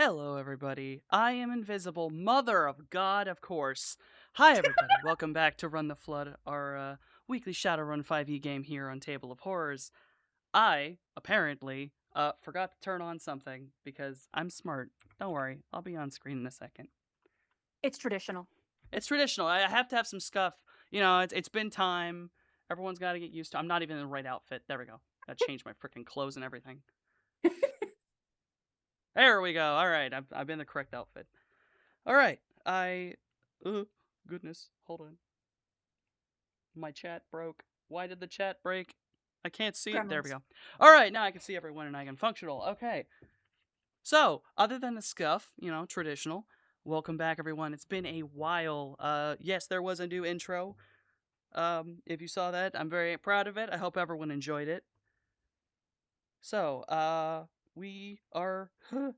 Hello, everybody. I am Invisible, Mother of God, of course. Hi, everybody. Welcome back to Run the Flood, our weekly Shadowrun 5e game here on Table of Horrors. I, apparently, forgot to turn on something because I'm smart. Don't worry, I'll be on screen in a second. It's traditional. It's traditional. I have to have some scuff. It's been time. Everyone's got to get used to. I'm not even in the right outfit. There we go. Got to change my freaking clothes and everything. There we go. All right, I've been the correct outfit. All right, uh, goodness, hold on. My chat broke. Why did the chat break? I can't see it. There we Gremlins. go. All right, now I can see everyone and I can functional. Okay. So, other than the scuff, traditional. Welcome back, everyone. It's been a while. Yes, there was a new intro. If you saw that, I'm very proud of it. I hope everyone enjoyed it. So, we are. I'm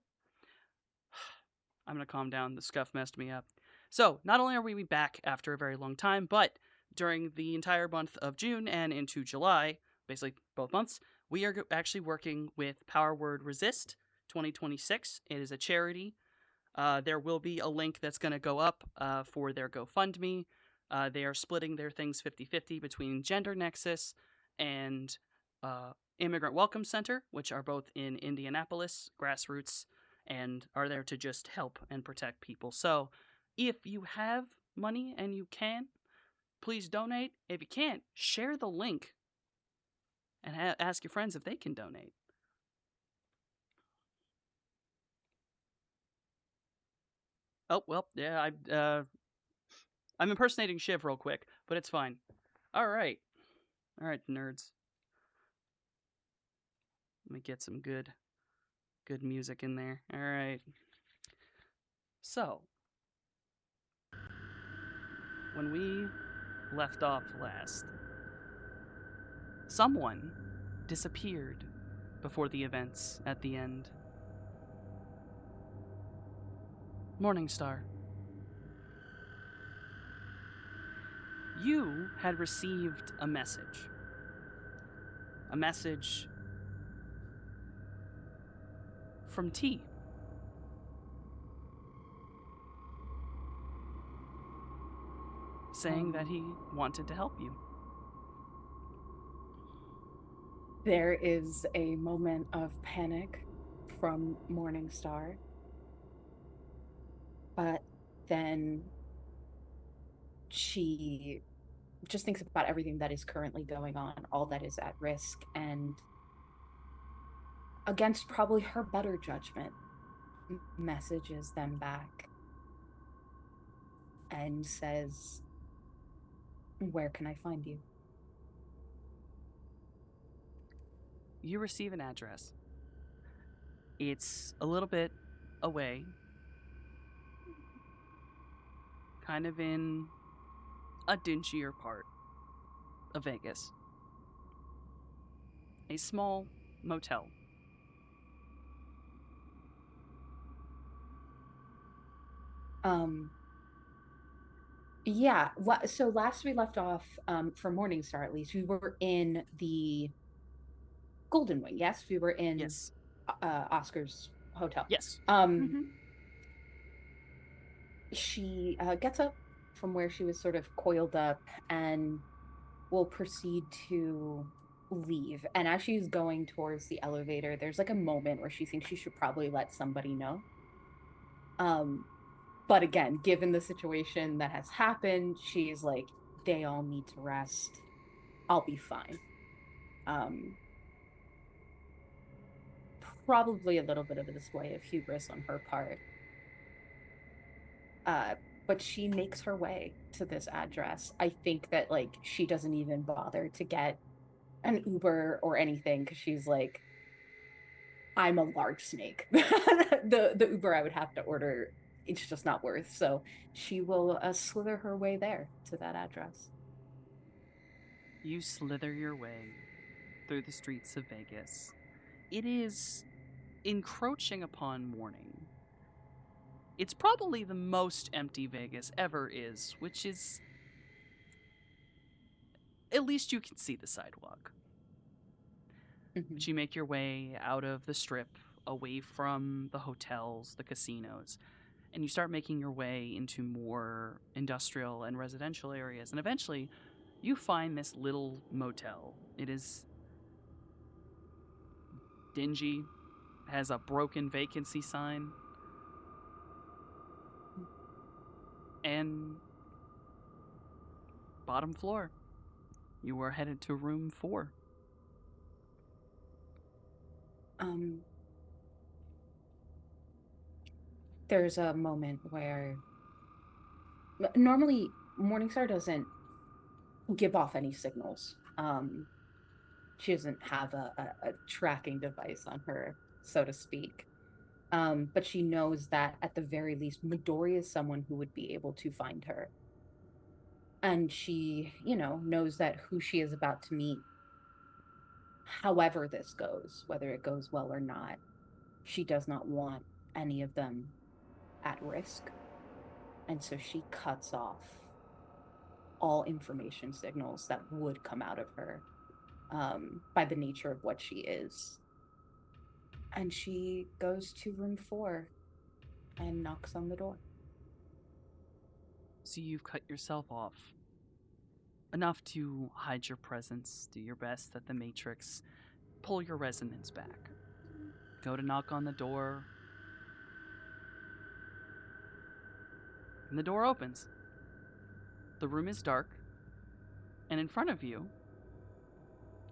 gonna calm down. The scuff messed me up. So, not only are we back after a very long time, but during the entire month of June and into July, basically both months, we are actually working with Power Word Resist 2026. It is a charity. There will be a link that's going to go up for their GoFundMe. They are splitting their things 50-50 between Gender Nexus and Immigrant Welcome Center, which are both in Indianapolis, grassroots, and are there to just help and protect people. So if you have money and you can, please donate. If you can't, share the link and ask your friends if they can donate. Oh, well, yeah, I'm impersonating Shiv real quick, but it's fine. All right. All right, nerds. Let me get some good music in there. All right. So, when we left off last, someone disappeared before the events at the end. Morningstar, you had received a message. A message from T, saying that he wanted to help you. There is a moment of panic from Morningstar, but then she just thinks about everything that is currently going on, all that is at risk, and against probably her better judgment, messages them back and says, "Where can I find you?" You receive an address. It's a little bit away, kind of in a dingier part of Vegas. A small motel. Um, yeah. So last we left off, for Morningstar at least, we were in the Golden Wing. Yes, we were in Yes. Oscar's hotel. Yes. Um, Mm-hmm. she gets up from where she was sort of coiled up and will proceed to leave. And as she's going towards the elevator, there's like a moment where she thinks she should probably let somebody know. Um, but again, given the situation that has happened, she's like, they all need to rest. I'll be fine. Um, Probably a little bit of a display of hubris on her part. Uh, but she makes her way to this address. I think that like she doesn't even bother to get an Uber or anything because she's like, I'm a large snake. The Uber I would have to order, it's just not worth. So she will slither her way there to that address. You slither your way through the streets of Vegas. It is encroaching upon morning. It's probably the most empty Vegas ever is, which is at least you can see the sidewalk. Mhm. But you make your way out of the strip away from the hotels, the casinos, and you start making your way into more industrial and residential areas. And eventually, you find this little motel. It is dingy, has a broken vacancy sign, and bottom floor. You are headed to room 4. There's a moment where normally Morningstar doesn't give off any signals. She doesn't have a tracking device on her, so to speak. But she knows that at the very least, Midori is someone who would be able to find her. And she, knows that who she is about to meet, however this goes, whether it goes well or not, she does not want any of them at risk. And so she cuts off all information signals that would come out of her by the nature of what she is. And she goes to room 4 and knocks on the door. So you've cut yourself off enough to hide your presence, do your best at the Matrix, pull your resonance back. Go to knock on the door, and the door opens. The room is dark, and in front of you,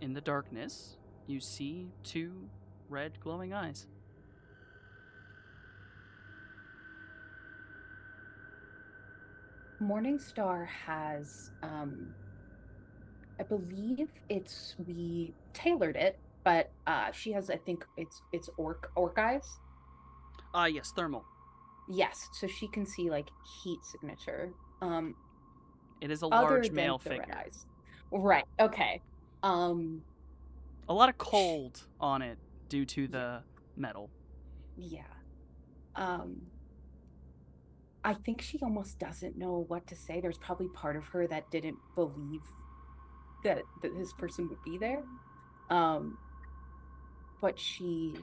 in the darkness, you see 2 red glowing eyes. Morningstar has, I believe we tailored it, but she has, I think it's orc eyes. Yes, thermal. Yes, so she can see like heat signature. It is a large male the figure. Red eyes. Right. Okay. A lot of cold on it due to the metal. Yeah. I think she almost doesn't know what to say. There's probably part of her that didn't believe that this person would be there. But she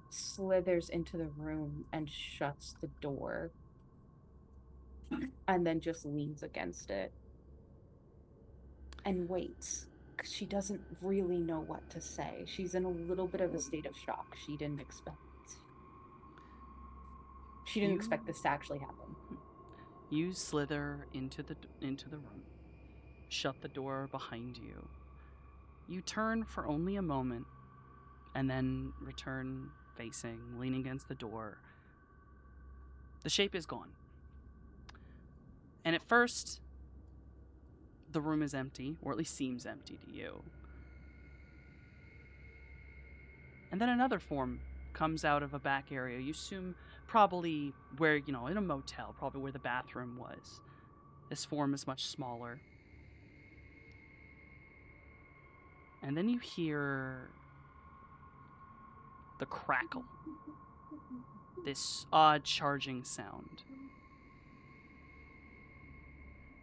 slithers into the room and shuts the door and then just leans against it and waits, because she doesn't really know what to say. She's in a little bit of a state of shock. She didn't expect this to actually happen. You slither into the room, shut the door behind you. You turn for only a moment, and then return facing, leaning against the door. The shape is gone. And at first, the room is empty, or at least seems empty to you. And then another form comes out of a back area. You assume probably where, in a motel, probably where the bathroom was. This form is much smaller. And then you hear the crackle. This odd charging sound.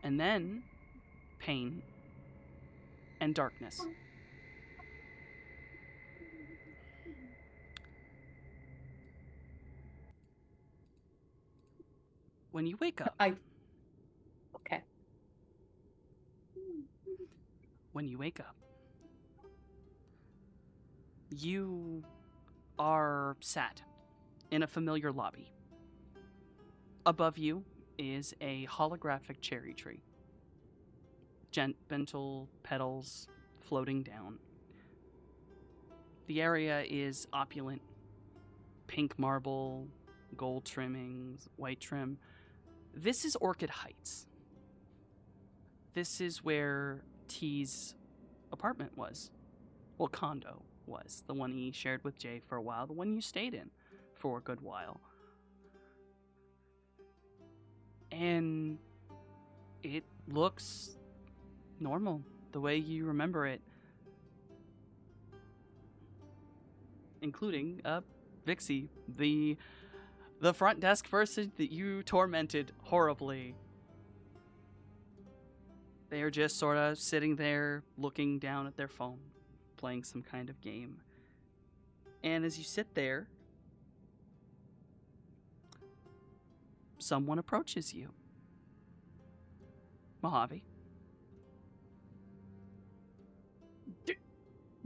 And then pain and darkness. When you wake up. Okay. When you wake up, you are sat in a familiar lobby. Above you is a holographic cherry tree. Gentle petals floating down. The area is opulent. Pink marble, gold trimmings, white trim. This is Orchid Heights. This is where T's apartment was. Well, condo was. The one he shared with Jay for a while. The one you stayed in for a good while. And it looks normal, the way you remember it. Including Vixie, the front desk person that you tormented horribly. They are just sort of sitting there, looking down at their phone, playing some kind of game. And as you sit there, someone approaches you. Mojave.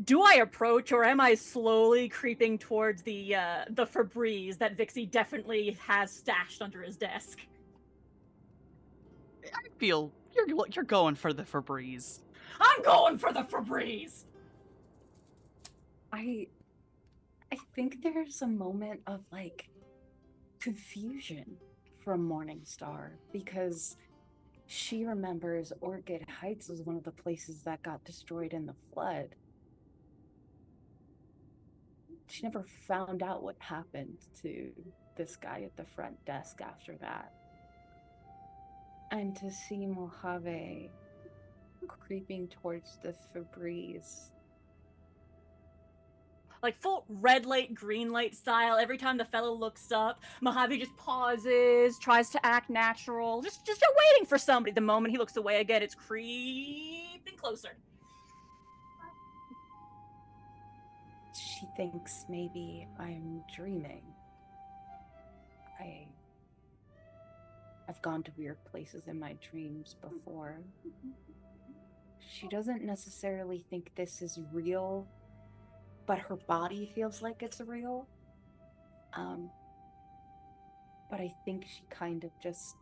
Do I approach, or am I slowly creeping towards the Febreze that Vixie definitely has stashed under his desk? I feel you're going for the Febreze. I'm going for the Febreze! I think there's a moment of like confusion from Morningstar because she remembers Orchid Heights was one of the places that got destroyed in the flood. She never found out what happened to this guy at the front desk after that. And to see Mojave creeping towards the Febreze. Like full red light, green light style. Every time the fellow looks up, Mojave just pauses, tries to act natural, just waiting for somebody. The moment he looks away again, it's creeping closer. She thinks maybe I'm dreaming. I've gone to weird places in my dreams before. She doesn't necessarily think this is real, but her body feels like it's real. But I think she kind of just,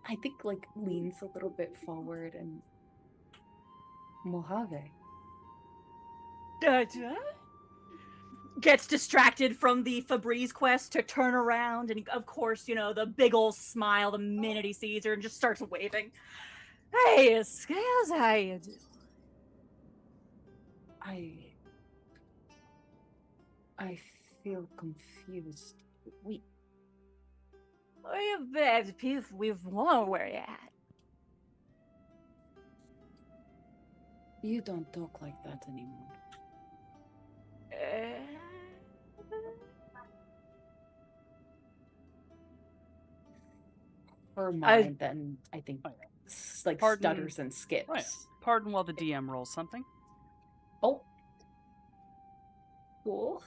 I think like leans a little bit forward and Mojave. Gets distracted from the Febreze quest to turn around, and of course, you know, the big ol' smile the minute he sees her and just starts waving. Hey, Scales, how you do? I feel confused. Where you been? We've won where you at. You don't talk like that anymore. Her mind then, I think, like stutters and skips. Right. Pardon while the DM rolls something. Oh. Cool.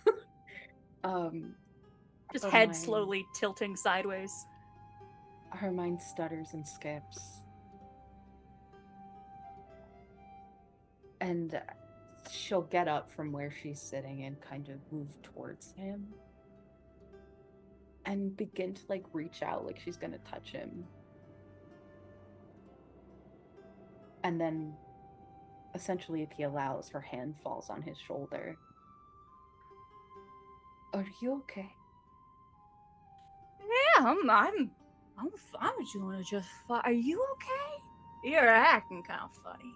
Just head slowly tilting sideways. Her mind stutters and skips. And she'll get up from where she's sitting and kind of move towards him. And begin to like reach out like she's gonna touch him. And then essentially, if he allows, her hand falls on his shoulder. Are you okay? Yeah, I'm fine. Would you want to just fine? Are you okay? You're acting kind of funny.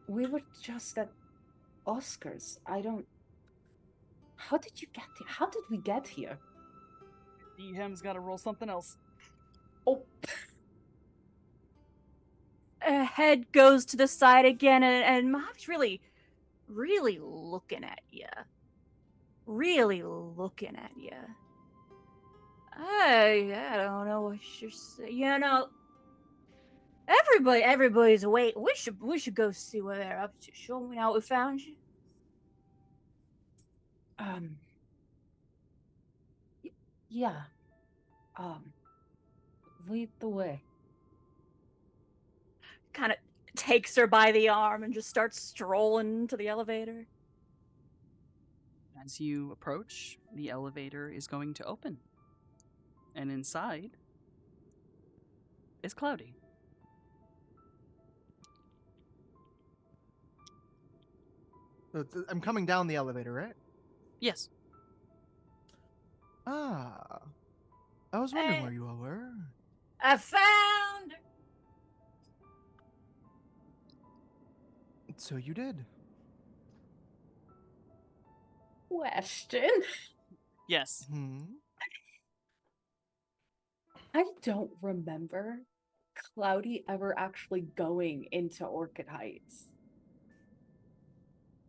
We were just at Oscars. How did you get here? How did we get here? DM's got to roll something else. Oh. Head goes to the side again, and Mom's really looking at you. Really looking at you. I don't know what you're saying. You know, everybody's waiting. We should go see what they're up to. Show me how we found you. Yeah. Lead the way. Kind of takes her by the arm and just starts strolling to the elevator. As you approach, the elevator is going to open. And inside is Cloudy. I'm coming down the elevator, right? Yes. Ah. I was wondering where you all were. I found her. So you did. Question. Yes. I don't remember Cloudy ever actually going into Orchid Heights.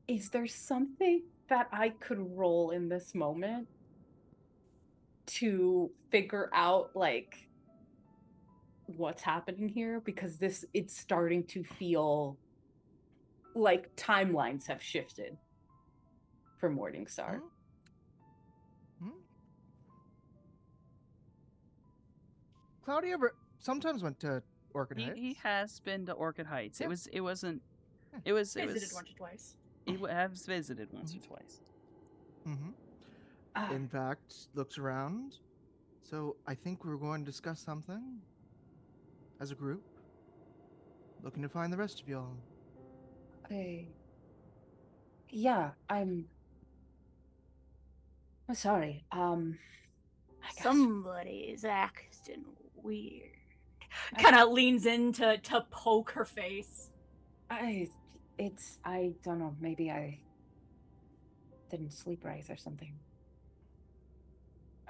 Is there something that I could roll in this moment to figure out like what's happening here? Because it's starting to feel like timelines have shifted for Morningstar. Hmm? Claudia sometimes went to Orchid Heights. He has been to Orchid Heights. Yeah. It wasn't. Yeah. It was. Visited once or twice. He has visited once or twice. Mm-hmm. Ah, In fact, looks around. So I think we're going to discuss something as a group. Looking to find the rest of y'all. yeah, I'm sorry. I guess Somebody's acting weird. I- Kind of leans in to poke her face. I don't know, maybe I didn't sleep right or something.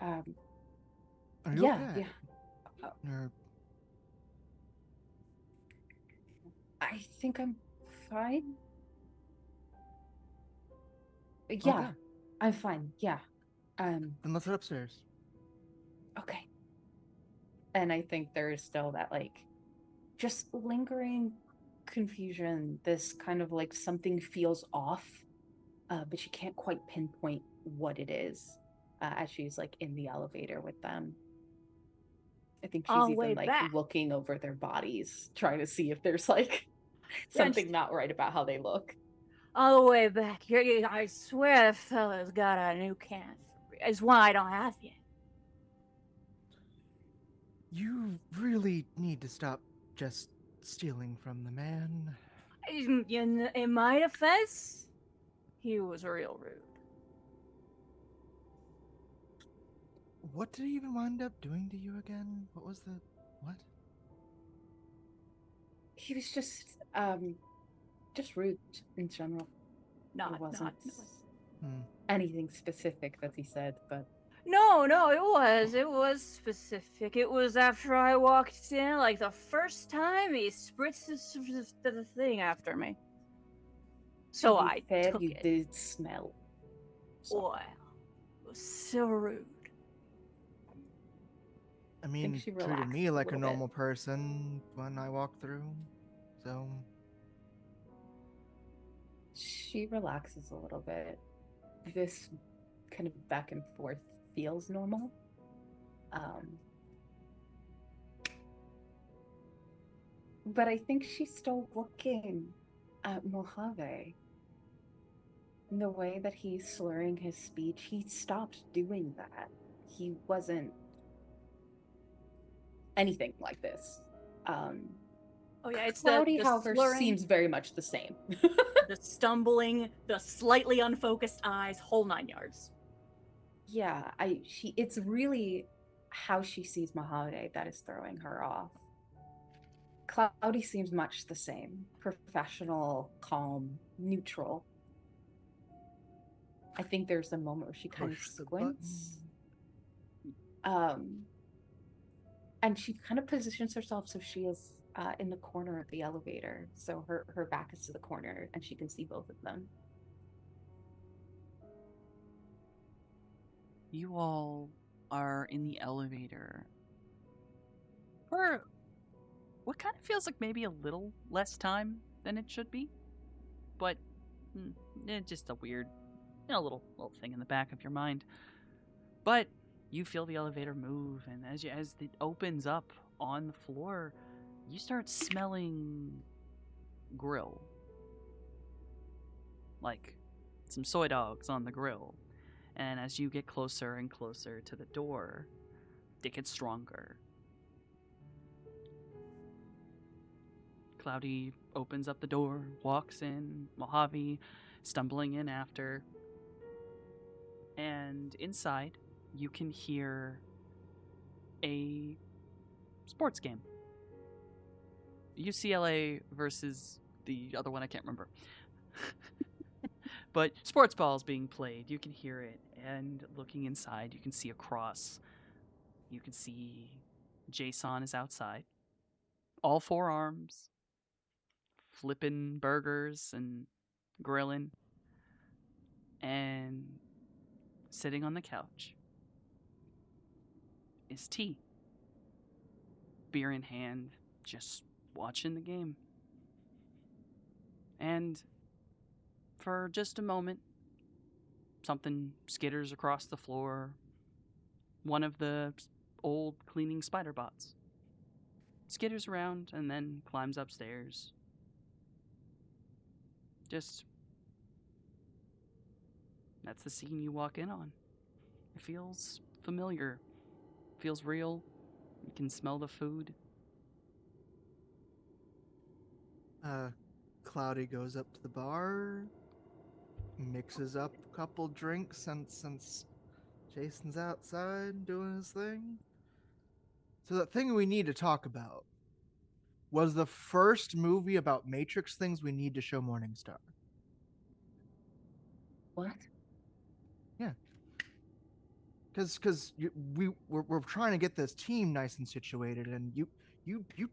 Are you Yeah, okay? yeah. Or- I think I'm fine. Yeah, Okay. I'm fine. Yeah. Then let's head upstairs. Okay. And I think there is still that like just lingering confusion, this kind of like something feels off, but she can't quite pinpoint what it is as she's like in the elevator with them. I think she's On the way even like back. looking over their bodies, trying to see if there's like Yeah, something not right about how they look. All the way back. I swear the fella's got a new can. It's one I don't have yet. You really need to stop just stealing from the man. In my defense, he was real rude. What did he even wind up doing to you again? What was the... what? He was just rude in general. Not, It wasn't Hmm. anything specific that he said, but No, it was specific. It was after I walked in, like the first time he spritzed the thing after me. So to be I fair, took you it. did smell. So Well, it was so rude. I mean, she treated relaxed me a like a little bit. normal person when I walked through. So, She relaxes a little bit. This kind of back and forth feels normal. But I think she's still looking at Mojave. In the way that he's slurring his speech, he stopped doing that. He wasn't anything like this. Oh yeah, it's Cloudy, the however, slurring, seems very much the same. the stumbling, the slightly unfocused eyes, whole 9 yards. Yeah, it's really how she sees Mojave that is throwing her off. Cloudy seems much the same. Professional, calm, neutral. I think there's a moment where she kind of push the squints. button. And she kind of positions herself so she is in the corner of the elevator. So her back is to the corner and she can see both of them. You all are in the elevator for what kind of feels like maybe a little less time than it should be, but just a weird, little thing in the back of your mind. But you feel the elevator move, and as it opens up on the floor, you start smelling grill, like some soy dogs on the grill. And as you get closer and closer to the door, it gets stronger. Cloudy opens up the door, walks in, Mojave stumbling in after. And inside, you can hear a sports game. UCLA versus the other one, I can't remember. But sports ball is being played. You can hear it. And looking inside, you can see across. You can see Jason is outside. All four arms. Flipping burgers and grilling. And sitting on the couch is T. Beer in hand, just watching the game. And for just a moment, something skitters across the floor. One of the old cleaning spider bots skitters around and then climbs upstairs. Just. That's the scene you walk in on. It feels familiar. Feels real. You can smell the food. Cloudy goes up to the bar, mixes up a couple drinks since Jason's outside doing his thing. So the thing we need to talk about was the first movie about Matrix things we need to show Morningstar. What? Yeah. Because we're trying to get this team nice and situated, and you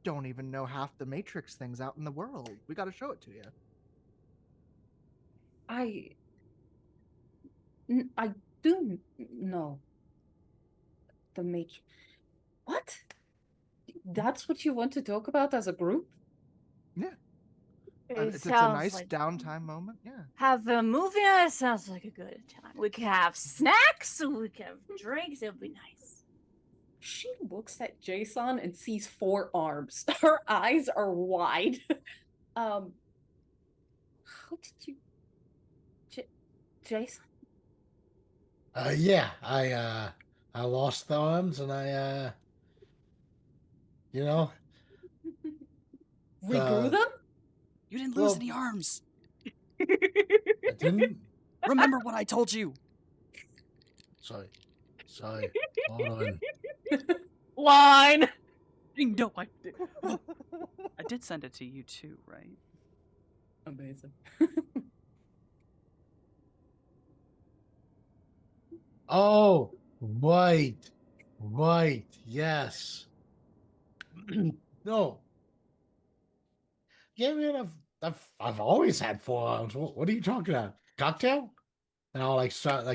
don't even know half the Matrix things out in the world. We got to show it to you. I do know the Matrix. What? That's what you want to talk about as a group? Yeah. It It's a sounds nice like downtime moment. Yeah. have a movie. It sounds like a good time. We can have snacks. We can have drinks. It'll be nice. She looks at Jason and sees 4 arms. Her eyes are wide. How did you... Jason? Yeah, I lost the arms and I Regrew them? You didn't lose Well- any arms. I didn't. Remember what I told you. Sorry. Hold on. Line. No, I did. I did send it to you too, right? Amazing. Oh, right, yes. No. Yeah, man, I've always had 4 arms. What are you talking about? Cocktail? And I'll start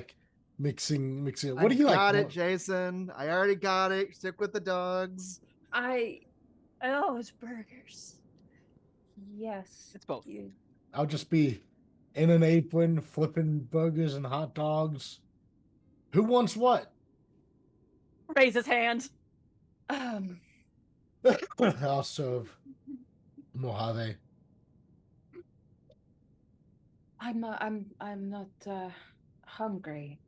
mixing. What do you like? Got it, What- Jason. I already got it. Stick with the dogs. Oh, it's burgers. Yes. It's both. I'll just be in an apron flipping burgers and hot dogs. Who wants what? Raise his hand. I'll serve Mojave. I'm not hungry.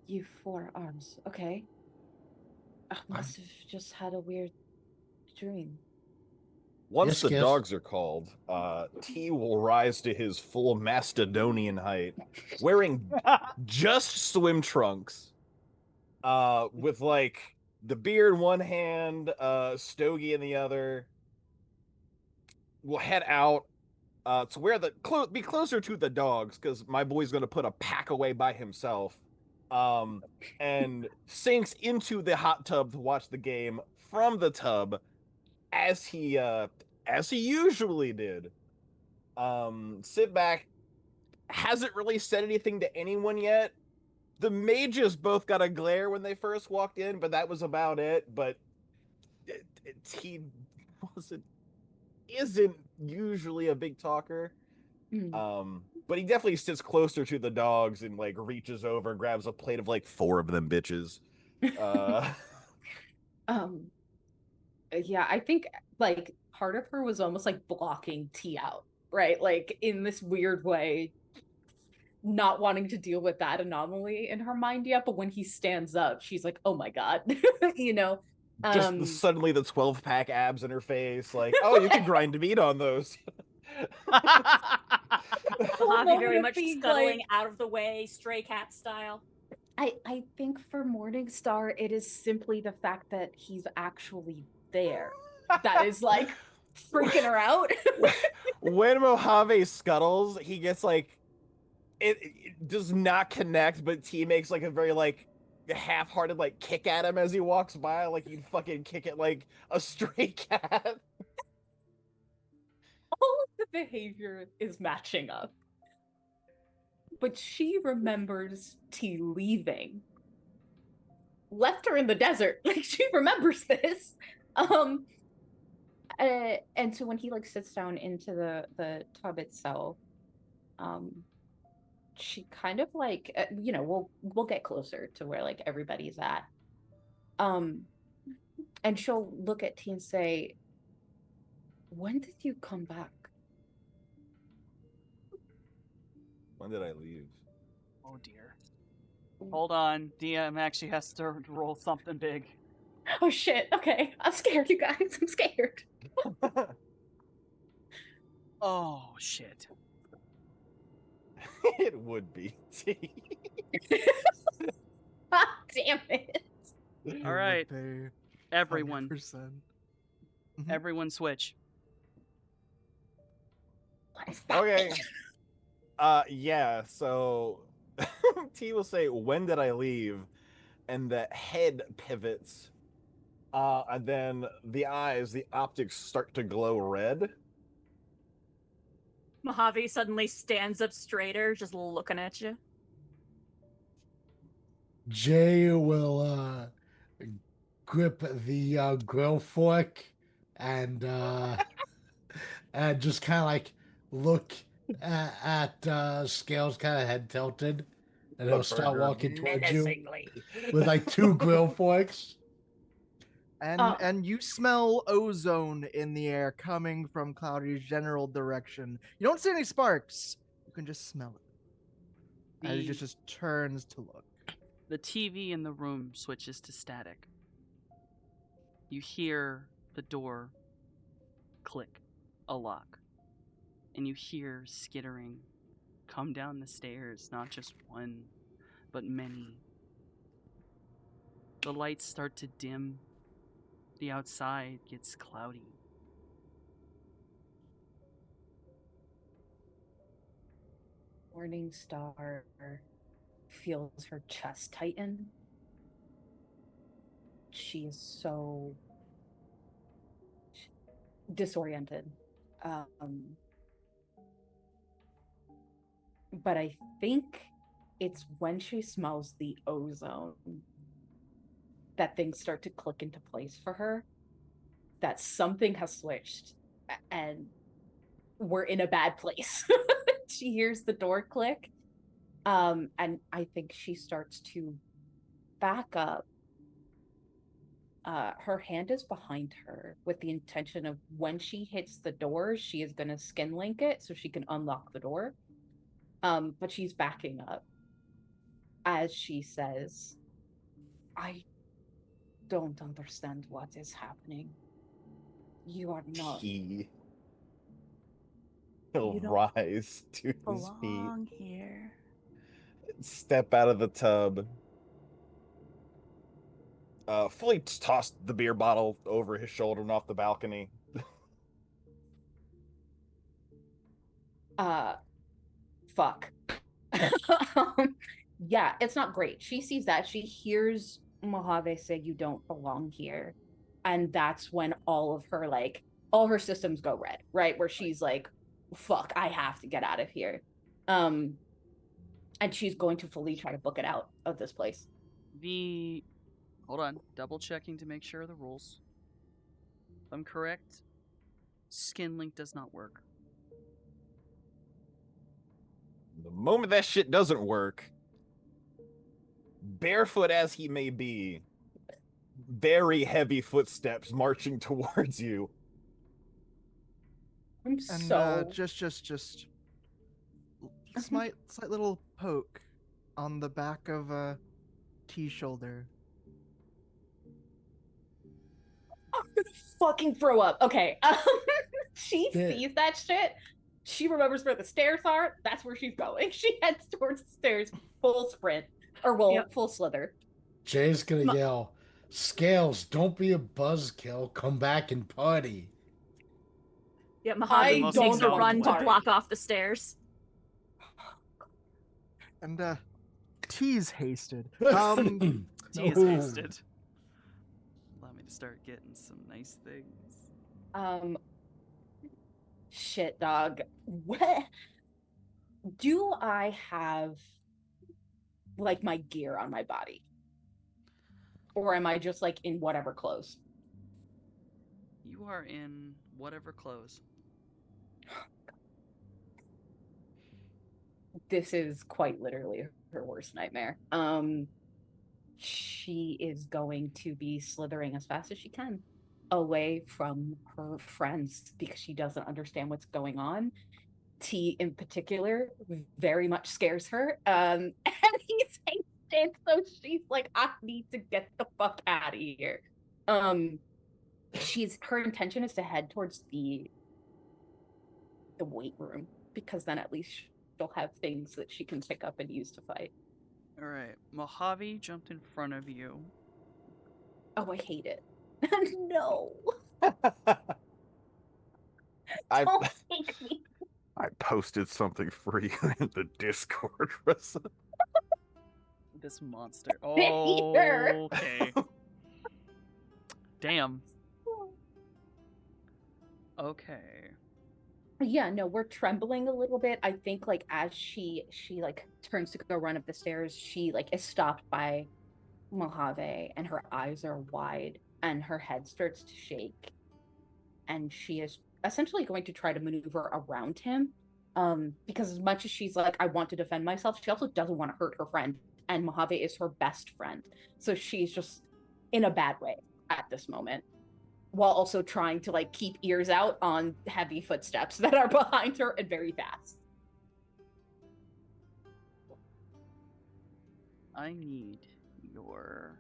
You 4 arms. Okay. I must have just had a weird dream. Once Yes, the Giff. dogs are called, T will rise to his full Macedonian height, wearing just swim trunks, with the beer in one hand, stogie in the other. We'll head out to where be closer to the dogs, because my boy's gonna put a pack away by himself, and sinks into the hot tub to watch the game from the tub, as he usually did. Sit back, hasn't really said anything to anyone yet. The mages both got a glare when they first walked in, but that was about it. But he isn't usually a big talker. But he definitely sits closer to the dogs and reaches over and grabs a plate of 4 of them bitches. Yeah, I think part of her was almost blocking T out, right? In this weird way, not wanting to deal with that anomaly in her mind yet. But when he stands up, she's like, "Oh my god," you know. Just suddenly the 12-pack abs in her face, oh, you can grind meat on those. Mojave very moment much being scuttling out of the way, stray cat style. I think for Morningstar, it is simply the fact that he's actually there that is freaking her out. When Mojave scuttles, he gets it does not connect, but T makes a very half-hearted kick at him as he walks by, he'd fucking kick it like a stray cat. All of the behavior is matching up. But she remembers T leaving. Left her in the desert. She remembers this. And so when he like sits down into the tub itself, she kind of like we'll get closer to where like everybody's at. And she'll look at T and say, "When did you come back?" When did I leave? Oh dear. Hold on. DM actually has to roll something big. Oh shit. Okay. I'm scared, you guys. I'm scared. Oh shit. It would be. Ah, damn it. It All would right. be Everyone. 100%. Mhm. Everyone switch. What is that? Okay. Yeah, so T will say, "When did I leave?" And the head pivots. And then the eyes, the optics start to glow red. Mojave suddenly stands up straighter, just looking at you. Jay will grip the grill fork and and just kind of like look at Scales, kind of head tilted, and The he'll start burger walking towards you Menacingly. with like 2 grill forks. And you smell ozone in the air coming from Cloudy's general direction. You don't see any sparks. You can just smell it. As he The, just turns to look. the TV in the room switches to static. You hear the door click a lock. And you hear skittering come down the stairs, not just one, but many. The lights start to dim. The outside gets cloudy. Morningstar feels her chest tighten. She is so disoriented. But I think it's when she smells the ozone that things start to click into place for her, that something has switched and we're in a bad place. She hears the door click, and I think she starts to back up. Her hand is behind her with the intention of when she hits the door, she is going to skin link it so she can unlock the door. But she's backing up as she says, "I don't understand what is happening. You are not." He'll You don't rise to his feet, belong here. step out of the tub, fully tossed the beer bottle over his shoulder and off the balcony. Fuck. Yeah, it's not great. She sees that. She hears Mojave say, "You don't belong here." And that's when all her systems go red, right? Where she's like, fuck, I have to get out of here. And she's going to fully try to book it out of this place. Hold on, double checking to make sure of the rules. If I'm correct, skin link does not work. The moment that shit doesn't work, barefoot as he may be, very heavy footsteps marching towards you. I'm And so just slight little poke on the back of T's shoulder. I'm gonna fucking throw up. Okay. She Yeah. sees that shit. She remembers where the stairs are. That's where she's going. She heads towards the stairs, full sprint. Or Yep. full slither. Jay's gonna yell, "Scales, don't be a buzzkill. Come back and party." Yeah, I Mojave don't takes a know run to party. block off the stairs. And T's hasted. T is hasted. Allow me to start getting some nice things. Shit, dog. What do I have like my gear on my body? Or am I just like in whatever clothes? You are in whatever clothes. This is quite literally her worst nightmare. She is going to be slithering as fast as she can away from her friends because she doesn't understand what's going on. T in particular very much scares her. And he's hated, so she's like, I need to get the fuck out of here. Her intention is to head towards the weight room because then at least she'll have things that she can pick up and use to fight. All right, Mojave jumped in front of you. Oh, I hate it. No, I don't make me. I posted something for you in the Discord, Rissa. This monster. Peter. Okay. Damn. Okay. Yeah, no, we're trembling a little bit. I think like as she like turns to go run up the stairs, she like is stopped by Mojave and her eyes are wide and her head starts to shake. And she is essentially going to try to maneuver around him. Because as much as she's like, I want to defend myself, she also doesn't want to hurt her friend. And Mojave is her best friend. So she's just in a bad way at this moment. While also trying to like keep ears out on heavy footsteps that are behind her and very fast. I need your...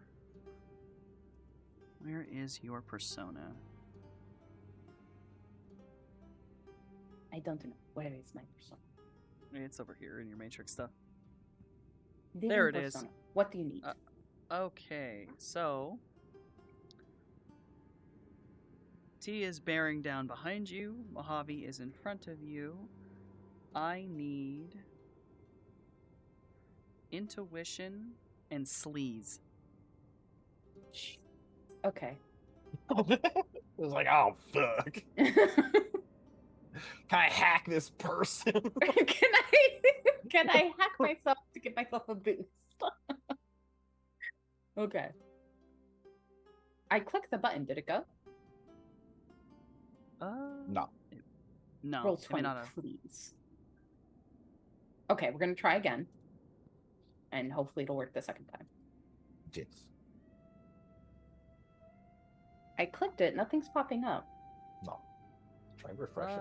Where is your persona? I don't know. Where is my persona? It's over here in your matrix stuff. Living There it is. persona. What do you need? Okay, so... T is bearing down behind you. Mojave is in front of you. I need... intuition and sleaze. Okay. It was like, oh fuck. Can Can I hack this person? I hack myself to give myself a boost? Okay. I clicked the button. Did it go? No. No. Roll it may 20, not have. please. Okay, we're gonna try again. And hopefully it'll work the second time. Yes. I clicked it, nothing's popping up. No. Try and refresh it.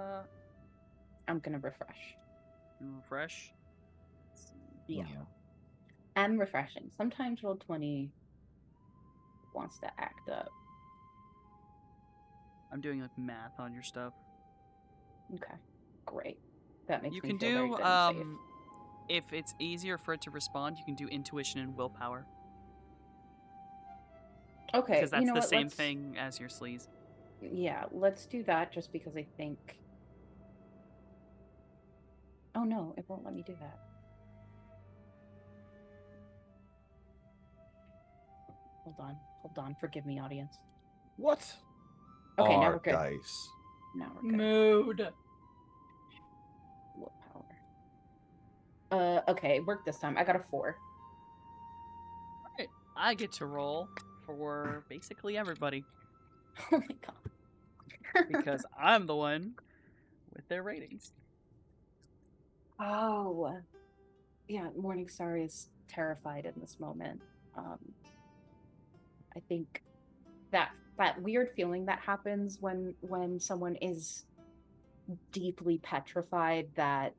I'm gonna refresh. Refresh. Yeah. I'm refreshing. Sometimes Roll20 wants to act up. I'm doing like math on your stuff. Okay, great. That makes You me can feel very do good and safe. if it's easier for it to respond, you can do intuition and willpower. Okay, Because that's you know the what? same let's, thing as your sleaze. Yeah, let's do that just because I think... Oh no, it won't let me do that. Hold on, forgive me, audience. What? Okay, now Are we're good. dice. Now we're good. Mood. Willpower. Okay, it worked this time. I got a 4. Alright, I get to roll for basically everybody. Oh my god. Because I'm the one with their ratings. Oh. Yeah, Morningstar is terrified in this moment. I think that weird feeling that happens when someone is deeply petrified, that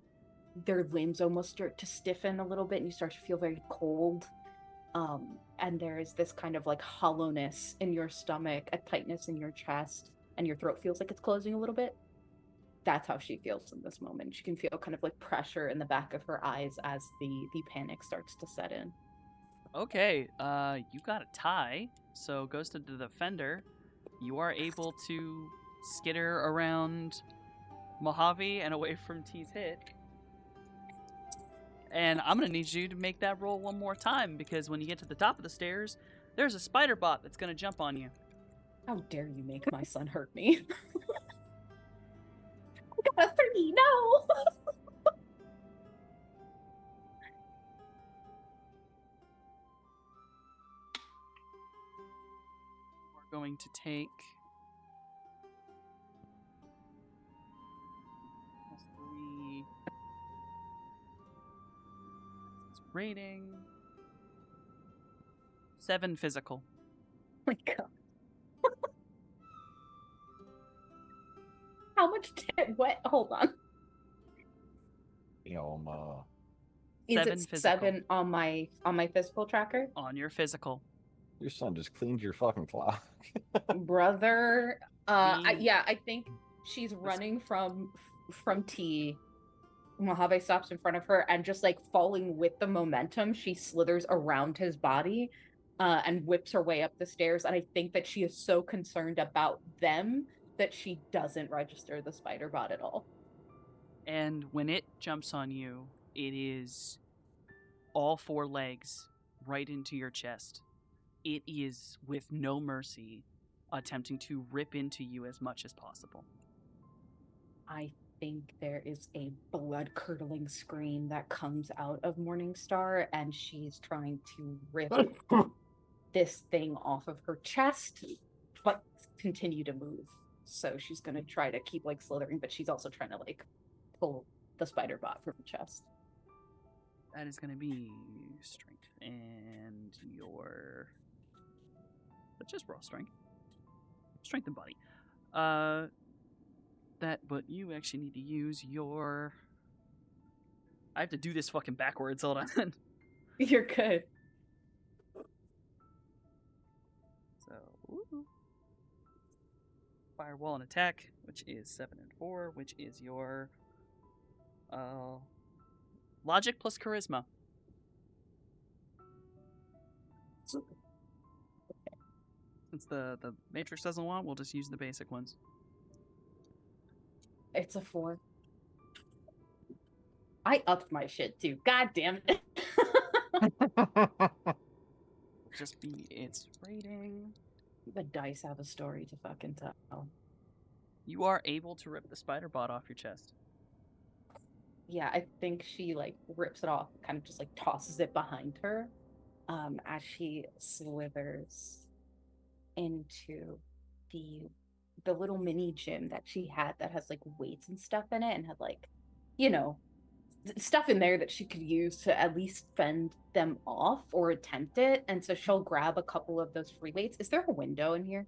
their limbs almost start to stiffen a little bit and you start to feel very cold. And there is this kind of like hollowness in your stomach, a tightness in your chest, and your throat feels like it's closing a little bit. That's how she feels in this moment. She can feel kind of like pressure in the back of her eyes as the panic starts to set in. Okay, you got a tie, so goes to the defender. You are able to skitter around Mojave and away from T's hit. And I'm gonna need you to make that roll one more time, because when you get to the top of the stairs, there's a spider bot that's gonna jump on you. How dare you make my son hurt me? I got a 3, no! We're going to take rating. 7 physical. Oh my god. How much did what? Hold on. You know, Is 7 it physical. 7 on my physical tracker? On your physical. your son just cleaned your fucking clock. Brother. The- Yeah, I think she's running from T. Mojave stops in front of her and just like falling with the momentum, she slithers around his body and whips her way up the stairs. And I think that she is so concerned about them that she doesn't register the spider bot at all. And when it jumps on you, it is all 4 legs right into your chest. It is, with no mercy, attempting to rip into you as much as possible. I think there is a blood-curdling scream that comes out of Morningstar, and she's trying to rip this thing off of her chest, but continue to move. So she's gonna try to keep like slithering, but she's also trying to like pull the spider bot from her chest. That is going to be strength and your... Let's just roll strength. Strength and body. But you actually need to use your... I have to do this fucking backwards, hold on. You're good. So, woo. Firewall and attack, which is 7 and 4, which is your logic plus charisma. Since the Matrix doesn't want, we'll just use the basic ones. It's a 4. I upped my shit too. God damn it. Just be its rating. The dice have a story to fucking tell. You are able to rip the spider bot off your chest. Yeah, I think she like rips it off, kind of just like tosses it behind her, as she slithers into the little mini gym that she had that has like weights and stuff in it, and had like, you know, stuff in there that she could use to at least fend them off or attempt it. And so she'll grab a couple of those free weights. Is there a window in here?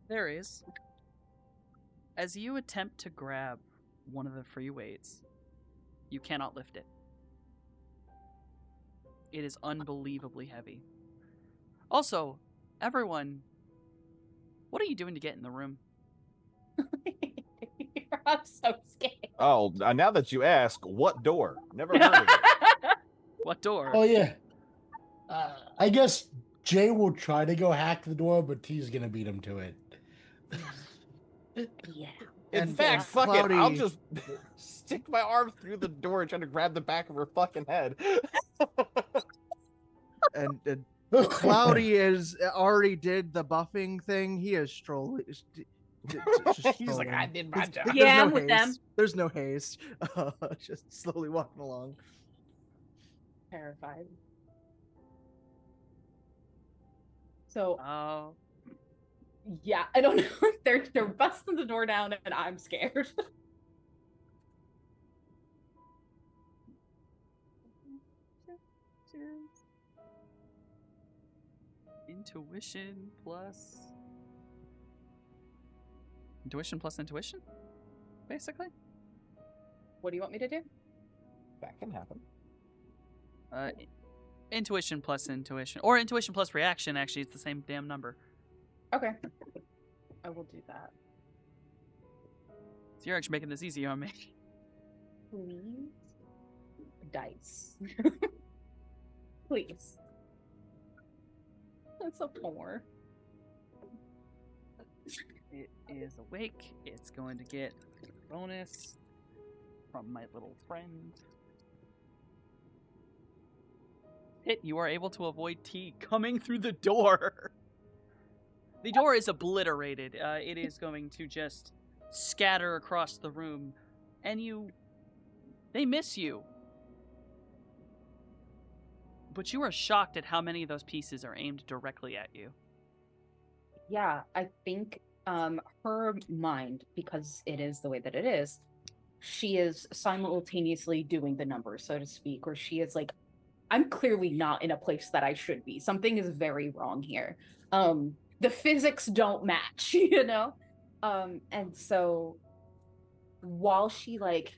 There is. As you attempt to grab one of the free weights, you cannot lift it. It is unbelievably heavy. Also, everyone, what are you doing to get in the room? I'm so scared. Oh, now that you ask, what door? Never heard of it. What door? Oh yeah. I guess Jay will try to go hack the door, but T's gonna beat him to it. Yeah. In And- fact, and fuck it. I'll Cloudy- just stick my arm through the door and try to grab the back of her fucking head. and Cloudy is already did the buffing thing. He is strolling. He's like, I did my job. Yeah, I'm with them. There's no haste. Just slowly walking along. Terrified. So Oh, yeah, I don't know. They're busting the door down, and I'm scared. intuition plus intuition, basically. What do you want me to do? That can happen. Intuition plus intuition, or intuition plus reaction. Actually, it's the same damn number. Okay, I will do that. So you're actually making this easy on me. Please, dice. Please. That's a 4. It is awake. It's going to get a bonus from my little friend. Hit, you are able to avoid T coming through the door. The door is obliterated. It is going to just scatter across the room. And they miss you. But you are shocked at how many of those pieces are aimed directly at you. Yeah, I think her mind, because it is the way that it is, she is simultaneously doing the numbers, so to speak, where she is like, I'm clearly not in a place that I should be. Something is very wrong here. The physics don't match, you know? And so while she like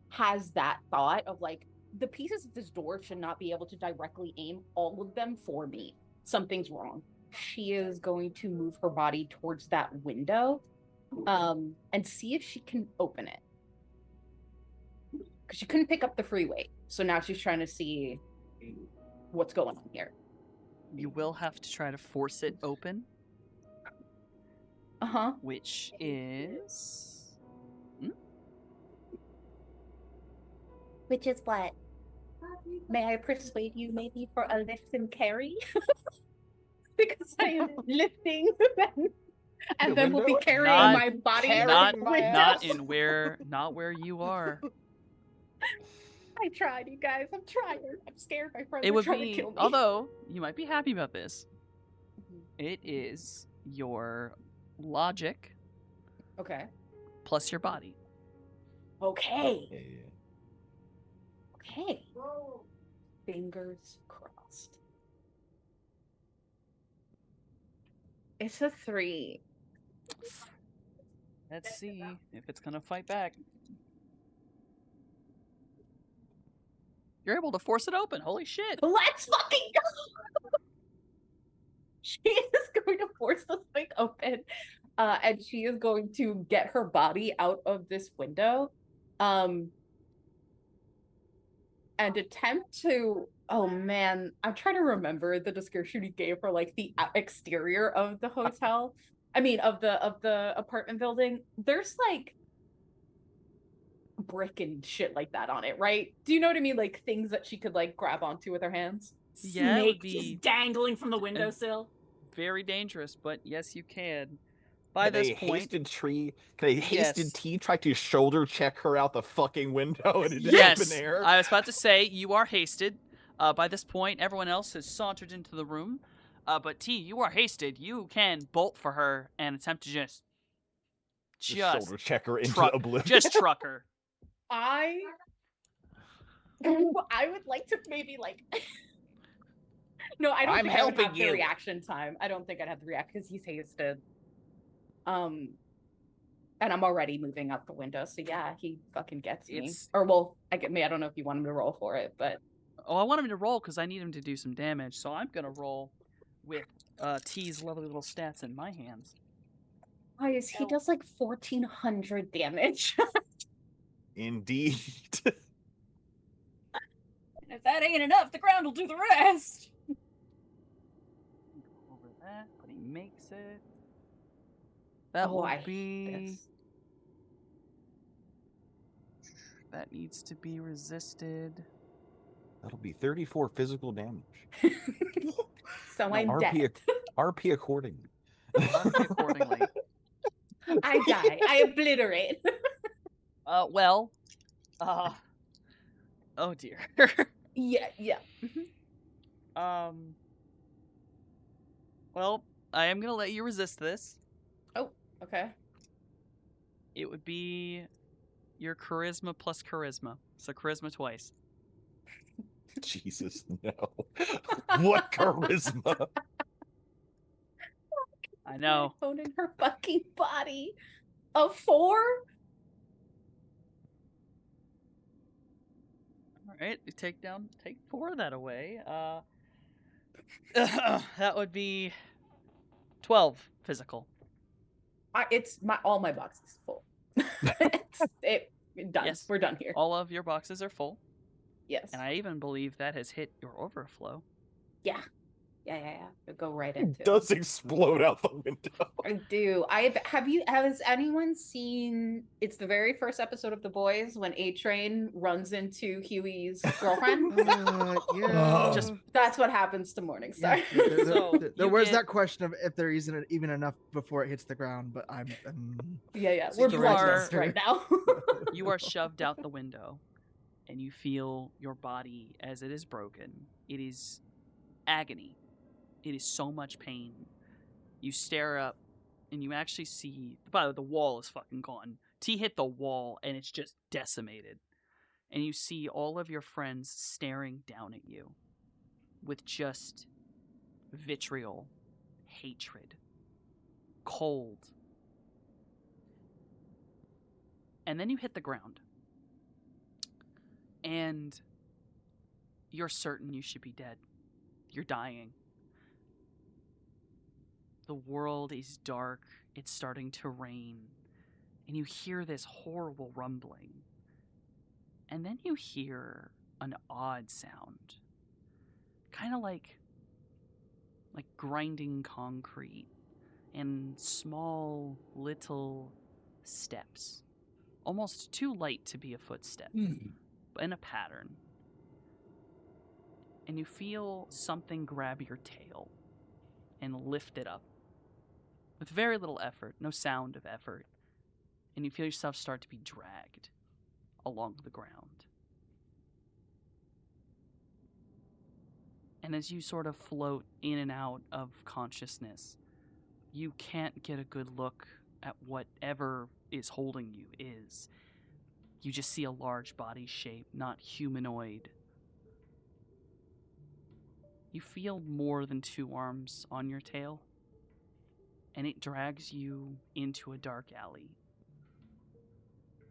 has that thought of like the pieces of this door should not be able to directly aim all of them for me. Something's wrong. She is going to move her body towards that window and see if she can open it. Because she couldn't pick up the free weight. So now she's trying to see what's going on here. You will have to try to force it open, Uh-huh. which is Which is what? May I persuade you maybe for a lift and carry? Because I am lifting and The then we'll be window? carrying Not- my body. carrying not out the my window. not where you are. I tried, you guys. I'm trying. I'm scared. My friends It are would trying to be, kill me. although you might be happy about this. Mhm. It is your logic Okay. plus your body. Okay. Yeah, yeah. Okay. Fingers crossed. It's a 3. Let's see if it's gonna fight back. You're able to force it open. Holy shit! Let's fucking go! She is going to force this thing open, and she is going to get her body out of this window, and attempt to. Oh man, I'm trying to remember the description he gave for like the exterior of the hotel. I mean, of the apartment building. There's like brick and shit like that on it, right? Do you know what I mean? Like things that she could like grab onto with her hands. Yeah, it would Snake be- just dangling from the windowsill. Very dangerous, but yes, you can. By Can this a point, hasted Yes. T try to shoulder check her out the fucking window in yes, open air? I was about to say you are hasted. By this point, everyone else has sauntered into the room. But T, you are hasted. You can bolt for her and attempt to just shoulder check her into truck- oblivion. just truck her. I would like to maybe like no, I don't I'm think I would helping have the you. reaction time. I don't think I'd have the react because he's hasted. And I'm already moving out the window, so yeah, he fucking gets me. It's- Or well, I don't know if you want him to roll for it, but Oh, I want him to roll because I need him to do some damage. So I'm gonna roll with T's lovely little stats in my hands. guys, he does like 1,400 damage. Indeed. And if that ain't enough, the ground will do the rest. Over that, but he makes it. That Oh, will I hate be. this. That needs to be resisted. That'll be 34 physical damage. So I'm RP, dead. RP accordingly. Accordingly. I die. I obliterate. Well. Oh dear. Yeah. Well, I am gonna let you resist this. Okay. It would be your charisma plus charisma. So charisma twice. Jesus, no. What charisma? I know. Owning her fucking body. A 4? Alright, you take 4 of that away. That would be 12 physical. It's all my boxes full. Done. Yes. We're done here. All of your boxes are full, Yes. and I even believe that has hit your overflow. Yeah. It'll go right into It does explode out the window. I do. Has anyone seen it's the very first episode of The Boys when A-Train runs into Huey's girlfriend? Yeah. Just- That's what happens to Morningstar. Yeah, So, there you was get- that question of if there isn't even enough before it hits the ground, but I'm Yeah. So We're you bloodless are- right now. You are shoved out the window, and you feel your body as it is broken. It is agony. It is so much pain. You stare up, and you actually see. By the way, the wall is fucking gone. T hit the wall, and it's just decimated. And you see all of your friends staring down at you with just vitriol, hatred, cold. And then you hit the ground. And you're certain you should be dead. You're dying. The world is dark. It's starting to rain. And you hear this horrible rumbling. And then you hear an odd sound. Kind of like grinding concrete and small little steps. Almost too light to be a footstep, but in a pattern. And you feel something grab your tail and lift it up. With very little effort, no sound of effort. And you feel yourself start to be dragged along the ground. And as you sort of float in and out of consciousness, you can't get a good look at whatever is holding you is. You just see a large body shape, not humanoid. You feel more than 2 arms on your tail, and it drags you into a dark alley.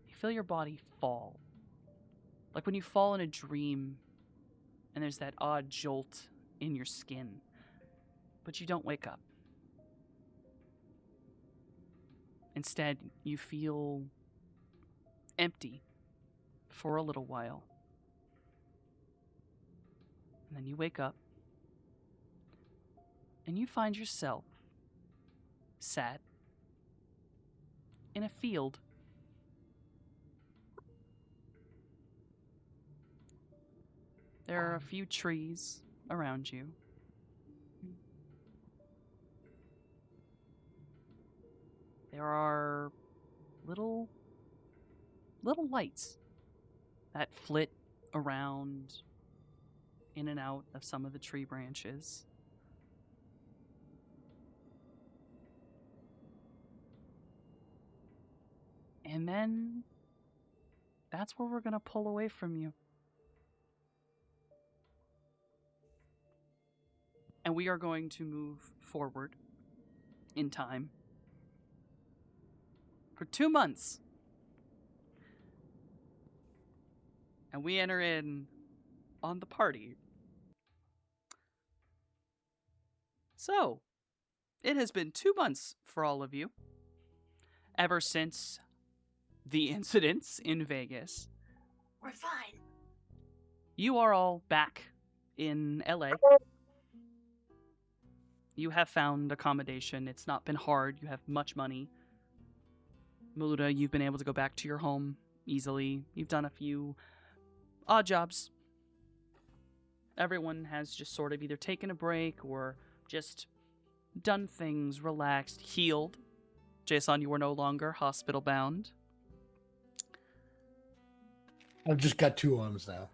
You feel your body fall. Like when you fall in a dream, and there's that odd jolt in your skin, but you don't wake up. Instead, you feel empty for a little while. And then you wake up, and you find yourself sat in a field. There are a few trees around you. There are little lights that flit around in and out of some of the tree branches. And then that's where we're going to pull away from you. And we are going to move forward in time for 2 months. And we enter in on the party. So, it has been 2 months for all of you. Ever since the incidents in Vegas. We're fine. You are all back in LA. You have found accommodation. It's not been hard. You have much money. Maluda, you've been able to go back to your home easily. You've done a few odd jobs. Everyone has just sort of either taken a break or just done things, relaxed, healed. Jason, you are no longer hospital bound. I've just got 2 arms now.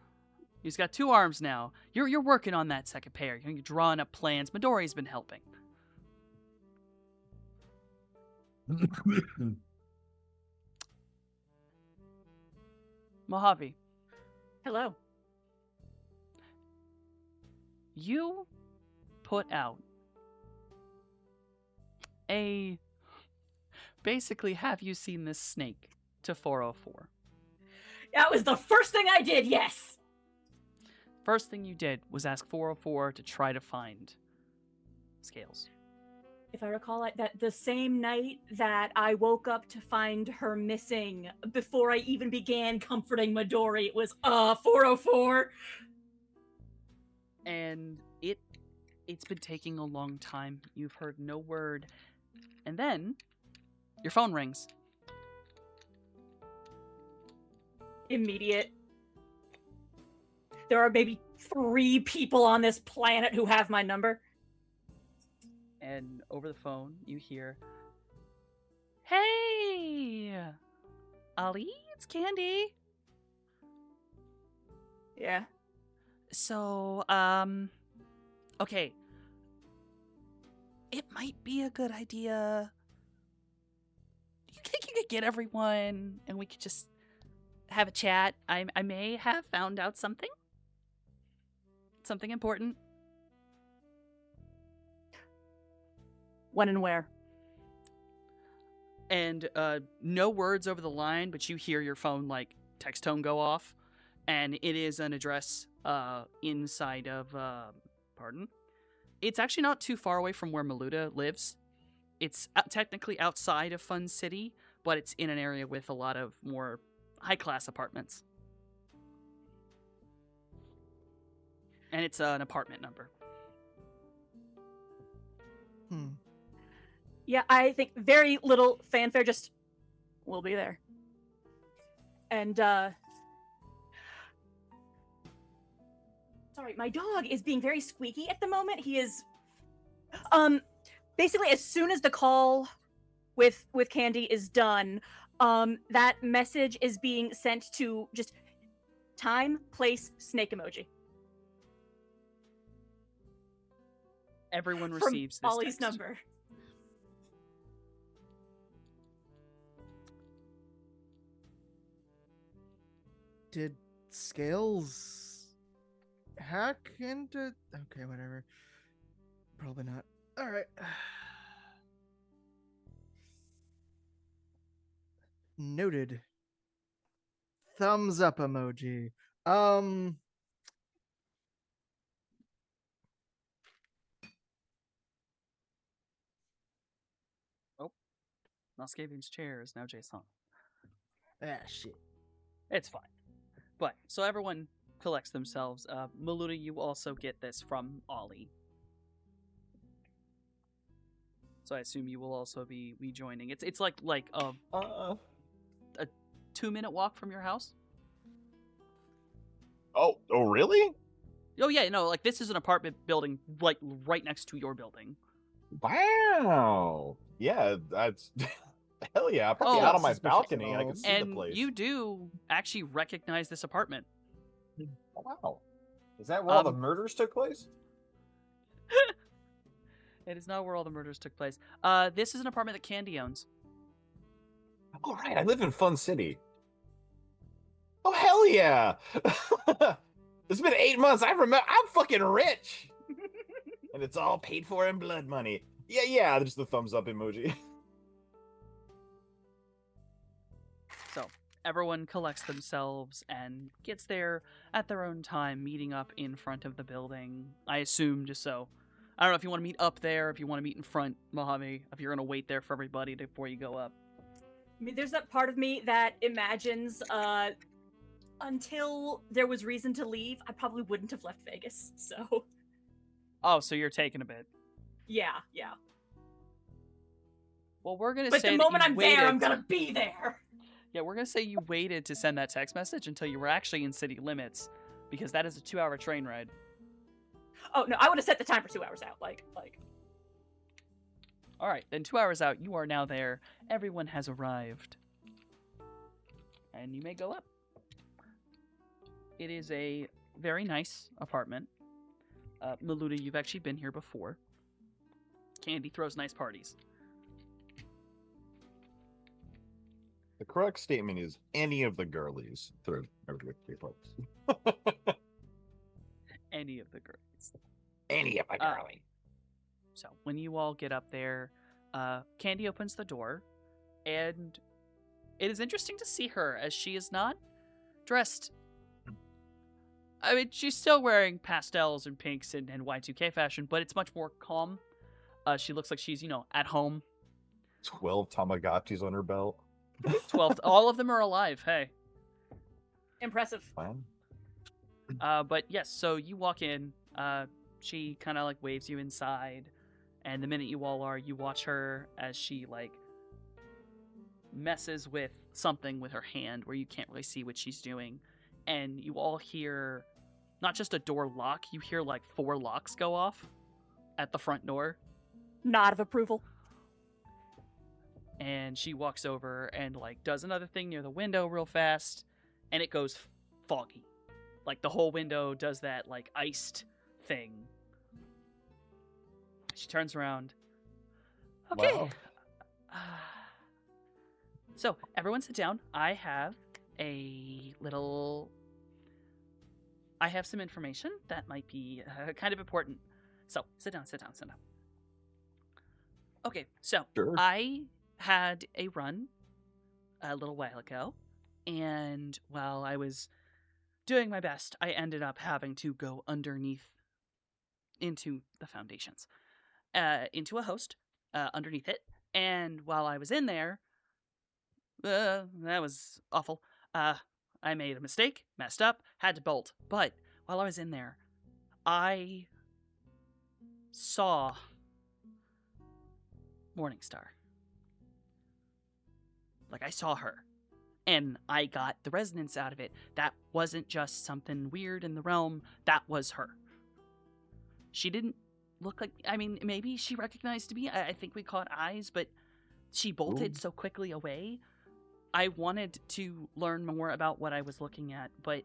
He's got 2 arms now. You're working on that second pair. You're drawing up plans. Midori's been helping. Mojave, Hello. you put out a basically have you seen this snake to 404. That was the first thing I did, yes! First thing you did was ask 404 to try to find Scales. If I recall, that the same night that I woke up to find her missing, before I even began comforting Midori, it was 404. And it's been taking a long time. You've heard no word. And then your phone rings. Immediate. There are maybe 3 people on this planet who have my number. And over the phone, you hear, "Hey, Ali, it's Candy. Yeah. So, okay. It might be a good idea. could get everyone and we could just have a chat. I may have found out something important. When and where? And no words over the line, but you hear your phone like text tone go off, and it is an address inside of pardon. It's actually not too far away from where Maluda lives. It's technically outside of Fun City, but it's in an area with a lot of more high-class apartments. And it's an apartment number. Yeah, I think very little fanfare, just we'll be there. And sorry, my dog is being very squeaky at the moment. He is basically as soon as the call with Candy is done, that message is being sent to just time, place, snake emoji. Everyone From receives this Ollie's text. number. Did Scales hack into? Okay, whatever. Probably not. All right. Noted. Thumbs up emoji. Noscavian's chair is now Jason. Shit. It's fine. But, so everyone collects themselves. Maluda, you also get this from Ollie. So I assume you will also be joining. It's like a 2-minute walk from your house. Oh, really? Oh yeah, no, like this is an apartment building like right next to your building. Wow. Yeah, that's hell yeah. I'm probably Oh, out on my suspicious balcony and I can balls. see the And place. you do actually recognize this apartment. Oh, wow. Is that where all the Um, murders took place? It is not where all the murders took place. This is an apartment that Candy owns. All right, I live in Fun City. Oh hell yeah! It's been 8 months. I remember. I'm fucking rich, and it's all paid for in blood money. Yeah. Just the thumbs up emoji. So everyone collects themselves and gets there at their own time, meeting up in front of the building. I assume just so. I don't know if you want to meet up there, if you want to meet in front, Mojave, if you're going to wait there for everybody before you go up. I mean, there's that part of me that imagines until there was reason to leave, I probably wouldn't have left Vegas. So, Oh, so you're taking a bit. yeah. Well, we're going to But say the that moment you I'm there, I'm waited- gonna be there. Yeah, we're going to say you waited to send that text message until you were actually in city limits, because that is a 2-hour train ride. Oh no, I would have set the time for 2 hours out. Like. All right, then 2 hours out, you are now there. Everyone has arrived. And you may go up. It is a very nice apartment. Maluda, you've actually been here before. Candy throws nice parties. The correct statement is any of the girlies through every folks. Any of the girls. Any of my girly. So when you all get up there, Candy opens the door, and it is interesting to see her as she is not dressed. I mean, she's still wearing pastels and pinks and Y2K fashion, but it's much more calm. She looks like she's, at home. 12 Tamagotchis on her belt. 12. All of them are alive. Hey. Impressive. Fine. But yes, so you walk in. She kind of waves you inside, and the minute you all are, you watch her as she messes with something with her hand where you can't really see what she's doing, and you all hear not just a door lock, you hear 4 locks go off at the front door. Nod of approval. And she walks over and does another thing near the window real fast, and it goes foggy. The whole window does that iced thing. She turns around. Okay. Wow. So everyone sit down. I have some information that might be kind of important. So sit down. Okay, so Sure. I had a run a little while ago, and while I was doing my best, I ended up having to go underneath into the foundations, into a host, underneath it. And while I was in there, that was awful. I made a mistake, messed up, had to bolt. But while I was in there, I saw Morningstar. Like, I saw her. And I got the resonance out of it. That wasn't just something weird in the realm. That was her. She didn't look like... I mean, maybe she recognized me. I think we caught eyes, but she bolted so quickly away. I wanted to learn more about what I was looking at, but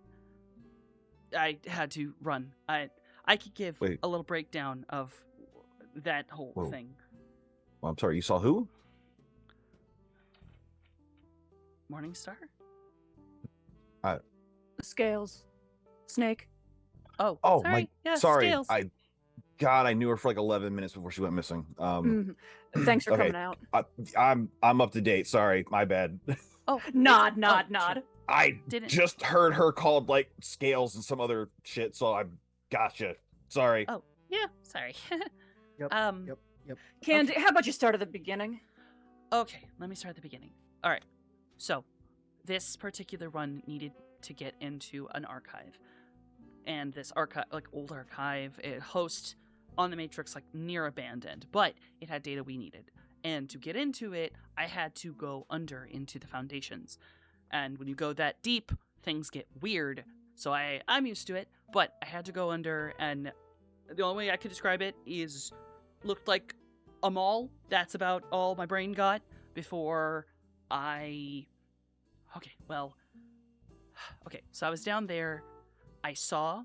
I had to run. I could give Wait. a little breakdown of that whole thing. Well, I'm sorry, you saw who? Morningstar? Scales. Snake. Oh, Oh, sorry. my... Yeah, sorry. Scales. I knew her for like 11 minutes before she went missing. Thanks for okay. coming out. I'm up to date. Sorry, my bad. Oh, Nod. I Didn't- just heard her called like Scales and some other shit, so I gotcha. Sorry. Oh, yeah, sorry. Yep. Yep. Candy, how about you start at the beginning? Okay, let me start at the beginning. All right. So, this particular run needed to get into an archive. And this archive, like old archive, it hosts on the Matrix, like near abandoned, but it had data we needed. And to get into it, I had to go under into the foundations. And when you go that deep, things get weird. So I'm used to it, but I had to go under, and the only way I could describe it is looked like a mall. That's about all my brain got before I... Okay, so I was down there. I saw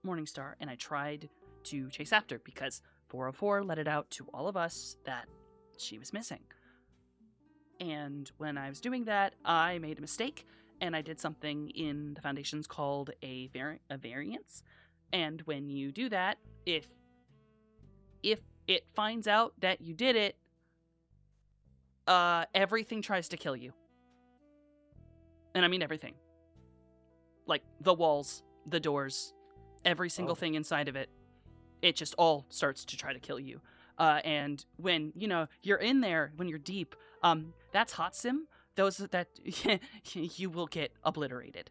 Morningstar, and I tried to chase after because 404 let it out to all of us that she was missing. And when I was doing that, I made a mistake, and I did something in the Foundations called a variance. And when you do that, if it finds out that you did it, everything tries to kill you. And I mean everything. Like, the walls, the doors, every single thing inside of it. It just all starts to try to kill you. And when, you're in there, when you're deep, that's hot sim. Those that you will get obliterated.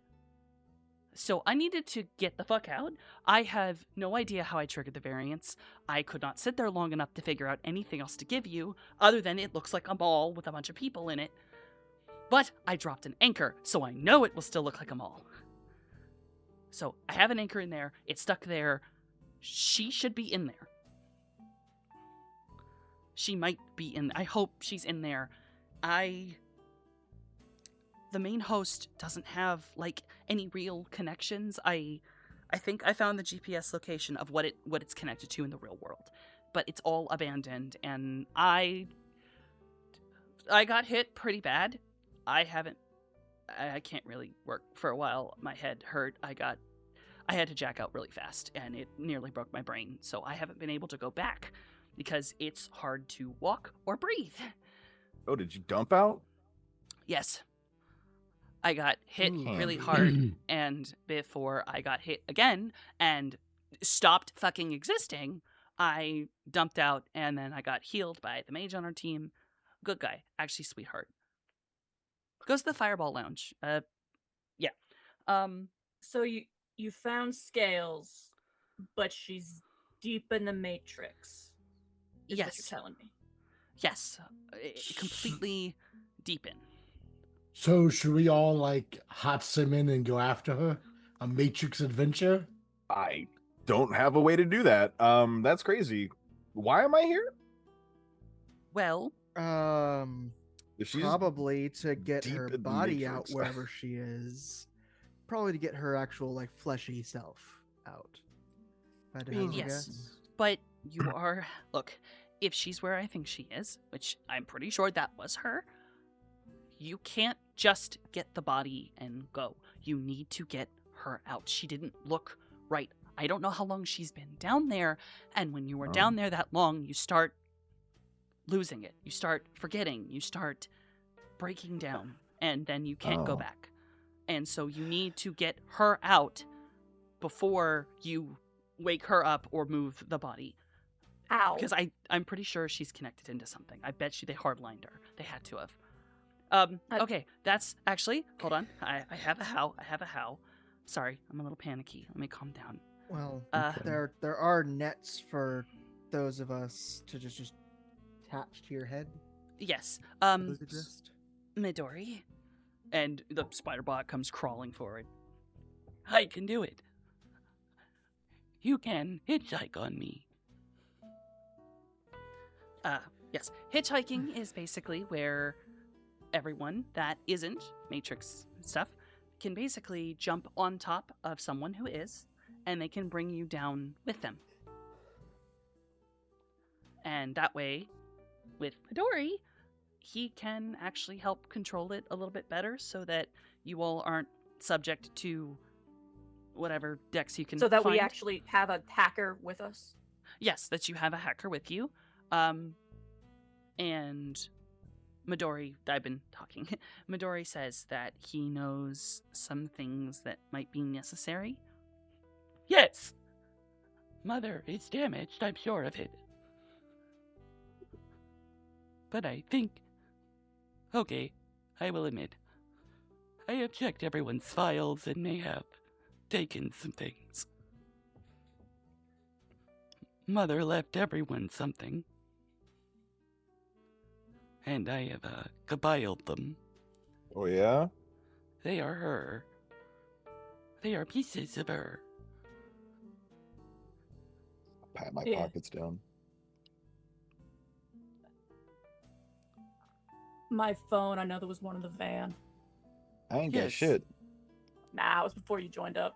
So I needed to get the fuck out. I have no idea how I triggered the variance. I could not sit there long enough to figure out anything else to give you, other than it looks like a mall with a bunch of people in it. But I dropped an anchor, so I know it will still look like a mall. So I have an anchor in there. It's stuck there. She should be in there. She might be in... I hope she's in there. The main host doesn't have, like, any real connections. I think I found the GPS location of what it's connected to in the real world. But it's all abandoned, and I got hit pretty bad. I can't really work for a while. My head hurt. I had to jack out really fast, and it nearly broke my brain. So I haven't been able to go back because it's hard to walk or breathe. Oh, did you dump out? Yes. I got hit Ooh. really hard, and before I got hit again and stopped fucking existing, I dumped out, and then I got healed by the mage on our team. Good guy. Actually, sweetheart. Goes to the Fireball Lounge. Yeah. So you found Scales, but she's deep in the Matrix. Is what Yes. you're telling me. Yes. Completely deep in. So should we all like hot sim in and go after her? A Matrix adventure? I don't have a way to do that. That's crazy. Why am I here? Well, If she's Probably to get deep her in the body out Matrix. wherever she is. Probably to get her actual like fleshy self out. If I had to hazard a Yes. guess. but you are... Look, if she's where I think she is, which I'm pretty sure that was her, you can't just get the body and go. You need to get her out. She didn't look right. I don't know how long she's been down there, and when you were down there that long, you start losing it. You start forgetting. You start breaking down, and then you can't go back. And so you need to get her out before you wake her up or move the body. Ow. Because I'm pretty sure she's connected into something. I bet you they hardlined her. They had to have. Okay, that's actually, hold on. I have a how. I have a how. Sorry, I'm a little panicky. Let me calm down. Well, Okay. there are nets for those of us to just attach to your head. Yes. Those exist. Midori. And the spider bot comes crawling forward. I can do it. You can hitchhike on me. Yes. Hitchhiking is basically where everyone that isn't Matrix stuff can basically jump on top of someone who is, and they can bring you down with them. And that way, with Midori, he can actually help control it a little bit better so that you all aren't subject to whatever decks you can So that we find. actually have a hacker with us. Yes, that you have a hacker with you. And Midori, I've been talking. Midori says that he knows some things that might be necessary. Yes! Mother is damaged, I'm sure of it. But I think... Okay, I will admit. I have checked everyone's files and may have taken some things. Mother left everyone something. And I have compiled them. Oh, yeah? They are her. They are pieces of her. Pat my Yeah. pockets down. My phone, I know there was one in the van. I ain't got Yes. shit. Nah, it was before you joined up.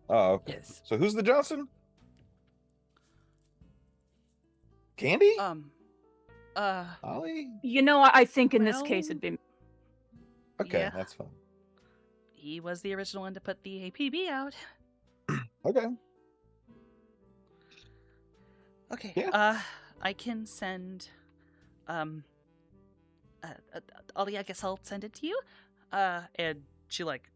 Oh, okay. Yes. So who's the Johnson? Candy? Ollie? You know, I think in this case Well- it'd be. Okay, yeah. that's fine. He was the original one to put the APB out. Okay. Okay. Yeah. I can send. Ollie, I guess I'll send it to you. And she like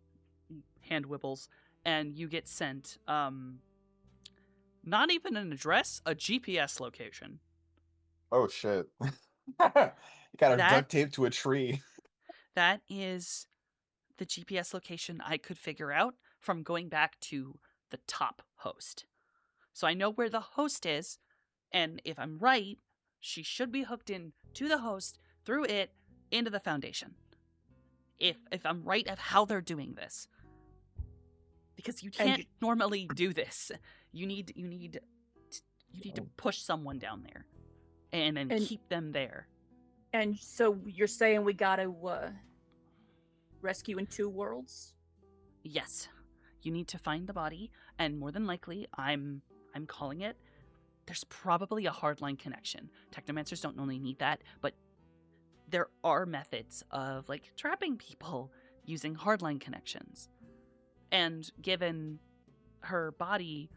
hand wibbles, and you get sent. Not even an address, a GPS location. Oh, shit. You got her That- duct taped to a tree. That is the GPS location I could figure out from going back to the top host. So I know where the host is, and if I'm right, she should be hooked in to the host, through it, into the foundation. If I'm right of how they're doing this. Because you And can't you- normally do this. You need to push someone down there and then And- keep them there. And so you're saying we gotta rescue in two worlds? Yes. You need to find the body, and more than likely, I'm calling it. There's probably a hardline connection. Technomancers don't only need that, but there are methods of like trapping people using hardline connections. And given her body,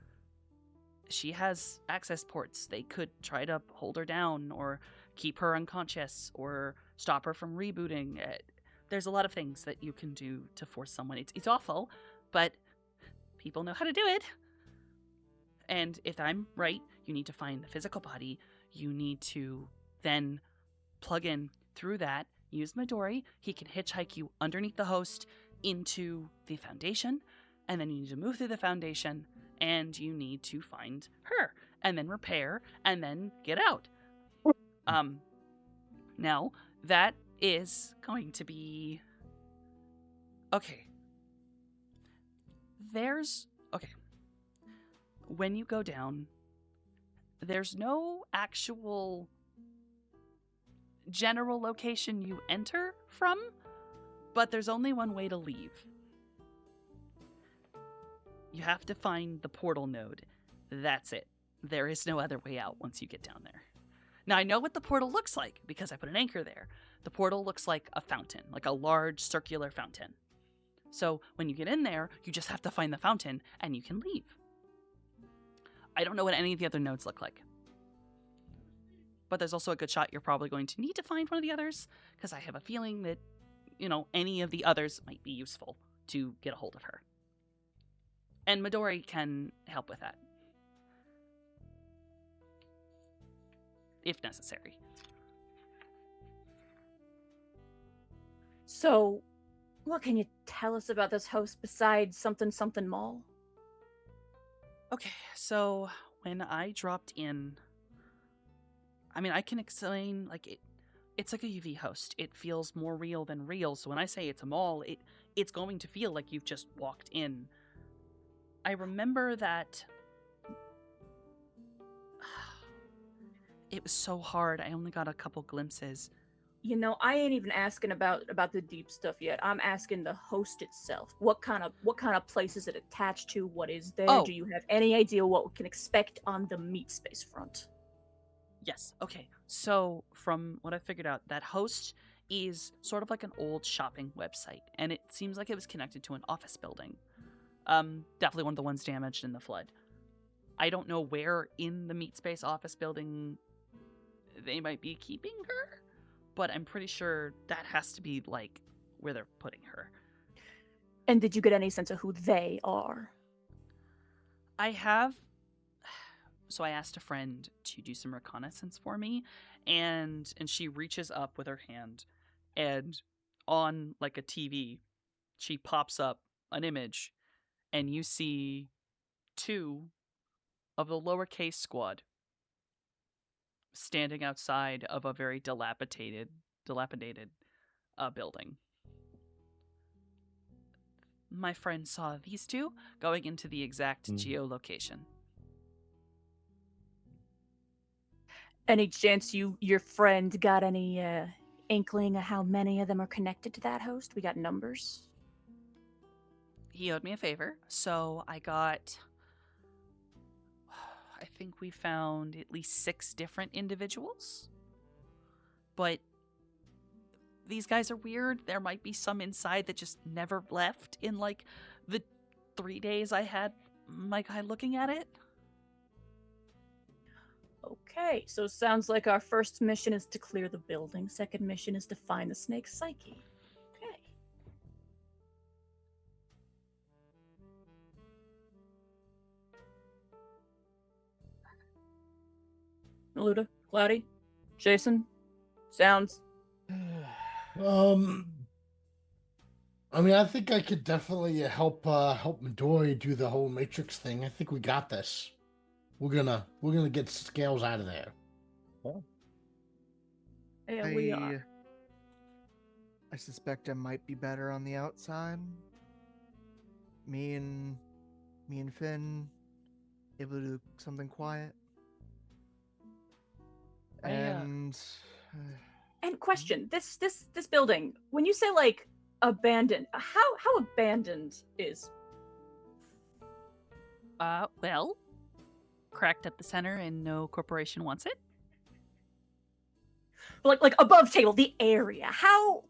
she has access ports. They could try to hold her down or keep her unconscious or stop her from rebooting. There's a lot of things that you can do to force someone. It's awful, but people know how to do it. And if I'm right, you need to find the physical body. You need to then plug in through that, use Midori. He can hitchhike you underneath the host into the foundation, and then you need to move through the foundation, and you need to find her, and then repair, and then get out. Now, that is going to be... Okay. Okay. When you go down, there's no actual general location you enter from, but there's only one way to leave. You have to find the portal node. That's it. There is no other way out once you get down there. Now, I know what the portal looks like because I put an anchor there. The portal looks like a fountain, like a large circular fountain. So when you get in there, you just have to find the fountain and you can leave. I don't know what any of the other nodes look like. But there's also a good shot you're probably going to need to find one of the others, because I have a feeling that, any of the others might be useful to get a hold of her. And Midori can help with that, if necessary. So, what can you tell us about this host besides something mall? Okay, so when I dropped in, I can explain, it's like a UV host. It feels more real than real, so when I say it's a mall, it's going to feel like you've just walked in. I remember that it was so hard. I only got a couple glimpses. I ain't even asking about the deep stuff yet. I'm asking the host itself. What kind of place is it attached to? What is there? Oh. Do you have any idea what we can expect on the meat space front? Yes, okay. So, from what I figured out, that host is sort of like an old shopping website, and it seems like it was connected to an office building. Definitely one of the ones damaged in the flood. I don't know where in the meat space office building they might be keeping her, but I'm pretty sure that has to be, where they're putting her. And did you get any sense of who they are? I have. So I asked a friend to do some reconnaissance for me, and she reaches up with her hand, and on, a TV, she pops up an image, and you see 2 of the lowercase squad standing outside of a very dilapidated building. My friend saw these 2 going into the exact geolocation. Any chance your friend got any inkling of how many of them are connected to that host? We got numbers. He owed me a favor, so I got... I think we found at least 6 different individuals. But these guys are weird. There might be some inside that just never left in, the 3 days I had my guy looking at it. Okay, so sounds like our first mission is to clear the building. Second mission is to find the snake's psyche. Okay. Meluda, Cloudy, Jason, sounds. I think I could definitely help Midori do the whole Matrix thing. I think we got this. We're gonna get Scales out of there. Yeah, we are. I suspect I might be better on the outside. Me and Finn able to do something quiet. And question, this building, when you say abandoned, how abandoned is? Well, cracked up the center and no corporation wants it. Like above table, the area. How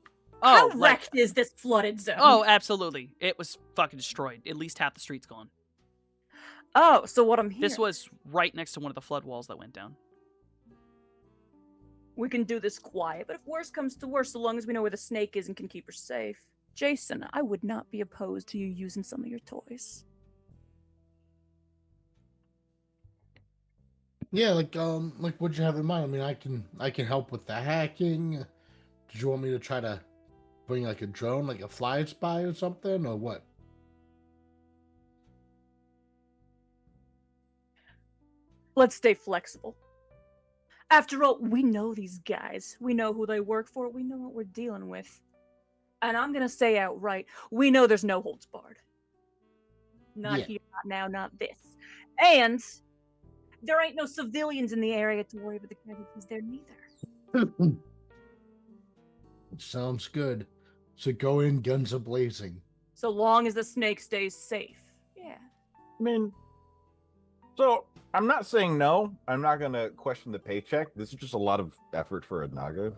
wrecked is this flooded zone? Oh, absolutely. It was fucking destroyed. At least half the street's gone. Oh, so what I'm hearing... This was right next to one of the flood walls that went down. We can do this quiet, but if worse comes to worse, so long as we know where the snake is and can keep her safe. Jason, I would not be opposed to you using some of your toys. Yeah, what'd you have in mind? I can help with the hacking. Did you want me to try to bring a drone, a fly spy or something, or what? Let's stay flexible. After all, we know these guys. We know who they work for. We know what we're dealing with. And I'm gonna say outright, we know there's no holds barred. Not here, not now, not this. And there ain't no civilians in the area to worry about the casualties there neither. Sounds good. So go in guns a-blazing. So long as the snake stays safe. Yeah. I mean, So I'm not saying no. I'm not gonna question the paycheck. This is just a lot of effort for a Naga.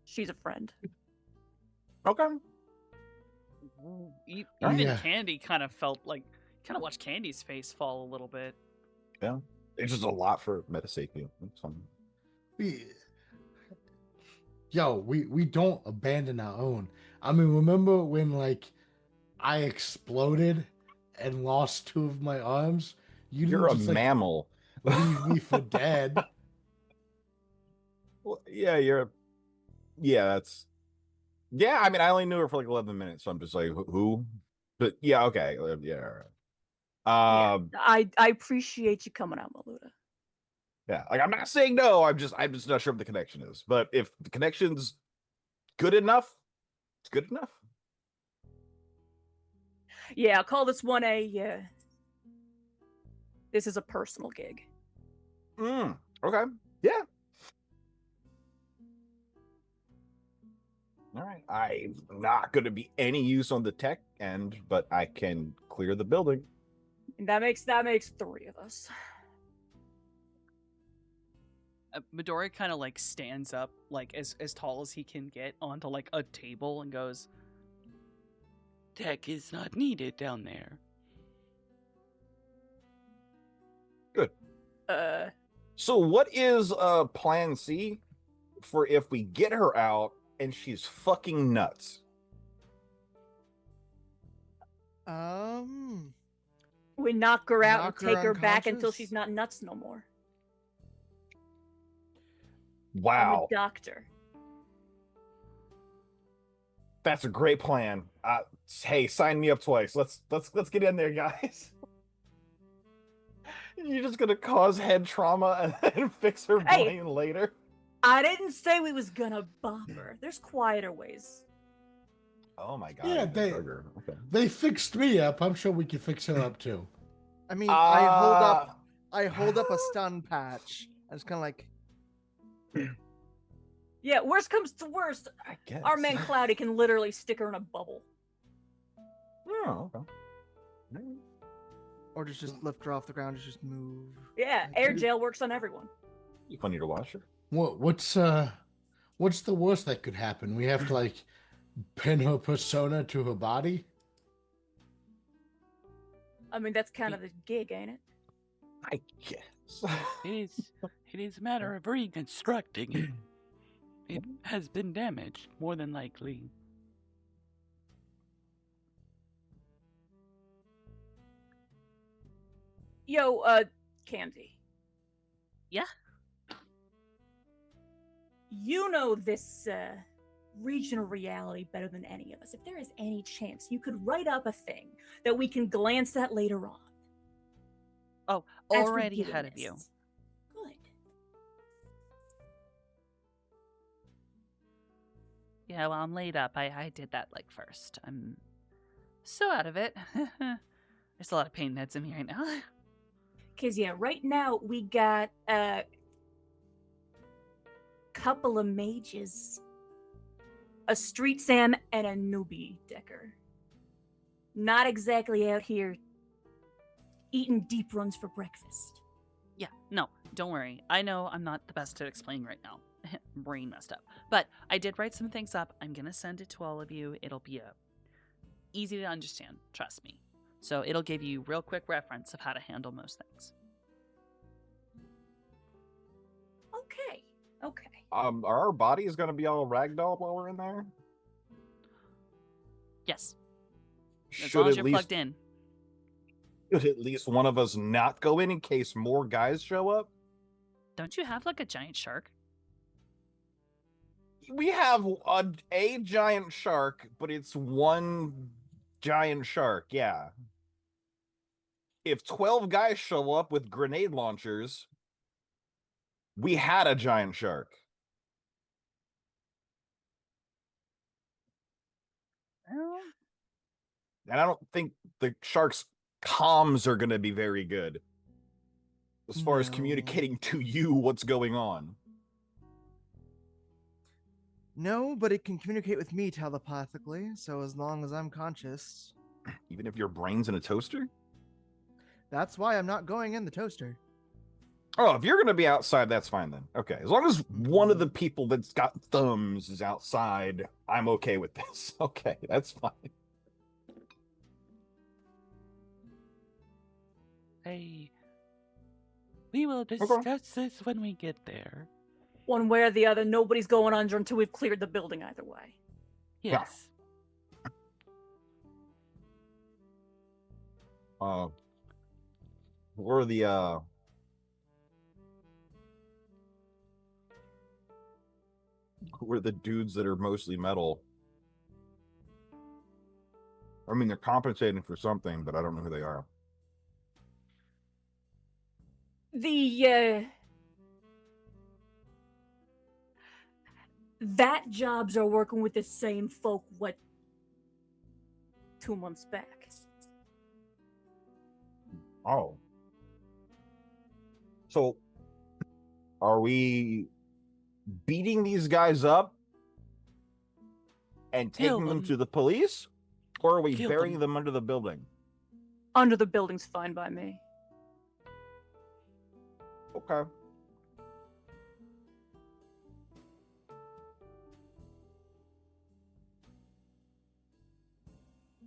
She's a friend. Okay. Even Yeah. Candy kind of watched Candy's face fall a little bit. Yeah. It's just a lot for Metasapien. It's fine. We don't abandon our own. I mean, remember when like I exploded and lost 2 of my arms? You You're didn't a just like mammal. leave me for dead. Well, yeah, that's. Yeah, I mean, I only knew her for like 11 minutes, so I'm just like, who? But yeah, okay, yeah, all right. I appreciate you coming out, Maluda. Yeah, like I'm not saying no. I'm just not sure what the connection is. But if the connection's good enough, it's good enough. Yeah, I'll call this one a. This is a personal gig. Okay. Yeah. All right. I'm not going to be any use on the tech end, but I can clear the building. And that makes 3 of us. Midori kind of like stands up, like as tall as he can get, onto like a table and goes, "Tech is not needed down there." Good. So what is plan C for if we get her out and she's fucking nuts? We knock her out Knock and her take her back until unconscious? she's not nuts no more. Wow. I'm a doctor. That's a great plan. Hey, sign me up twice. Let's get in there, guys. You're just gonna cause head trauma and then fix her Hey. brain later. I didn't say we was gonna bop her. There's quieter ways. Oh my god. Yeah, even they- trigger. Okay. They fixed me up. I'm sure we can fix her up too. I mean, Uh, I hold up a stun patch. And it's kind of like, Yeah, worst comes to worst, I guess. our man Cloudy can literally stick her in a bubble. Oh, okay. or just lift her off the ground and just move. Yeah, air jail works on everyone. You funny to watch her. What's the worst that could happen? We have to like pin her persona to her body. I mean, that's kind of the gig, ain't it? I guess. It is a matter of reconstructing it. It has been damaged, more than likely. Yo, Candy. Yeah? You know this, regional reality better than any of us. If there is any chance you could write up a thing that we can glance at later on. Oh, as we're already doing ahead of you. this. Good. Yeah, well, I'm laid up. I did that like first. I'm so out of it. There's a lot of pain meds in me right now. Cause yeah, right now we got a couple of mages, a street Sam, and a newbie Decker. Not exactly out here eating deep runs for breakfast. Yeah, no, don't worry. I know I'm not the best at explaining right now. Brain messed up. But I did write some things up. I'm going to send it to all of you. It'll be easy to understand, trust me. So it'll give you real quick reference of how to handle most things. Okay. Are our bodies gonna be all ragdoll while we're in there? Yes, as Should long as at you're least plugged in. should at least one of us not go in case more guys show up? Don't you have like a giant shark? We have a giant shark, but it's one giant shark, yeah. If 12 guys show up with grenade launchers, we had a giant shark. Well, And I don't think the shark's comms are going to be very good as far as No. communicating to you what's going on. No, but it can communicate with me telepathically, so as long as I'm conscious. Even if your brain's in a toaster? That's why I'm not going in the toaster. Oh, if you're gonna be outside, that's fine then. Okay, as long as one of the people that's got thumbs is outside, I'm okay with this. Okay, that's fine. Hey, we will discuss this when we get there. One way or the other, nobody's going under until we've cleared the building either way. Yes. Where are the who are the dudes that are mostly metal? I mean, they're compensating for something, but I don't know who they are. The that jobs are working with the same folk 2 months back. Oh. So, are we beating these guys up and Kill taking them them. to the police? Or are we Kill burying them. them under the building? Under the building's fine by me. Okay.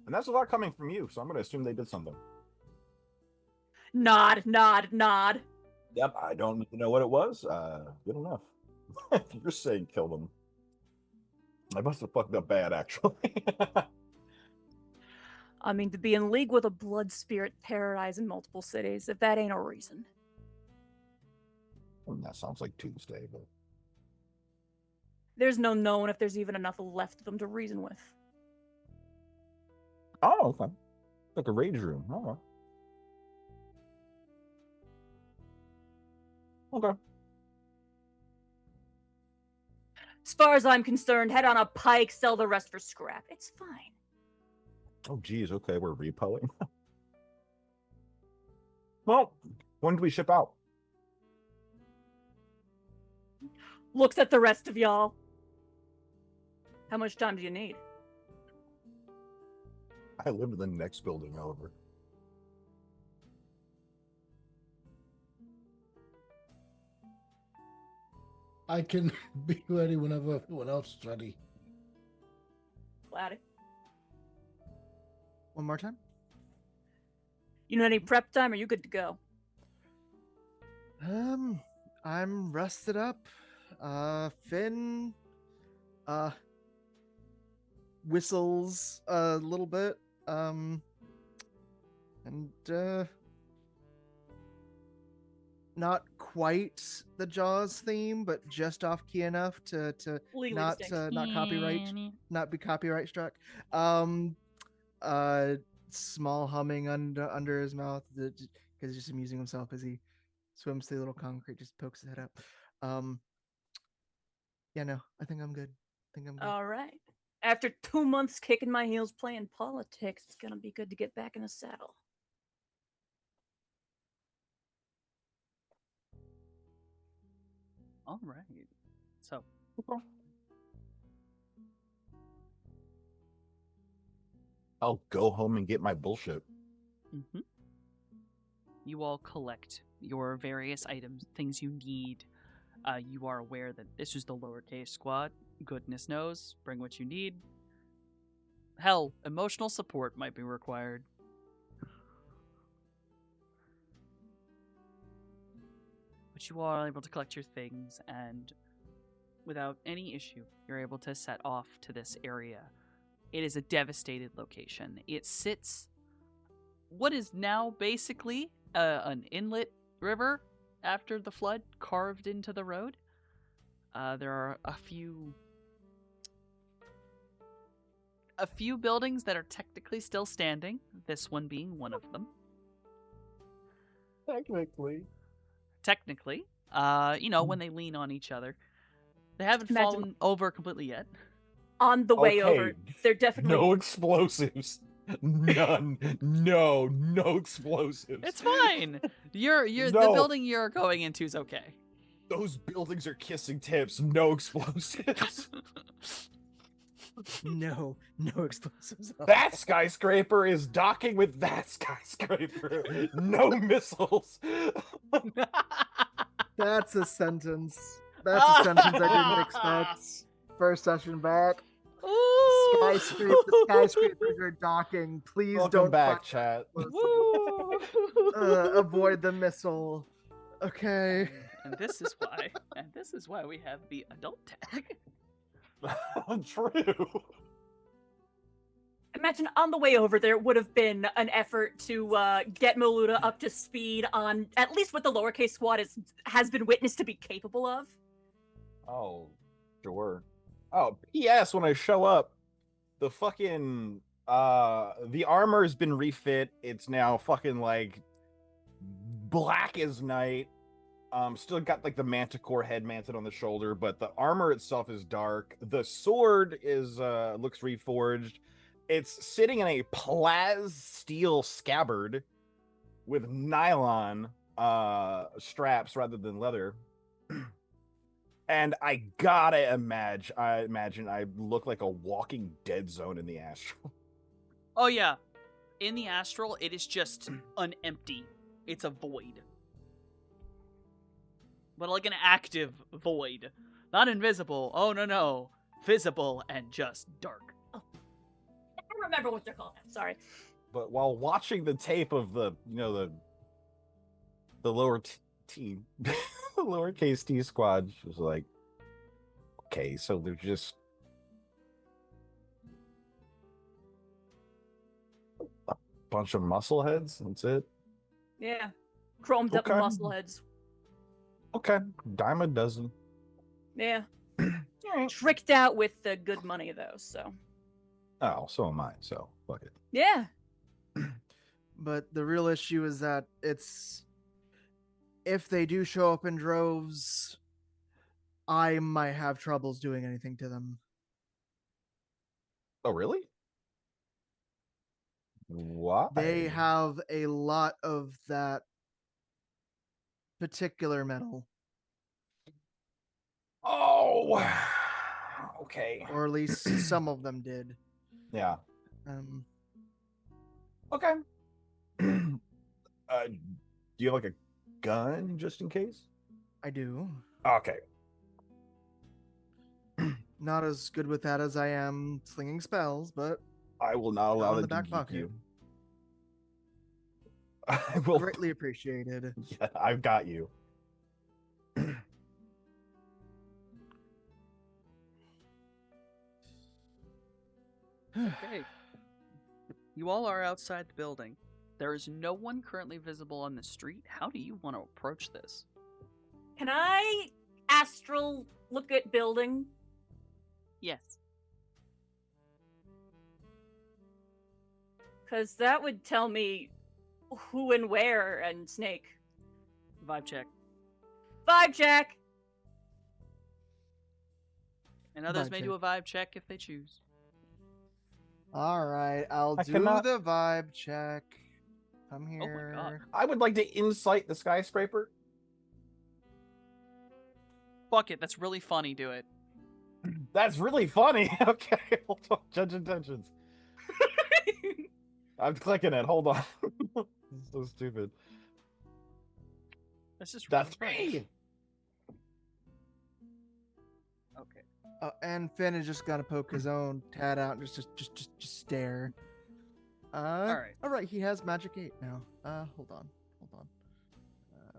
And that's a lot coming from you, so I'm going to assume they did something. Nod, nod, nod. Yep, I don't know what it was. Good enough. You're saying kill them. I must have fucked up bad, actually. I mean, to be in league with a blood spirit terrorizing multiple cities, if that ain't a reason. That sounds like Tuesday, but There's no knowing if there's even enough left of them to reason with. oh, okay. Like a rage room. All right. Okay. As far as I'm concerned, head on a pike, sell the rest for scrap. It's fine. Oh, geez. Okay, we're repoing. Well, when do we ship out? Looks at the rest of y'all. How much time do you need? I live in the next building, however. I can be ready whenever everyone else is ready. Laddie. One more time. You know any prep time? Or are you good to go? I'm rested up. Finn, whistles a little bit. And not quite the Jaws theme, but just off key enough to Legally not distinct. not copyright, not be copyright struck. Small humming under his mouth because he's just amusing himself as he swims through the little concrete, just pokes his head up. Yeah, no, I think I'm good. All right. After 2 months kicking my heels playing politics, it's gonna be good to get back in the saddle. All right. So, I'll go home and get my bullshit. mhm. You all collect your various items, things you need. You are aware that this is the lowercase squad. Goodness knows, bring what you need. Hell, emotional support might be required. But you are able to collect your things, and without any issue, you're able to set off to this area. It is a devastated location. It sits what is now basically an inlet river after the flood carved into the road. There are a few buildings that are technically still standing, this one being one of them. Technically, when they lean on each other. They haven't Imagine- fallen over completely yet. On the way over, Okay, they're definitely No explosives. None. No explosives. It's fine. The No. building you're going into is okay. Those buildings are kissing tips. No explosives. No explosives. That skyscraper is docking with that skyscraper. No missiles. That's a sentence. That's a sentence I didn't expect. First session back. Skyscrapers are docking. Please Welcome don't back, fire chat. explosives. Avoid the missile. Okay. And this is why we have the adult tag. True. Imagine on the way over there would have been an effort to get Moluda up to speed on at least what the lowercase squad has been witnessed to be capable of. Oh, sure. Oh, P.S. When I show up, the fucking the armor's been refit. It's now fucking like black as night. Still got like the manticore head manted on the shoulder, but the armor itself is dark. The sword is looks reforged. It's sitting in a plaz steel scabbard with nylon straps rather than leather. And I gotta imagine I look like a walking dead zone in the astral. Oh yeah, in the astral, it is just an empty. It's a void, but like an active void, not invisible. Oh no, visible and just dark. I don't remember what they're called. Sorry. But while watching the tape of the lower T, the lowercase T squad, was like, okay, so they're just a bunch of muscle heads. That's it. Yeah. Chromed up Okay. muscle heads. Okay, dime a dozen. Yeah. Tricked out with the good money though, so. Oh, so am I. So fuck it. Yeah. But the real issue is that it's if they do show up in droves, I might have troubles doing anything to them. Oh, really? Why? They have a lot of that particular metal, Oh, okay. or at least some of them did. Yeah. Um, Okay. Do you have like a gun just in case? I do. Okay. Not as good with that as I am slinging spells, but I will not allow in that the back to geek pocket. you. I will. greatly appreciated. Yeah, I've got you. Okay. You all are outside the building. There is no one currently visible on the street. How do you want to approach this? Can I astral look at building? Yes. Because that would tell me who and where and Snake. Vibe check. Vibe check! And others Vibe may check. do a vibe check if they choose. All right, I'll I do cannot- the vibe check. Come Oh here. my god. I would like to insight the skyscraper. Fuck it, that's really funny, do it. That's really funny. Okay, hold on. Judge intentions. I'm clicking it. Hold on. This is so stupid. That's just That's really funny. me. Okay. And Finn is just gonna poke his own tad out and just stare. Alright. All right. He has magic 8 now. Hold on.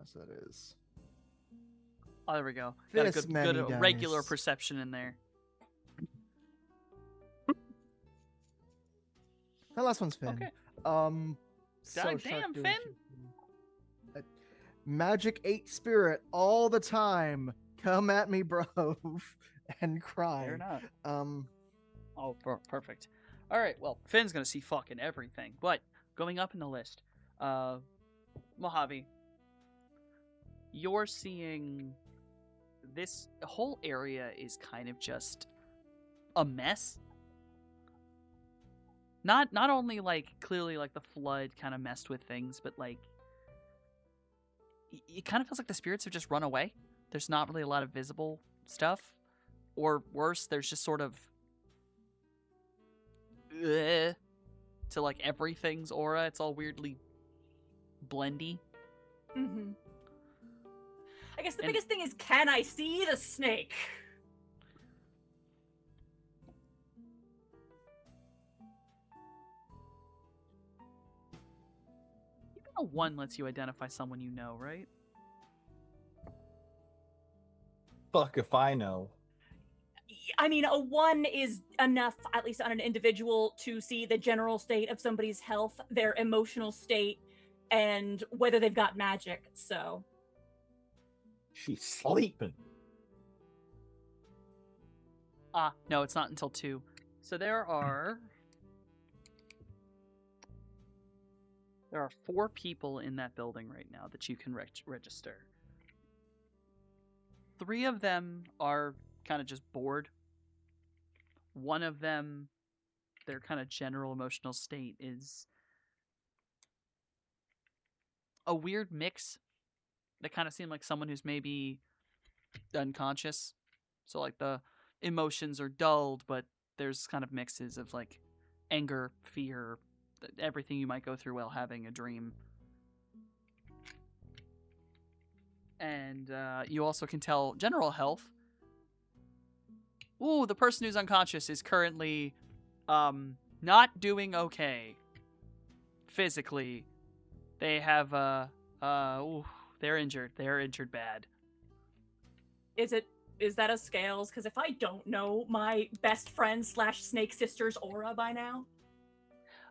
So that is. Oh, there we go. Got a This good many regular dice. perception in there. That last one's Finn. Okay. So God Shark damn, doing Finn. shit. Magic 8 spirit all the time. Come at me, bro, and cry. Fair enough. Um, Oh, perfect. All right. Well, Finn's gonna see fucking everything. But going up in the list, Mojave, you're seeing this whole area is kind of just a mess. Not only like clearly like the flood kind of messed with things, but like it kind of feels like the spirits have just run away. There's not really a lot of visible stuff, or worse, there's just sort of to like everything's aura. It's all weirdly blendy. Mm-hmm. I guess the And- biggest thing is, can I see the snake? Even a 1 lets you identify someone you know, right? Fuck if I know. I mean, a 1 is enough, at least on an individual, to see the general state of somebody's health, their emotional state, and whether they've got magic. So, She's sleeping. No, it's not until 2. So there are 4 people in that building right now that you can register. 3 of them are kind of just bored. 1 of them, their kind of general emotional state is a weird mix. They kind of seem like someone who's maybe unconscious. So like the emotions are dulled, but there's kind of mixes of like anger, fear, everything you might go through while having a dream. And you also can tell general health. Ooh, the person who's unconscious is currently not doing okay physically. They have they're injured. They're injured bad. is that a scales? Because if I don't know my best friend / snake sister's aura by now,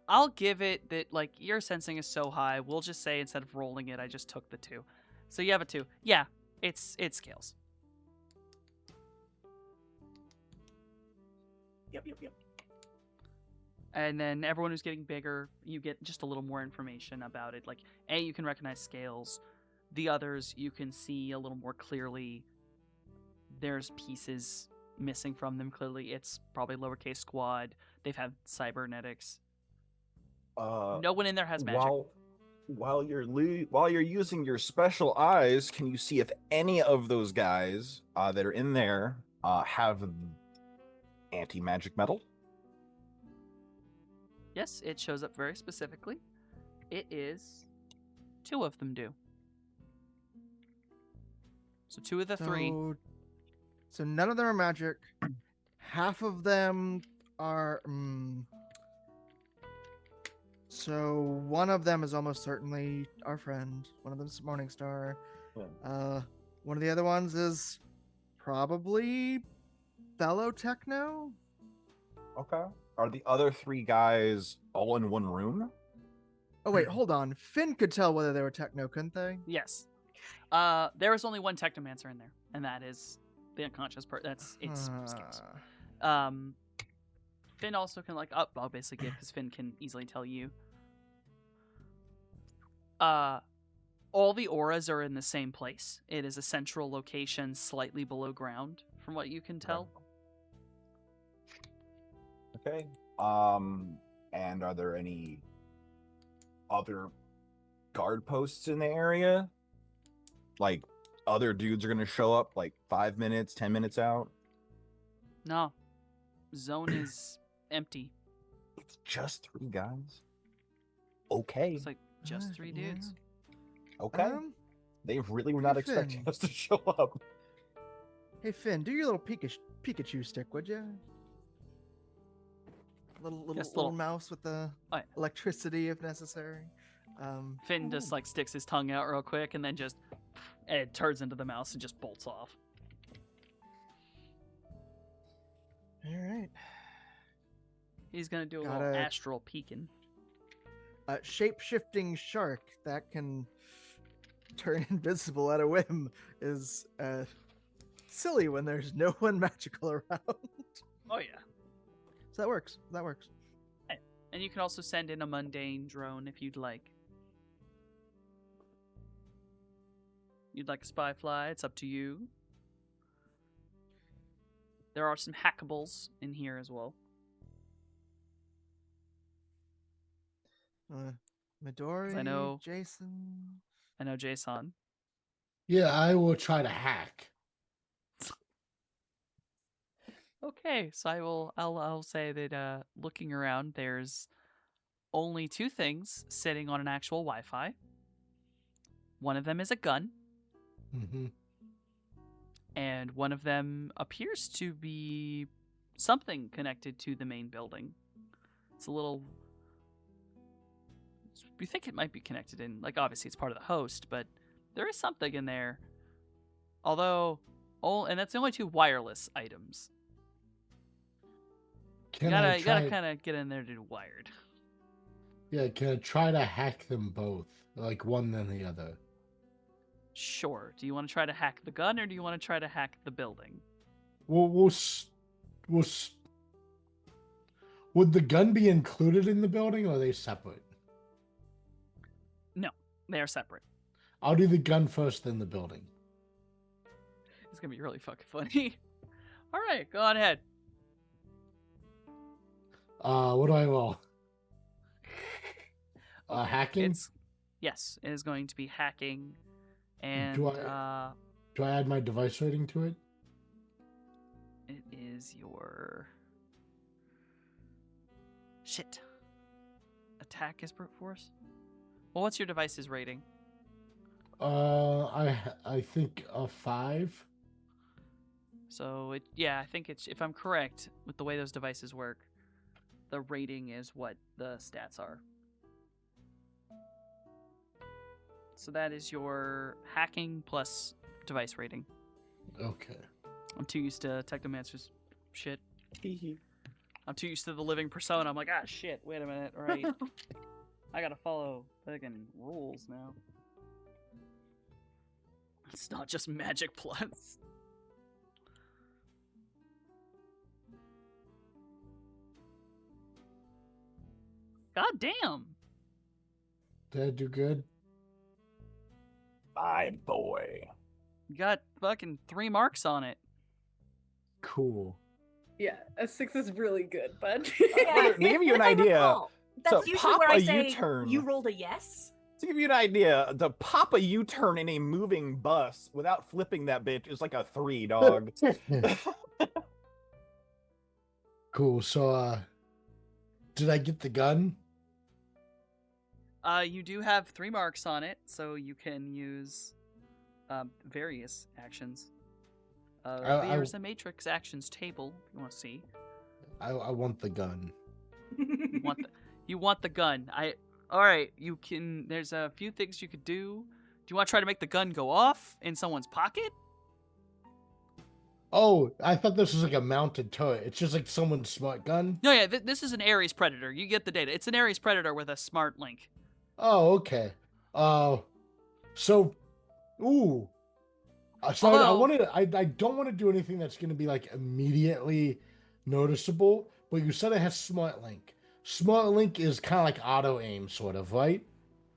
I'll give it that, like, your sensing is so high, we'll just say instead of rolling it, I just took the 2. So you have a 2. Yeah, it scales. yep. And then everyone who's getting bigger, you get just a little more information about it. Like, A, you can recognize scales. The others, you can see a little more clearly. There's pieces missing from them clearly. It's probably lowercase squad. They've had cybernetics. No one in there has magic. While you're using your special eyes, can you see if any of those guys that are in there have anti-magic metal? Yes, it shows up very specifically. It is 2 of them do. So 2 of the 3. So none of them are magic. Half of them are. So one of them is almost certainly our friend. One of them's Morningstar. One of the other ones is probably fellow Techno. Okay. Are the other 3 guys all in one room? Oh wait, hold on. Finn could tell whether they were Techno, couldn't they? Yes. There is only one technomancer in there, and that is the unconscious part. It's scales. Finn also can I'll basically give because Finn can easily tell you. All the auras are in the same place. It is a central location, slightly below ground, from what you can tell. Okay. And are there any other guard posts in the area? Like, other dudes are gonna show up like 5 minutes, 10 minutes out? No, zone is empty. It's just 3 guys. Okay. It's like just 3 Yeah. dudes. Okay. They really were not Hey, expecting Finn. us to show up. Hey Finn, do your little Pikachu stick, would you? Little Yes, little little- mouse with the Oh, yeah. electricity if necessary. Finn just sticks his tongue out real quick and then just it turns into the mouse and just bolts off. All right. He's gonna do a Got little a- astral peeking. Shape-shifting shark that can turn invisible at a whim is silly when there's no one magical around. Oh yeah. So that works. That works. And you can also send in a mundane drone if you'd like. You'd like a spy fly, it's up to you. There are some hackables in here as well. Midori, I know- Jason. I know Jason. Yeah, I will try to hack. Okay, so I'll say that looking around, there's only two things sitting on an actual Wi-Fi. One of them is a gun, Mm-hmm. and one of them appears to be something connected to the main building. It's a little. We think it might be connected in, like, obviously it's part of the host, but there is something in there. Although, and that's the only two wireless items. Can you I gotta try? kind of get in there to do wired. Yeah, can I try to hack them both, like one then the other? Sure. Do you want to try to hack the gun, or do you want to try to hack the building? Would the gun be included in the building, or are they separate? No, they are separate. I'll do the gun first, then the building. It's gonna be really fucking funny. All right, go on ahead. What do I roll? Hacking? Yes, it is going to be hacking, and Do I add my device rating to it? it is your shit. Attack is brute force. Well, what's your device's rating? I think a 5. So I think it's, if I'm correct with the way those devices work, the rating is what the stats are. So that is your hacking plus device rating. Okay. I'm too used to Technomancer's shit. I'm too used to the living persona. I'm like, ah, shit, wait a minute, right? I gotta follow fucking rules now. It's not just Magic Plus. God damn. Did I do good? My boy. You got fucking 3 marks on it. Cool. Yeah, a 6 is really good, bud. To give you an If I idea, recall, that's so usually pop where I a say U-turn. you rolled a yes. To give you an idea, to pop a U-turn in a moving bus without flipping that bitch is like a 3, dog. Cool. So, did I get the gun? You do have 3 marks on it, so you can use various actions. There's a matrix actions table if you want to see. I want the gun. You want the gun. All right, you can. There's a few things you could do. Do you want to try to make the gun go off in someone's pocket? Oh, I thought this was like a mounted turret. It's just like someone's smart gun. No, yeah, this is an Ares Predator. You get the data. It's an Ares Predator with a smart link. Oh, okay. So, ooh. So Although- I don't want to do anything that's going to be like immediately noticeable. But you said it has smart link. Smart link is kind of like auto aim, sort of, right?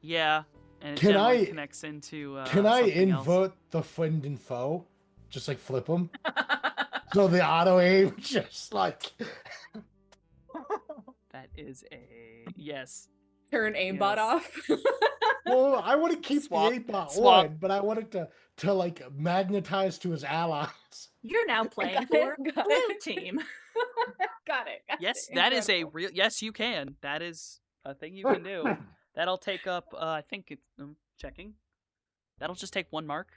Yeah, and it Can generally I- connects into. Can I something else. invert the friend and foe? Just like flip them. So the auto aim just like. That is a yes. Turn aimbot Yes. off. Well, I want to keep Swap- the 8-bot swap. on, but I wanted to like magnetize to his allies. You're now playing Got for it, got blue it. team. Got it. Yes, that is a real. Yes, you can. That is a thing you can do. That'll take up. I think it's checking. That'll just take 1 mark,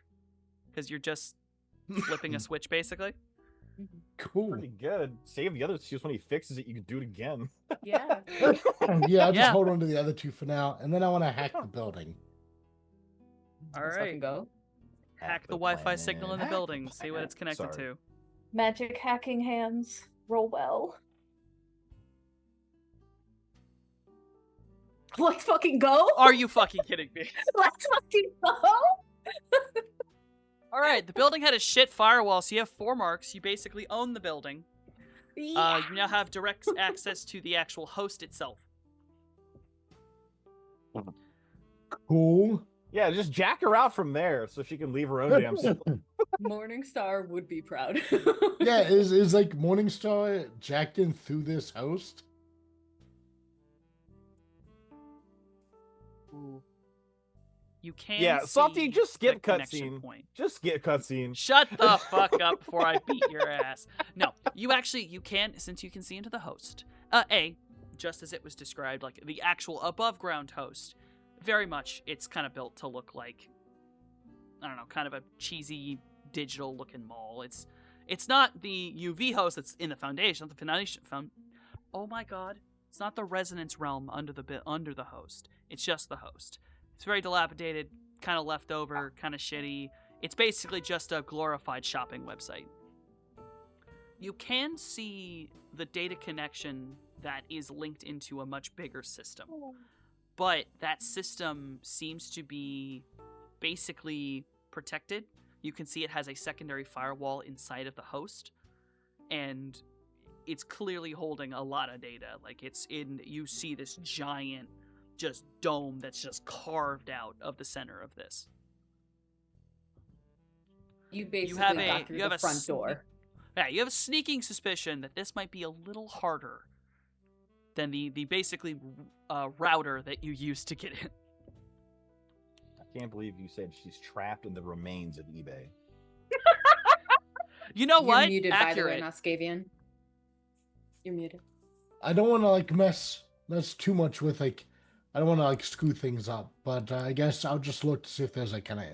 because you're just flipping a switch basically. Cool. Pretty good. Save the other 2 when he fixes it. You can do it again. Yeah. Yeah, I'll just Yeah. hold on to the other 2 for now, and then I want to hack the building. All Let's right. fucking go. Hack the Wi-Fi signal in the Hack the building. See what it's connected Sorry. to. Magic hacking hands. Roll well. Let's fucking go. Are you fucking kidding me? Let's fucking go. All right, the building had a shit firewall, so you have 4 marks. You basically own the building. You now have direct access to the actual host itself. Cool. Yeah, just jack her out from there so she can leave her own damn stuff. Morningstar would be proud. Yeah, is like Morningstar jacked in through this host? You can. Yeah, Softy, see just skip the connection cutscene. point. Just get cutscene. Shut the fuck up before I beat your ass. No, You can, since you can see into the host. Just as it was described, like the actual above ground host, very much it's kind of built to look like, I don't know, kind of a cheesy digital looking mall. It's not the UV host that's in the foundation. Oh my god, it's not the resonance realm under the host. It's just the host. It's very dilapidated, kind of leftover, kind of shitty. It's basically just a glorified shopping website. You can see the data connection that is linked into a much bigger system. But that system seems to be basically protected. You can see it has a secondary firewall inside of the host, and it's clearly holding a lot of data. Like you see this giant just dome that's just carved out of the center of this. You basically have got through the front door. Yeah, you have a sneaking suspicion that this might be a little harder than the basically router that you used to get in. I can't believe you said she's trapped in the remains of eBay. You know what? You're muted, Accurate. by the way, Noscavian. You're muted. I don't want to like mess too much with like. I don't want to like screw things up, but I guess I'll just look to see if there's like kind of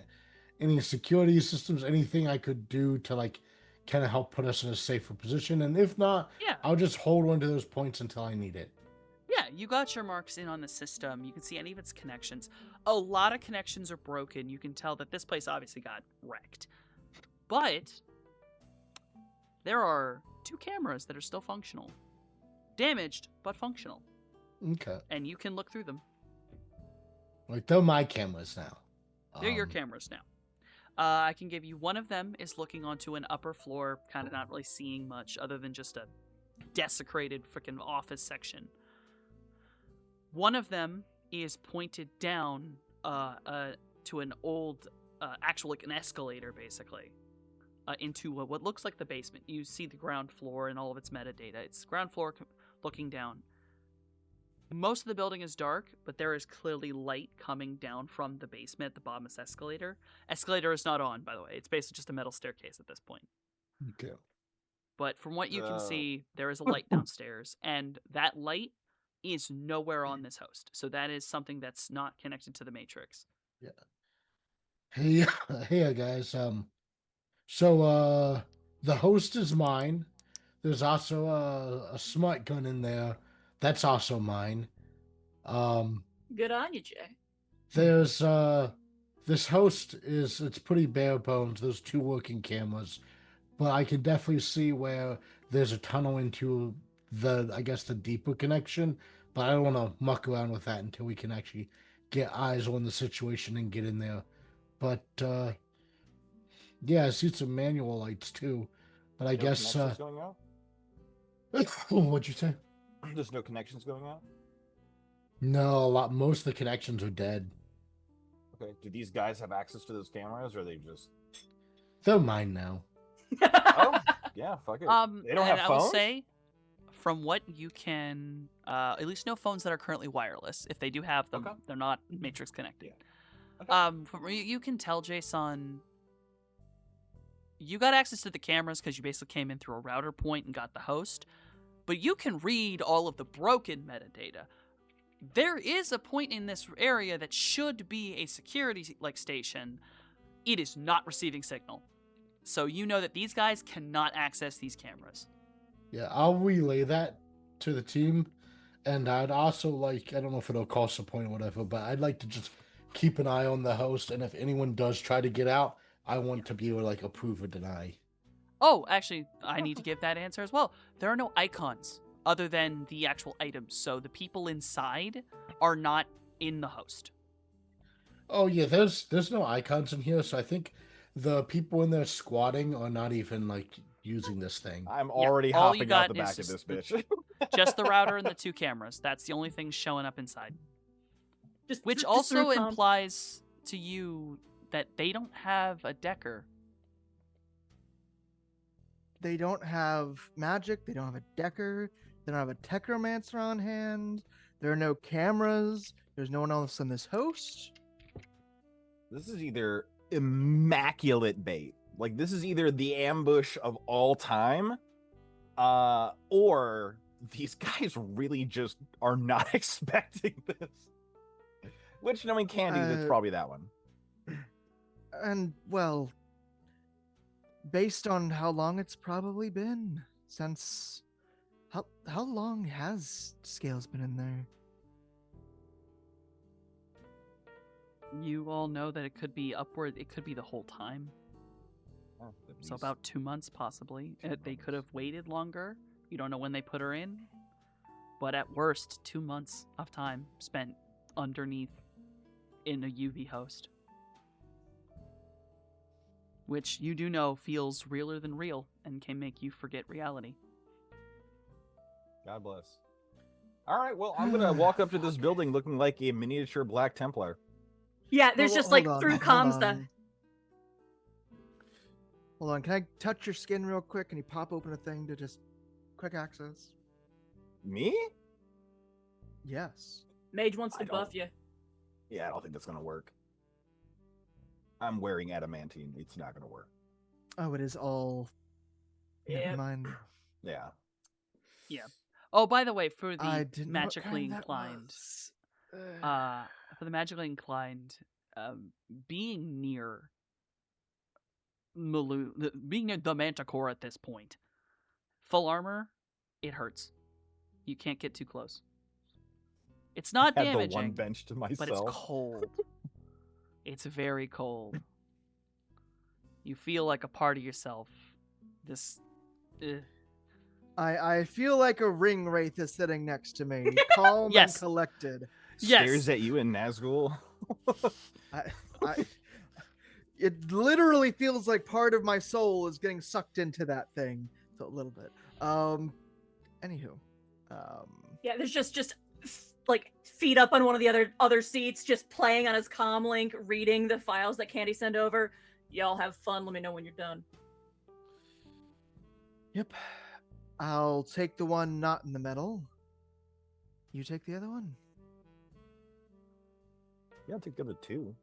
any security systems, anything I could do to like kind of help put us in a safer position. And if not, Yeah. I'll just hold on to those points until I need it. Yeah, you got your marks in on the system. You can see any of its connections. A lot of connections are broken. You can tell that this place obviously got wrecked. But there are 2 cameras that are still functional. Damaged, but functional. Okay. And you can look through them. Like they're my cameras now. They're your cameras now. I can give you one of them is looking onto an upper floor, kind of not really seeing much other than just a desecrated freaking office section. One of them is pointed down to an old, actual like an escalator, basically, into what looks like the basement. You see the ground floor and all of its metadata. It's ground floor looking down. Most of the building is dark, but there is clearly light coming down from the basement at the bottom of this escalator. Escalator is not on, by the way. It's basically just a metal staircase at this point. Okay. But from what you can see, there is a light downstairs, and that light is nowhere on this host. So that is something that's not connected to the Matrix. Yeah. Hey, hey guys. So the host is mine. There's also a smart gun in there. That's also mine. Good on you, Jay. There's this host it's pretty bare bones. There's 2 working cameras, but I can definitely see where there's a tunnel into I guess the deeper connection. But I don't want to muck around with that until we can actually get eyes on the situation and get in there. But yeah, I see some manual lights too. But I guess connections going out? What'd you say? There's no connections going out? No, most of the connections are dead. Okay. Do these guys have access to those cameras, or are they just... They're mine now. Oh, yeah, fuck it. They don't have I phones? will say, from what you can, at least no phones that are currently wireless. If they do have them, Okay. they're not Matrix connected. Yeah. Okay. From what you can tell, Jason, you got access to the cameras because you basically came in through a router point and got the host. But you can read all of the broken metadata. There is a point in this area that should be a security station. It is not receiving signal. So you know that these guys cannot access these cameras. Yeah, I'll relay that to the team. And I'd also like, I don't know if it'll cost a point or whatever, but I'd like to just keep an eye on the host. And if anyone does try to get out, I want to be able to like approve or deny. Oh, actually, I need to give that answer as well. There are no icons other than the actual items. So the people inside are not in the host. Oh yeah, there's no icons in here, so I think the people in there squatting are not even like using this thing. I'm already all you hopping out got the is back of just this the- bitch. Just the router and the 2 cameras. That's the only thing showing up inside. Which Just also through comms. implies to you that they don't have a decker. They don't have magic. They don't have a decker. They don't have a techromancer on hand. There are no cameras. There's no one else in this host. This is either immaculate bait. Like, this is either the ambush of all time, Or these guys really just are not expecting this. Which, knowing Candy, that's probably that one. And, well, based on how long it's probably been since... How long has Scales been in there? You all know that it could be upward. It could be the whole time. Oh, at So least about 2 months, possibly. 2 They could months. have waited longer. You don't know when they put her in. But at worst, 2 months of time spent underneath in a UV host. Which you do know feels realer than real and can make you forget reality. God bless. All right, well, I'm gonna walk up to this building looking like a miniature Black Templar. Yeah, there's Hold- just hold like on, through hold comms the on. Hold on, can I touch your skin real quick? Can you pop open a thing to just quick access? Me? Yes. mage wants I to buff don't- you. Yeah, I don't think that's gonna work. I'm wearing adamantine. It's not gonna work. Oh, it is all. Yeah. Never mind. Yeah. Oh, by the way, for I the didn't know what magically kind that inclined, was. for the magically inclined, being near being near the Manticore at this point, full armor, it hurts. You can't get too close. It's not Had the damaging, one bench to myself. but it's cold. It's very cold. You feel like a part of yourself. This. I feel like a ring wraith is sitting next to me, calm Yes. and collected. Stares Yes. at you in Nazgul. It literally feels like part of my soul is getting sucked into that thing. So a little bit. Anywho. Yeah, there's just like feet up on one of the other seats, just playing on his comm link, reading the files that Candy sent over. Y'all have fun. Let me know when you're done. Yep. I'll take the one not in the middle. You take the other one. Yeah, I'll take the other two.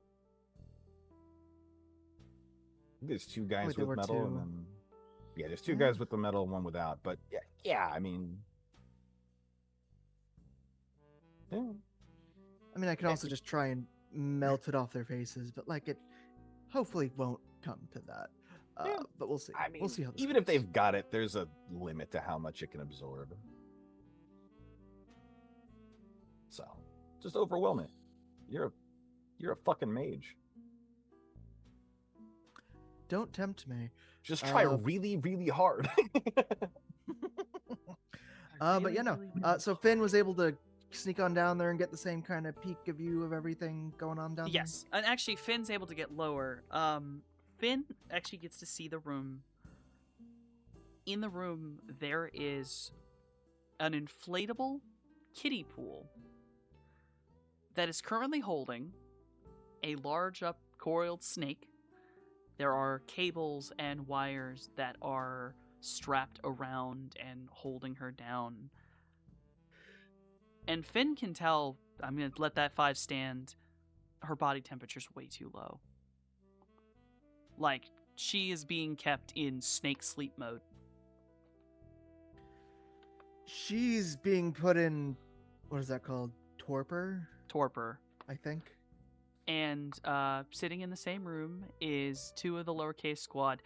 I think there's two guys Wait, there with were metal, two. and then there's two Yeah. guys with the metal and one without. But yeah, I mean, yeah. I mean, I can also just try and melt it off their faces, but like it hopefully won't come to that. Yeah. But we'll see. I mean, we'll see how this even if goes. they've got it, there's a limit to how much it can absorb. So, just overwhelm it. You're a fucking mage. Don't tempt me. Just try Uh, really, really hard. But yeah, no. So Finn was able to sneak on down there and get the same kind of peek of view of everything going on down Yes, and actually, Finn's able to get lower. Finn actually gets to see the room. In the room, there is an inflatable kiddie pool that is currently holding a large up coiled snake. There are cables and wires that are strapped around and holding her down. And Finn can tell, I'm going to let that 5 stand, her body temperature's way too low. Like, she is being kept in snake sleep mode. She's being put in, what is that called? Torpor, Torpor. I think. And sitting in the same room is 2 of the lowercase squad,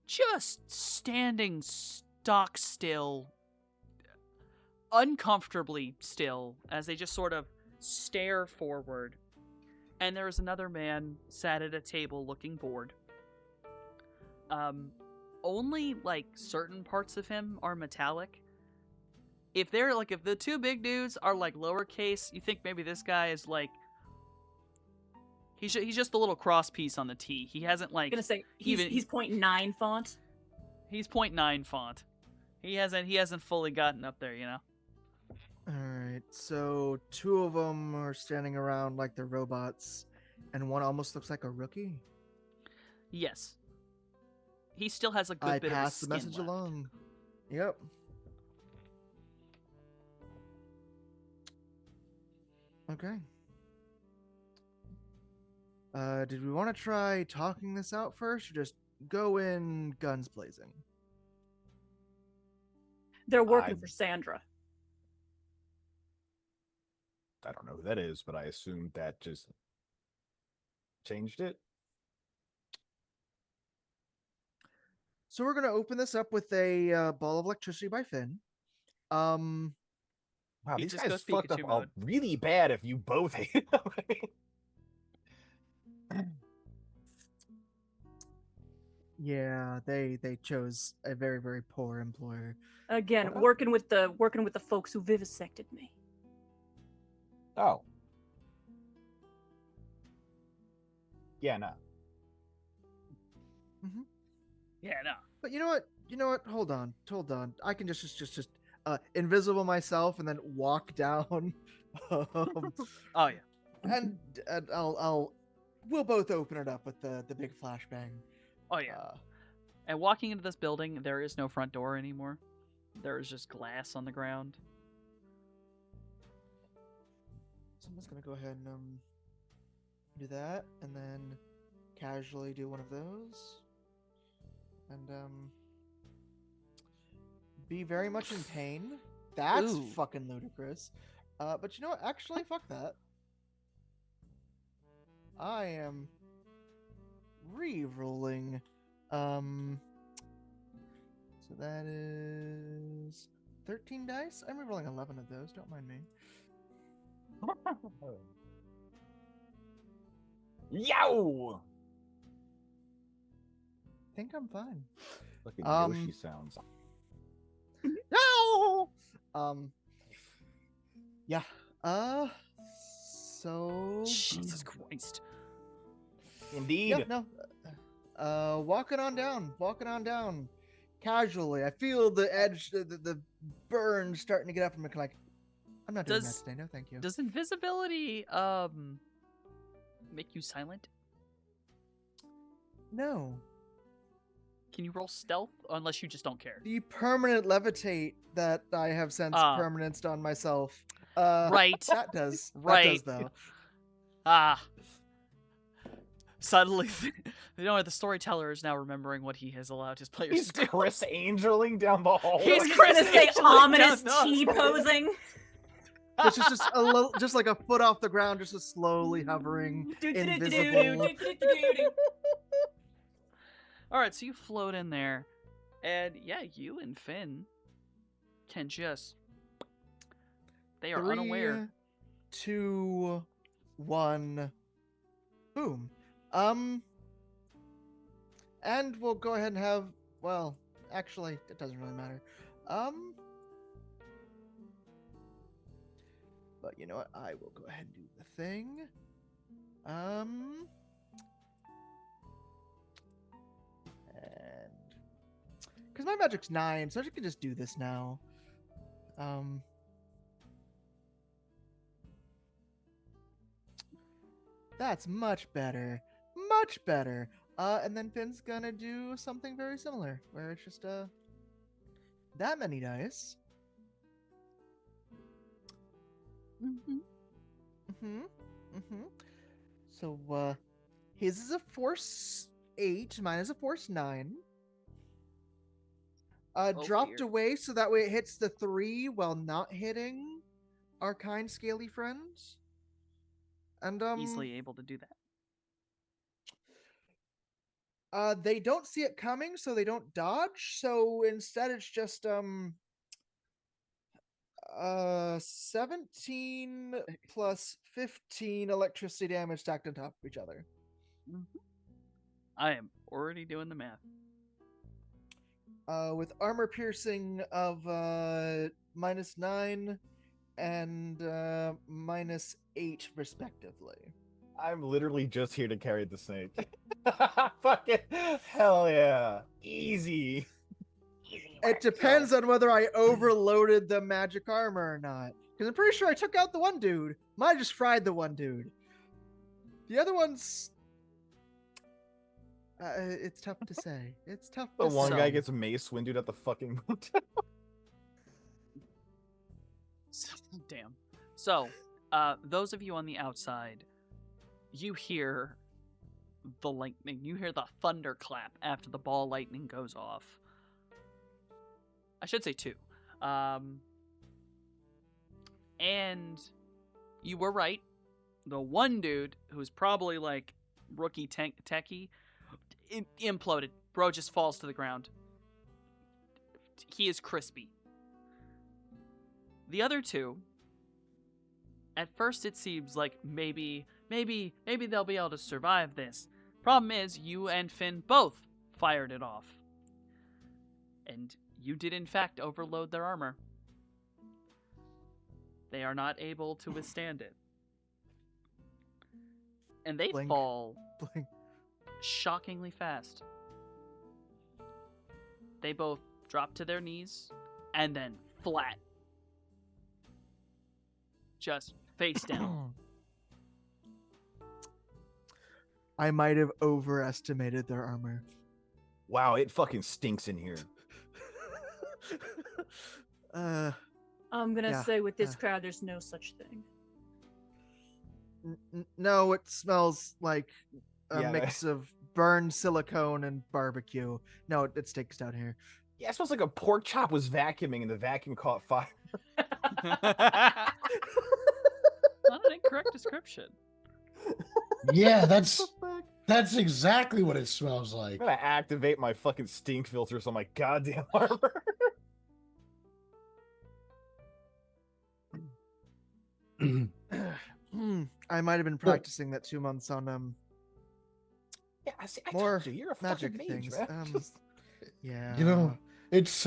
just standing stock still, uncomfortably still, as they just sort of stare forward. And there is another man sat at a table looking bored. Only like certain parts of him are metallic. If they're like, if the 2 big dudes are like lowercase, you think maybe this guy is like, he's just the little cross piece on the T. He hasn't I'm like, gonna say he's even- 0.9 font. he's 0.9 font. He hasn't fully gotten up there, you know. All right. So 2 of them are standing around like they're robots, and one almost looks like a rookie. Yes. He still has a good I bit of his passed the skin message left. along. Yep. Okay. Did we want to try talking this out first, or just go in guns blazing? They're working I- for Sandra. I don't know who that is, but I assumed that just changed it. So we're gonna open this up with a ball of electricity by Finn. Wow, He these just guys goes fucked up Pikachu mode. really bad if you both hate them. Yeah, they chose a very, very poor employer. Again, What? working with the folks who vivisected me. Oh. Yeah, no. Yeah, no. But you know what? Hold on. I can just invisible myself and then walk down. Oh yeah. and we'll both open it up with the big flashbang. Oh yeah. And walking into this building, there is no front door anymore. There is just glass on the ground. So I'm just gonna go ahead and do that, and then casually do one of those, and be very much in pain. That's Ooh. fucking ludicrous. But you know what? Actually, fuck that. I am re-rolling. So that is 13 dice. I'm re-rolling 11 of those. Don't mind me. Yow! I think I'm fine. Look at Um, Yoshi sounds. No. Yeah. So. Jesus Christ. Indeed. Yeah. No. Walking on down. Casually, I feel the edge, the burn starting to get up. I'm like, I'm not doing Does- that today. No, thank you. Does invisibility make you silent? No. Can you roll stealth? Unless you just don't care. The permanent levitate that I have since Ah. permanenced on myself. Right. That does. That Right. does though. Ah. Suddenly, you know, the storyteller is now remembering what he has allowed his players He's to do. Chris Angeling down the hall. He's I was just Chris gonna say Angeling ominous down the- T posing. It's just a little, just like a foot off the ground, just a slowly hovering, invisible. All right, so you float in there, and yeah, you and Finn can just. They are unaware. 2, 1, boom. And we'll go ahead and have. Well, actually, it doesn't really matter. But you know what? I will go ahead and do the thing. And because my magic's 9, so I can just do this now. That's much better. Much better. And then Finn's gonna do something very similar, where it's just that many dice. So his is a force 8, mine is a force 9. Dropped dear. away so that way it hits the 3 while not hitting our kind scaly friends. And Easily able to do that. they don't see it coming, so they don't dodge. So instead, it's just 17 plus 15 electricity damage stacked on top of each other. I am already doing the math. With armor piercing of -9 and -8 respectively. I'm literally just here to carry the snake. Fucking hell yeah. Easy. It depends on whether I overloaded the magic armor or not. Because I'm pretty sure I took out the one dude. Might have just fried the one dude. The other one's. It's tough to say. It's tough The to one say. guy gets mace winded at the fucking motel. Damn. So, those of you on the outside, you hear the lightning. You hear the thunderclap after the ball lightning goes off. I should say 2. And you were right. The one dude who's probably like rookie techie imploded. Bro just falls to the ground. He is crispy. The other two, at first it seems like maybe they'll be able to survive this. Problem is, you and Finn both fired it off. And you did in fact overload their armor. They are not able to withstand it. And they Blink. fall Blink. shockingly fast. They both drop to their knees and then flat. Just face down. I might have overestimated their armor. Wow, it fucking stinks in here. I'm gonna Yeah, say with this crowd, there's no such thing. No, it smells like a Yeah, mix of burned silicone and barbecue. No, it stinks down here. Yeah, it smells like a pork chop was vacuuming and the vacuum caught fire. Not an incorrect description. Yeah, that's exactly what it smells like. I'm gonna activate my fucking stink filters on my goddamn armor. I might have been practicing that 2 months on Yeah, I see. I More told you, you're a magic fucking mage, things. man. Yeah. You know, it's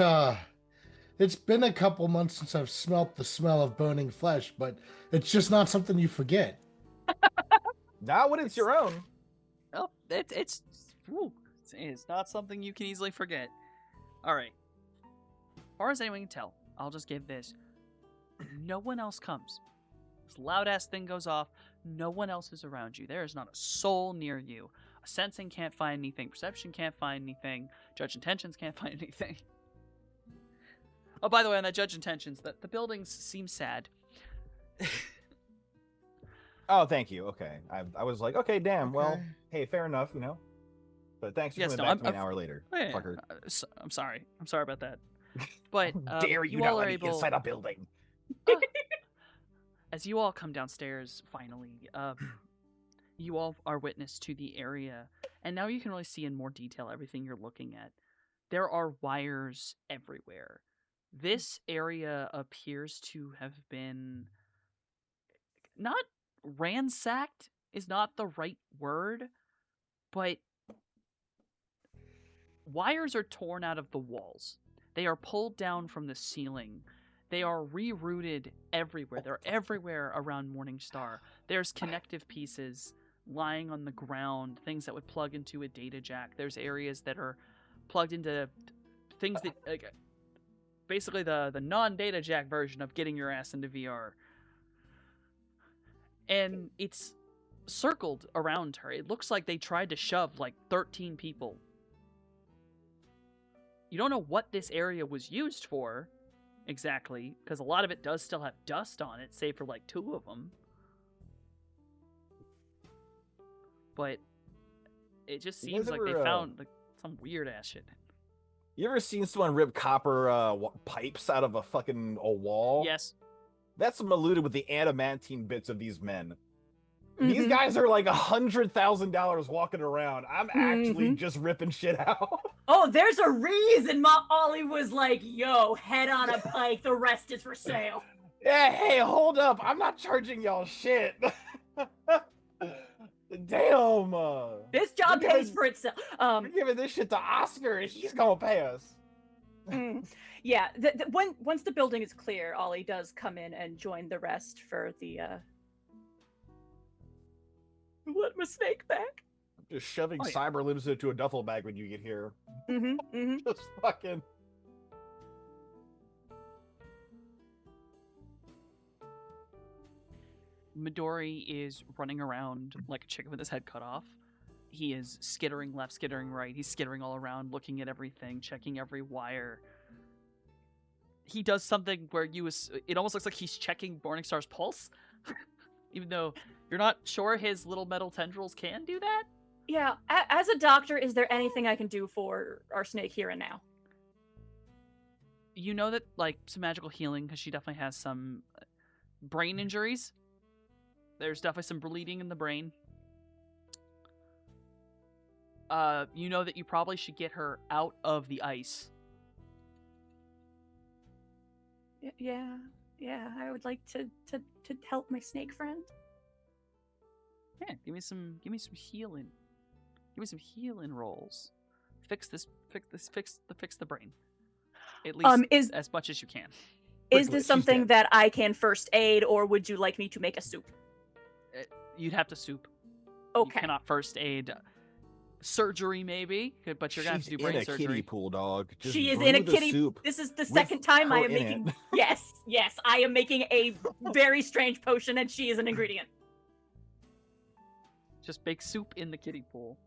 been a couple months since I've smelt the smell of burning flesh, but it's just not something you forget. Not when it's your own. Well, it's not something you can easily forget. All right. As far as anyone can tell, I'll just give this. No one else comes. This loud ass thing goes off. No one else is around you. There is not a soul near you. Sensing can't find anything. Perception can't find anything. Judge intentions can't find anything. Oh, by the way, on that judge intentions, the buildings seem sad. Oh, thank you. Okay, I was like, okay, damn. Well, Okay. hey, fair enough, you know. But thanks for Yes, coming no, back to me an hour later, Oh, yeah, fucker. I'm sorry. I'm sorry about that. But Dare you, you not all are let me able. inside a building? As you all come downstairs, finally, you all are witness to the area, and now you can really see in more detail everything you're looking at. There are wires everywhere. This area appears to have been not ransacked is not the right word, but wires are torn out of the walls. They are pulled down from the ceiling. They are rerouted everywhere. They're everywhere around Morningstar. There's connective pieces lying on the ground, things that would plug into a data jack. There's areas that are plugged into things that, like, basically the non-data jack version of getting your ass into VR. And it's circled around her. It looks like they tried to shove like 13 people. You don't know what this area was used for exactly, because a lot of it does still have dust on it, save for like 2 of them. But it just You guys seems like they ever, found like some weird ass shit. You ever seen someone rip copper pipes out of a fucking wall? Yes. That's eluded with the adamantine bits of these men. These Mhm. guys are like $100,000 walking around. I'm actually Mhm. just ripping shit out. Oh, there's a reason Ollie was like, yo, head on a pike, the rest is for sale. Yeah, hey, hold up. I'm not charging y'all shit. Damn. This job We're pays giving- for itself. We're giving this shit to Oscar and he's gonna pay us. Yeah, once the building is clear, Ollie does come in and join the rest for the let my snake back. Just shoving Oh, yeah. cyber limbs into a duffel bag when you get here. Mm-hmm. Just fucking. Midori is running around like a chicken with his head cut off. He is skittering left, skittering right. He's skittering all around, looking at everything, checking every wire. He does something where it almost looks like he's checking Morningstar's pulse, even though you're not sure his little metal tendrils can do that. Yeah, as a doctor, is there anything I can do for our snake here and now? you know that like some magical healing because she definitely has some brain injuries. There's definitely some bleeding in the brain. You know that you probably should get her out of the ice. Yeah, I would like to help my snake friend. Yeah, give me some healing. Give me some healing rolls. Fix the brain. At least Is as much as you can. is Quickly, this she's something dead. that I can first aid, or would you like me to make a soup? You'd have to soup. Okay. You cannot first aid. Surgery maybe, but you're gonna have to She's do brain in a surgery. kiddie pool, dog. Just She is brew in a the kiddie. soup This is the with second time I her am in making. it. Yes, I am making a very strange potion, and she is an ingredient. Just bake soup in the kiddie pool.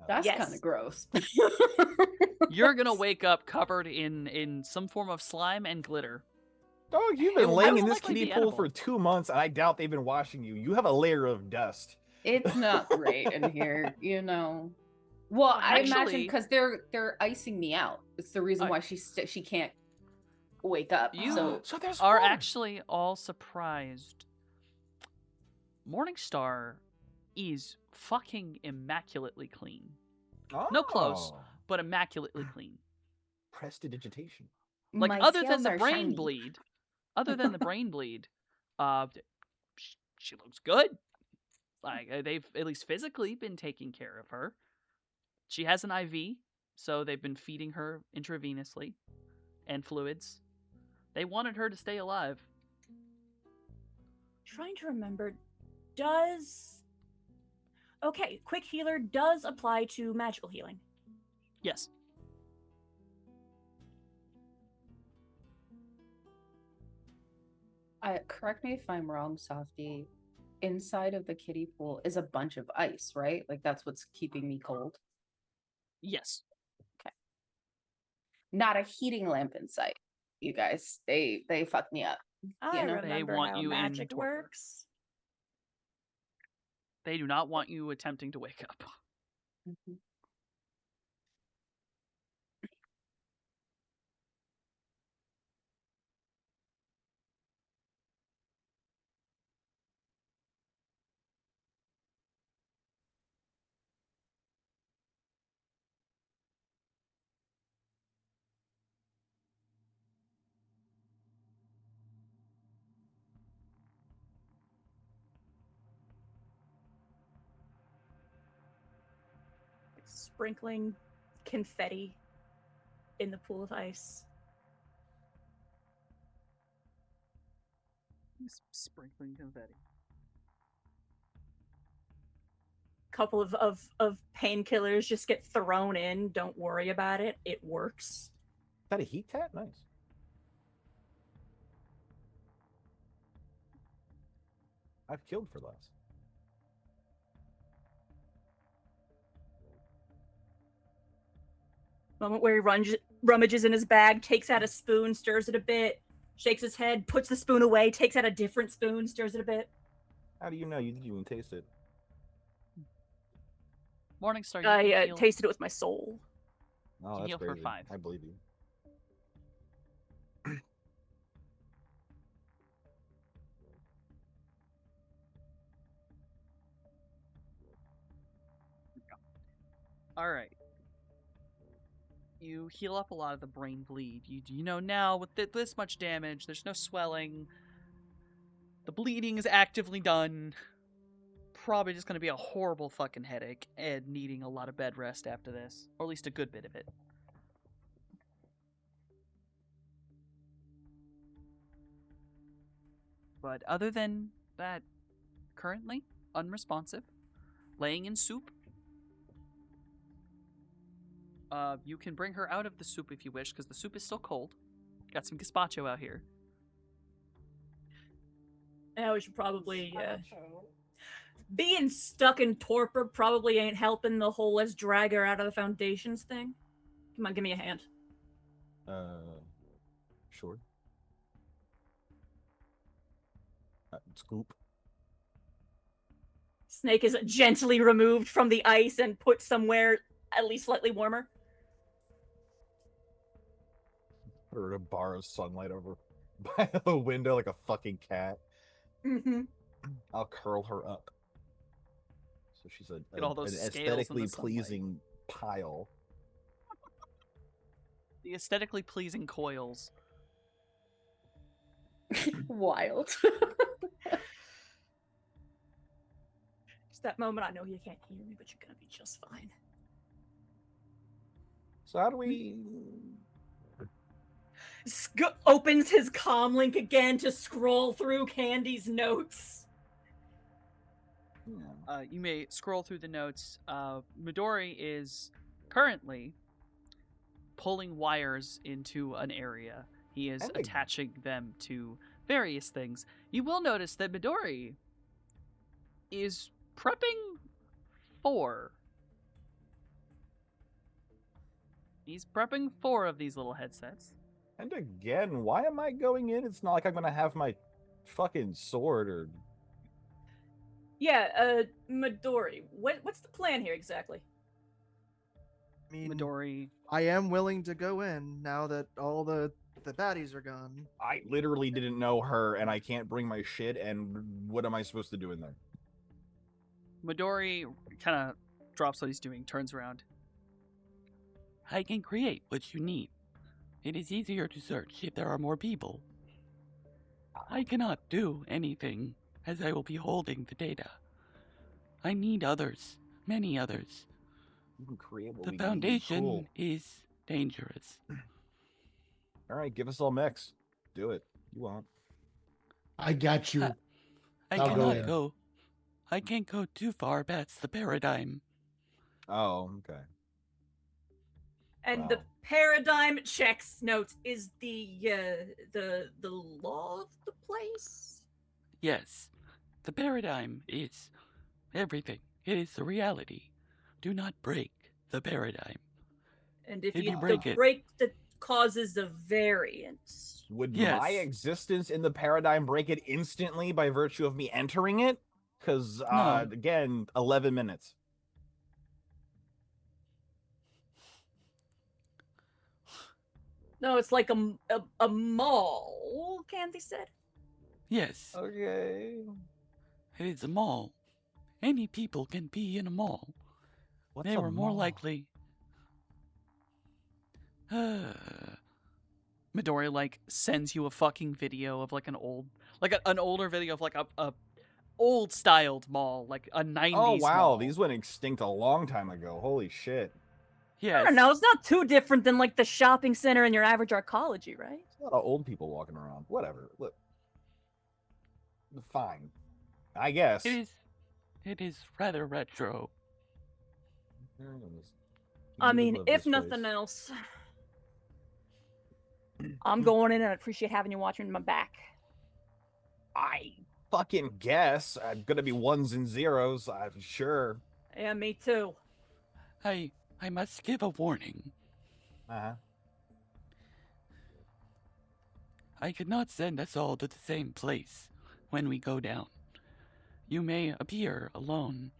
That's Yes. kind of gross. You're gonna wake up covered in some form of slime and glitter. Dog, you've It been will laying most in this likely kiddie be pool for edible. 2 months, and I doubt they've been washing you. You have a layer of dust. It's not great in here, you know. Well, I imagine Actually- because they're icing me out. It's the reason Uh, why she can't wake up. You So there's are water. actually all surprised. Morningstar is fucking immaculately clean, no clothes. Oh. but immaculately clean. Prestidigitation. Like My other than scales the are brain shiny. bleed, she looks good. Like they've at least physically been taking care of her. She has an IV, so they've been feeding her intravenously and fluids. They wanted her to stay alive. Trying to remember, okay, quick healer does apply to magical healing. Yes. Correct me if I'm wrong, Softy. Inside of the kiddie pool is a bunch of ice, right? Like that's what's keeping me cold. Yes. Not a heating lamp in sight. You guys, they fucked me up. I know, they remember want how you in magic torpor. works. They do not want you attempting to wake up. Mhm. Sprinkling confetti in the pool of ice. Sprinkling confetti. Couple of painkillers just get thrown in. Don't worry about it. It works. Is that a heat tat? Nice. I've killed for less. Moment where he rummages in his bag, takes out a spoon, stirs it a bit, shakes his head, puts the spoon away, takes out a different spoon, stirs it a bit. How do you know? You didn't even taste it. Morningstar, you I can heal. tasted it with my soul. Oh, You that's heal for crazy. 5. I believe you. All right. You heal up a lot of the brain bleed. You know now with this much damage, there's no swelling. The bleeding is actively done. Probably just going to be a horrible fucking headache and needing a lot of bed rest after this, or at least a good bit of it. But other than that, currently unresponsive, laying in soup. You can bring her out of the soup if you wish, because the soup is still cold. Got some gazpacho out here. Yeah, we should probably being stuck in torpor probably ain't helping the whole let's drag her out of the foundations thing. Come on, give me a hand. Sure. Scoop. Snake is gently removed from the ice and put somewhere at least slightly warmer. Put her to borrow sunlight over by the window like a fucking cat. Mm-hmm. I'll curl her up. So she's Get all those an scales in the aesthetically sunlight. pleasing pile. The aesthetically pleasing coils. Wild. Just that moment, I know you can't hear me, but you're gonna be just fine. So how do we... Opens his comm link again to scroll through Candy's notes. You may scroll through the notes. Midori is currently pulling wires into an area. He is And attaching them to various things. You will notice that Midori is prepping 4. He's prepping 4 of these little headsets. And again, why am I going in? It's not like I'm gonna have my fucking sword or... Yeah, Midori, what's the plan here exactly? I mean, Midori. I am willing to go in now that all the baddies are gone. I literally didn't know her, and I can't bring my shit, and what am I supposed to do in there? Midori kind of drops what he's doing, turns around. I can create what you need. It is easier to search if there are more people. I cannot do anything, as I will be holding the data. I need others, many others. You can create what The we need. Foundation Cool. is dangerous. All right, give us all mechs. Do it. You won't. I got you. I I'll go cannot in. go. I can't go too far past the paradigm. Oh, okay. And Wow. the paradigm checks notes is the law of the place. Yes, the paradigm is everything. It is the reality. Do not break the paradigm. And if If you you break it- break the causes of variance. Would Yes. my existence in the paradigm break it instantly by virtue of me entering it? Because, No. again, 11 minutes. No, it's like a mall, Candy said. Yes, Okay. it is a mall. Any people can be in a mall. What's They a were more mall? likely. Midori like sends you a fucking video of like an old, like an older video of like a old styled mall, like a 90s Oh, wow. mall. These went extinct a long time ago. Holy shit. Yes. I don't know. It's not too different than like the shopping center in your average arcology, right? There's a lot of old people walking around. Whatever. Look. Fine. I guess. It is rather retro. I mean, if nothing else, I'm going in and I appreciate having you watching my back. I fucking guess. I'm gonna be ones and zeros, I'm sure. Yeah, me too. I must give a warning. Uh-huh. I could not send us all to the same place when we go down. You may appear alone.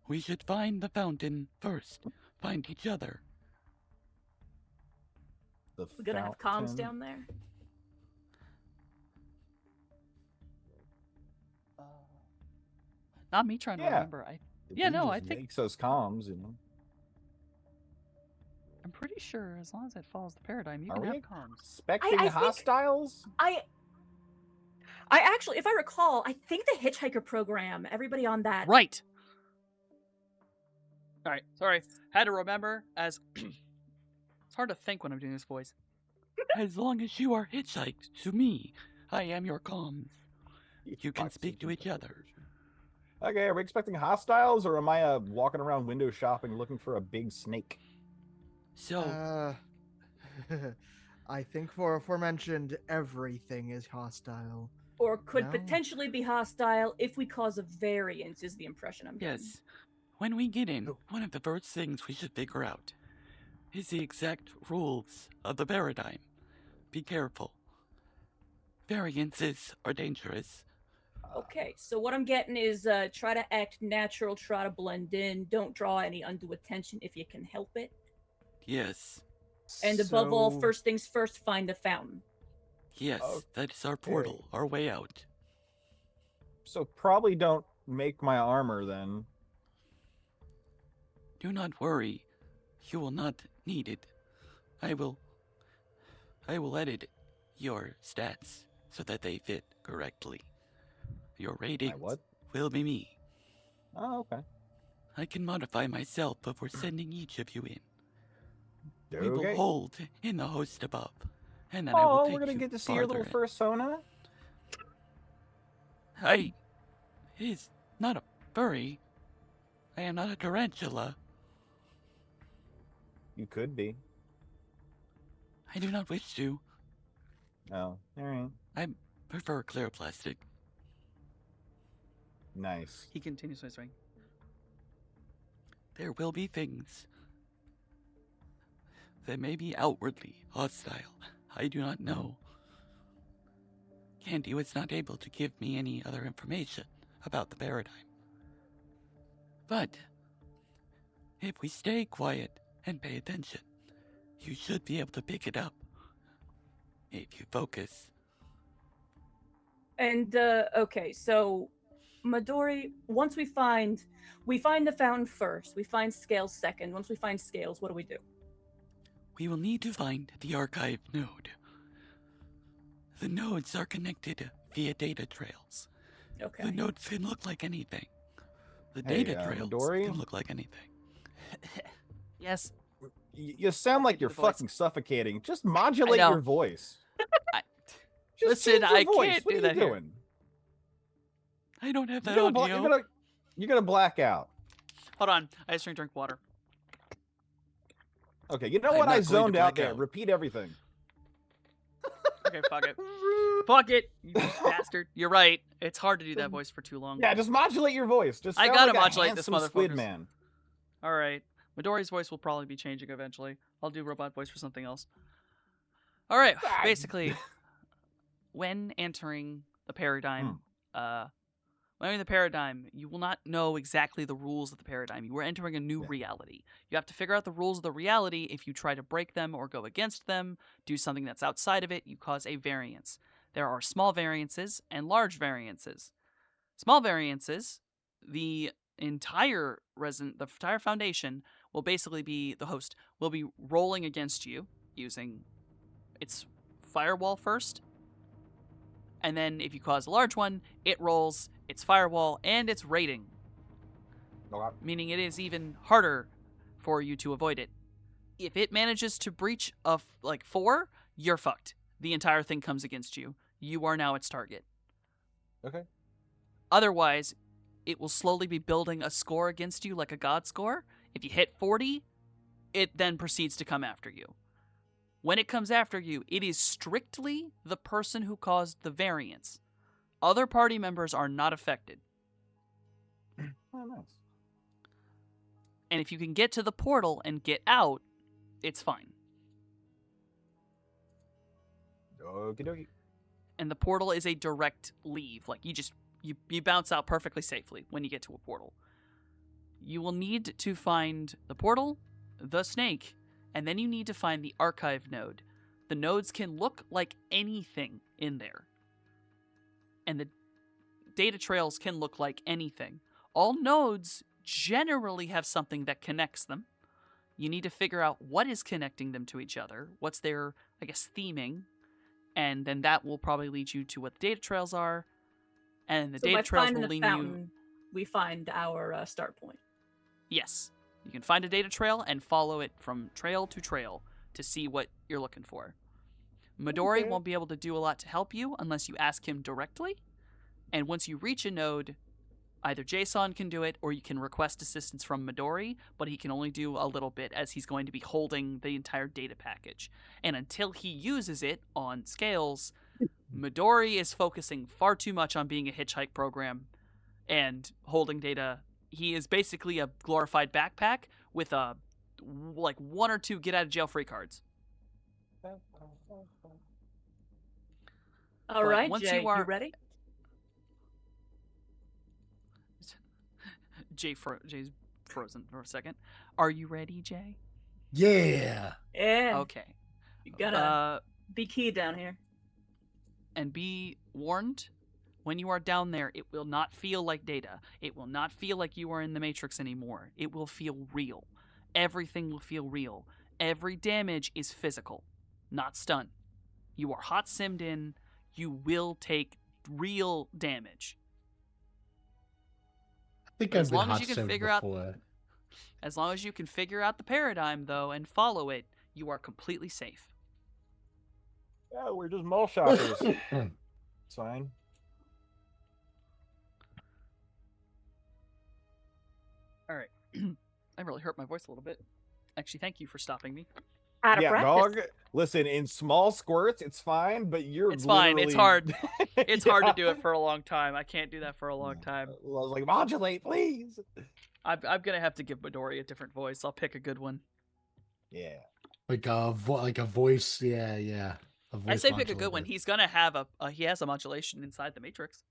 We should find the fountain first. Find each other. The We're gonna have comms fountain. down there. Not me trying to Yeah. remember. If Yeah, he no, I just think- makes those comms, you know. I'm pretty sure as long as it follows the paradigm, you Are can we have comms. expecting I think- hostiles? I actually, if I recall, I think the Hitchhiker program, everybody on that. Right. All right. Sorry. Had to remember as it's hard to think when I'm doing this voice. As long as you are hitchhiked to me, I am your comms. You can speak to each other. Okay, are we expecting hostiles, or am I walking around window shopping looking for a big snake? So, I think for aforementioned, everything is hostile. Or could No. potentially be hostile if we cause a variance, is the impression I'm getting. yes, when we get in, one of the first things we should figure out is the exact rules of the paradigm. Be careful. Variances are dangerous. Okay, so what I'm getting is try to act natural, try to blend in, don't draw any undue attention if you can help it. Yes. And above all, So- first things first, find the fountain. Yes, that's our Okay. portal, our way out. So probably don't make my armor then. Do not worry. You will not need it. I will edit your stats so that they fit correctly. Your rating what? will be me. Oh, okay. I can modify myself before sending each of you in. We will Okay. hold in the host above, and then I will Oh, take we're gonna you get to see your little farther in. fursona. It is not a furry. I am not a tarantula. You could be. I do not wish to. Oh, all right. I prefer clear plastic. Nice. He continues whispering. There will be things that may be outwardly hostile. I do not know. Candy was not able to give me any other information about the paradigm. But if we stay quiet and pay attention, you should be able to pick it up. If you focus. And okay, so Midori, once we find the fountain first, we find Scales second. Once we find Scales, what do we do? We will need to find the archive node. The nodes are connected via data trails. Okay. The nodes can look like anything. The data trails Midori? can look like anything. Yes. You sound like you're The voice. fucking suffocating. Just modulate know. your voice. I- Just Listen, change your I voice. can't What do are that you here. doing? I don't have You're that gonna, bla- audio. you're gonna black out. Hold on. I just drink water. Okay, you know I'm what? not I going to zoned out black there. out. Repeat everything. Okay, fuck it. Fuck it, you bastard. You're right. It's hard to do that voice for too long. Yeah, just modulate your voice. Just I sound gotta like a modulate this handsome squid motherfuckers. man. All right. Midori's voice will probably be changing eventually. I'll do robot voice for something else. All right. Ah, Basically, when entering the paradigm, when entering the paradigm, you will not know exactly the rules of the paradigm. You are entering a new reality. You have to figure out the rules of the reality. If you try to break them or go against them, do something that's outside of it, you cause a variance. There are small variances and large variances. Small variances, the entire foundation will basically be, the host will be rolling against you using its firewall first. And then if you cause a large one, it rolls its firewall and its rating, Okay. meaning it is even harder for you to avoid it. If it manages to breach of 4, you're fucked. The entire thing comes against you. You are now its target. Okay. Otherwise, it will slowly be building a score against you like a god score. If you hit 40, it then proceeds to come after you. When it comes after you, it is strictly the person who caused the variance. Other party members are not affected. Oh, nice. And if you can get to the portal and get out, it's fine. Okie dokie. And the portal is a direct leave. Like, you bounce out perfectly safely when you get to a portal. You will need to find the portal, the snake, and then you need to find the archive node. The nodes can look like anything in there. And the data trails can look like anything. All nodes generally have something that connects them. You need to figure out what is connecting them to each other, what's their, theming, and then that will probably lead you to what the data trails are, and the So by data trails finding will the lead fountain, we find our start point. Yes. You can find a data trail and follow it from trail to trail to see what you're looking for. Midori Okay. won't be able to do a lot to help you unless you ask him directly. And once you reach a node, either Jason can do it or you can request assistance from Midori, but he can only do a little bit as he's going to be holding the entire data package. And until he uses it on Scales, Midori is focusing far too much on being a hitchhike program and holding data. He is basically a glorified backpack with one or two get out of jail free cards. All But right, once Jay, you are- ready? Jay's frozen for a second. Are you ready, Jay? Yeah. Yeah. Okay. You gotta be key down here. And be warned, when you are down there, it will not feel like Data. It will not feel like you are in the Matrix anymore. It will feel real. Everything will feel real. Every damage is physical, not stun. You are hot simmed in. You will take real damage. I think But I've as been long as hot you can simmed figure out, before. as long as you can figure out the paradigm though and follow it, you are completely safe. Yeah, we're just mall shoppers. It's fine. All right. I really hurt my voice a little bit. Actually, thank you for stopping me. Out of Yeah, practice. dog. Listen, in small squirts, it's fine, but you're It's fine. It's literally- hard. It's hard to do Yeah. it for a long time. I can't do that for a long time. I was like, modulate, please. I'm gonna have to give Midori a different voice. I'll pick a good one. Yeah. Like a voice. Yeah, yeah. A I voice say pick a good one. modulator. He's gonna have he has a modulation inside the Matrix.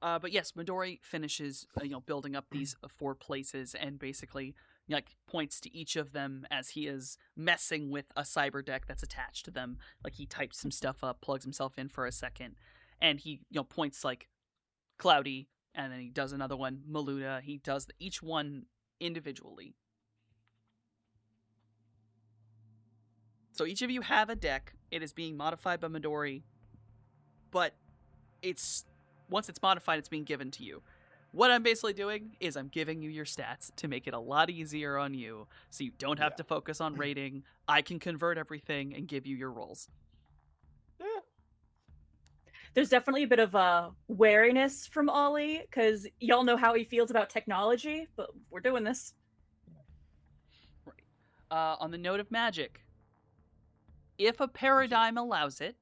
But yes, Midori finishes building up these 4 places and basically like points to each of them as he is messing with a cyber deck that's attached to them. Like he types some stuff up, plugs himself in for a second, and he points like Cloudy, and then he does another one, Maluda. He does each one individually. So each of you have a deck. It is being modified by Midori, but once it's modified, it's being given to you. What I'm basically doing is I'm giving you your stats to make it a lot easier on you, so you don't have to focus on rating. I can convert everything and give you your rolls. Yeah. There's definitely a bit of wariness from Ollie, because y'all know how he feels about technology, but we're doing this. On the note of magic, if a paradigm allows it,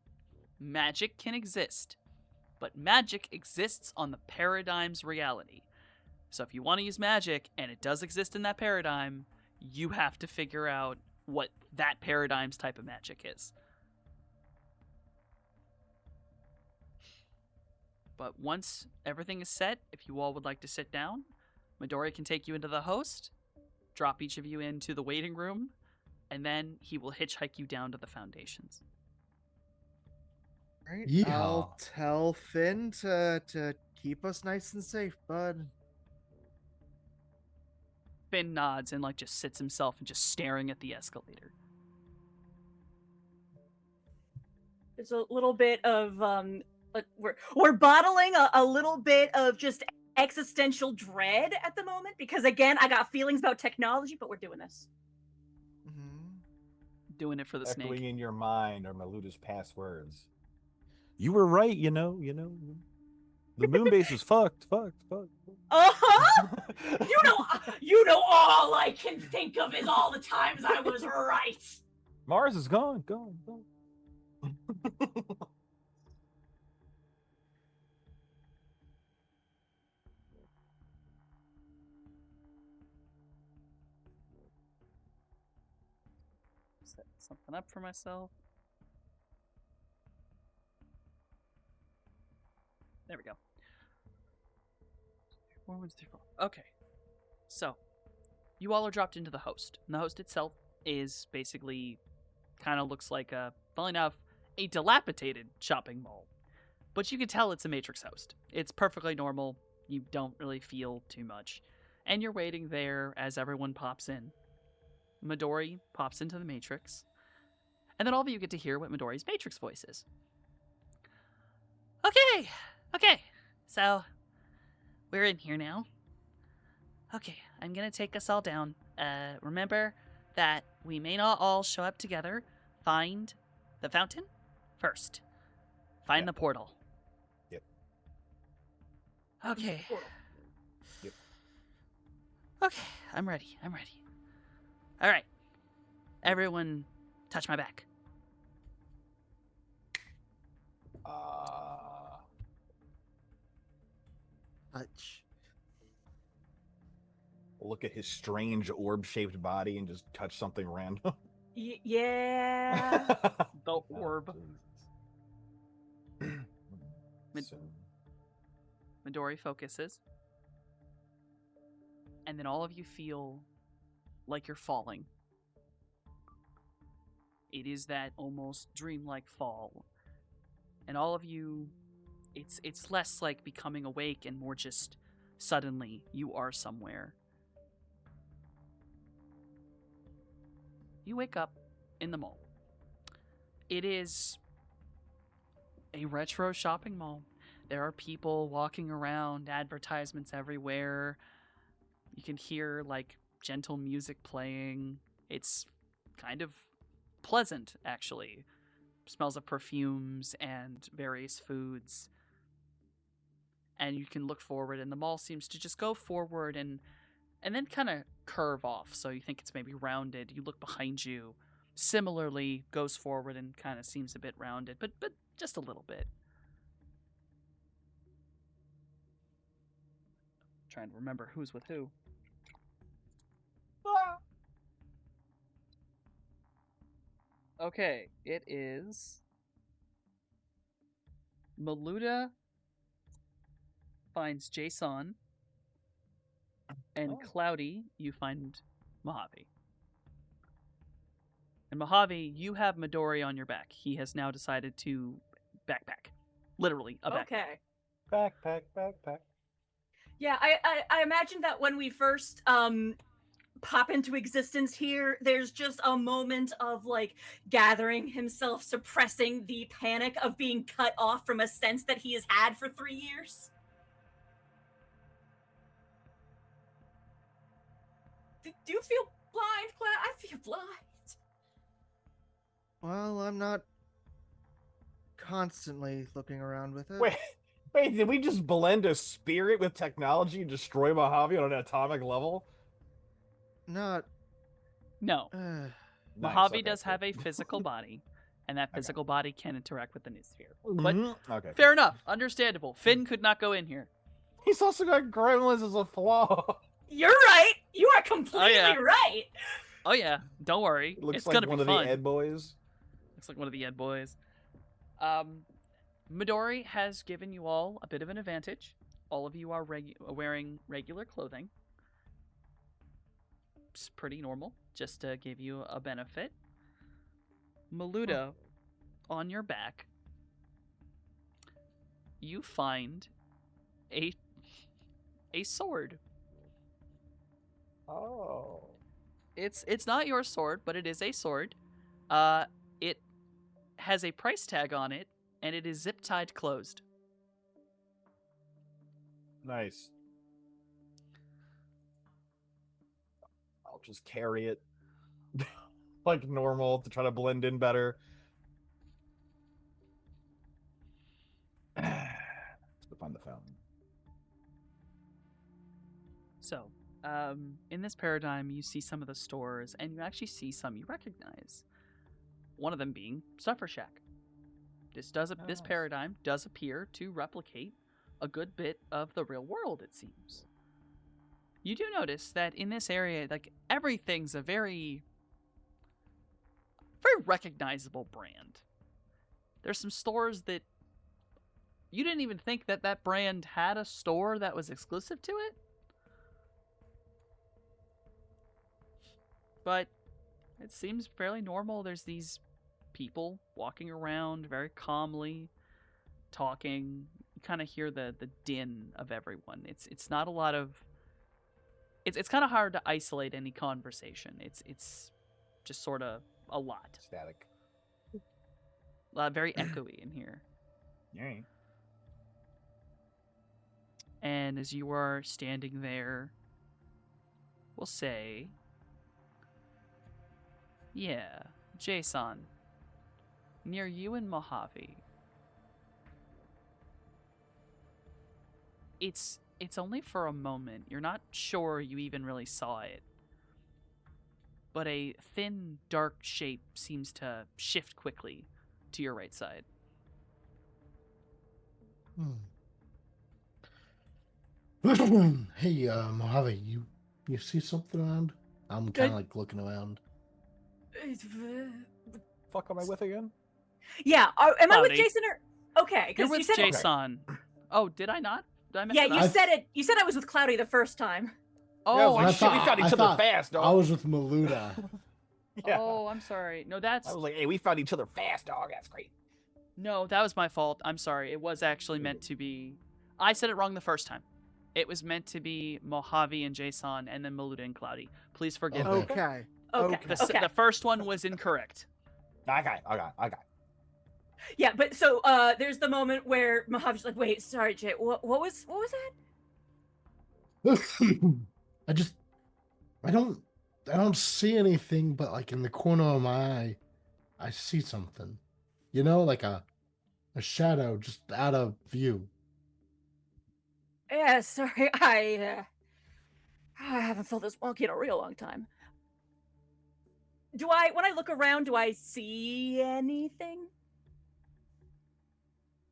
magic can exist. But magic exists on the paradigm's reality. So if you want to use magic and it does exist in that paradigm, you have to figure out what that paradigm's type of magic is. But once everything is set, if you all would like to sit down, Midori can take you into the host, drop each of you into the waiting room, and then he will hitchhike you down to the foundations. Right? Yeehaw. I'll tell Finn to keep us nice and safe, bud. Finn nods and just sits himself and just staring at the escalator. There's a little bit of like we're bottling a little bit of just existential dread at the moment, because again, I got feelings about technology, but we're doing this. Mm-hmm. Doing it for the Echoing snake. in your mind are Maluda's past words. You were right, you know. The moon base is fucked. Uh-huh. You know all I can think of is all the times I was right. Mars is gone. Set something up for myself. There we go. 4, 1, 2, 4. Okay. So, you all are dropped into the host. And the host itself is basically kind of looks like funnily enough, a dilapidated shopping mall. But you can tell it's a Matrix host. It's perfectly normal. You don't really feel too much. And you're waiting there as everyone pops in. Midori pops into the Matrix. And then all of you get to hear what Midori's Matrix voice is. Okay. So, we're in here now. Okay, I'm gonna take us all down. Remember that we may not all show up together. Find the fountain first. Find the portal. Yep. Okay. Yep. Okay, I'm ready. All right. Everyone, touch my back. Touch. Look at his strange orb-shaped body and just touch something random. Yeah. The orb. So, Midori focuses. And then all of you feel like you're falling. It is that almost dreamlike fall. And all of you, it's less like becoming awake and more just suddenly you are somewhere. You wake up in the mall. It is a retro shopping mall. There are people walking around, advertisements everywhere. You can hear like gentle music playing. It's kind of pleasant, actually. Smells of perfumes and various foods. And you can look forward, and the mall seems to just go forward and then kind of curve off. So you think it's maybe rounded. You look behind you. Similarly, goes forward and kind of seems a bit rounded, but just a little bit. Trying to remember who's with who. Okay, it is Maluda finds Jason, and Cloudy, you find Mojave. And Mojave, you have Midori on your back. He has now decided to backpack. Literally, a backpack. Okay. Backpack. Yeah, I imagine that when we first pop into existence here, there's just a moment of like gathering himself, suppressing the panic of being cut off from a sense that he has had for 3 years. Do you feel blind, Cloud? I feel blind. Well, I'm not constantly looking around with it. Wait, did we just blend a spirit with technology and destroy Mojave on an atomic level? Not. No. Nice, Mojave okay, does cool. have a physical body, and that physical body can interact with the noosphere. Mhm. But Okay. fair enough. Understandable. Finn could not go in here. He's also got gremlins as a flaw. You're right. You are completely right. Oh yeah, don't worry. Looks It's like gonna one be of fun. the Ed boys. Looks like one of the Ed boys. Midori has given you all a bit of an advantage. All of you are wearing regular clothing. It's pretty normal, just to give you a benefit. Maluda, on your back, you find a sword. Oh. It's not your sword, but it is a sword. It has a price tag on it, and it is zip tied closed. Nice. I'll just carry it like normal to try to blend in better. Let's go find the fountain. So, in this paradigm, you see some of the stores, and you actually see some you recognize. One of them being Suffer Shack. This Nice. paradigm does appear to replicate a good bit of the real world, it seems. You do notice that in this area, like, everything's a very recognizable brand. There's some stores that you didn't even think that brand had a store that was exclusive to it. But it seems fairly normal. There's these people walking around very calmly, talking. You kind of hear the din of everyone. It's not a lot of. It's kind of hard to isolate any conversation. It's just sort of a lot. Static. Very echoey in here. Yeah. And as you are standing there, we'll say, yeah, Jason, near you and Mojave. It's only for a moment. You're not sure you even really saw it. But a thin, dark shape seems to shift quickly to your right side. Hey, Mojave, you see something around? I'm kind of like looking around. Fuck am I with again? Yeah, am I with Cloudy. Jason or okay? You're Because with you said Jason. Oh, did I not? Did I mess yeah, it you up? said it. You said I was with Cloudy the first time. I was Oh, like, I'm shit, we I found each other thought fast, dog. I was with Maluda. Yeah. Oh, I'm sorry. No, I that's was like, hey, we found each other fast, dog. That's great. no, that was my fault. I'm sorry. It was actually meant to be. I said it wrong the first time. It was meant to be Mojave and Jason, and then Maluda and Cloudy. Please forgive me. Okay. Okay. Okay. The first one was incorrect. I got it. Yeah, but so there's the moment where Mojave's like, "Wait, sorry, Jay. What was that?" I don't see anything, but like in the corner of my eye, I see something. You know, like a shadow just out of view. Yeah, sorry. I haven't felt this wonky in a real long time. When I look around, do I see anything?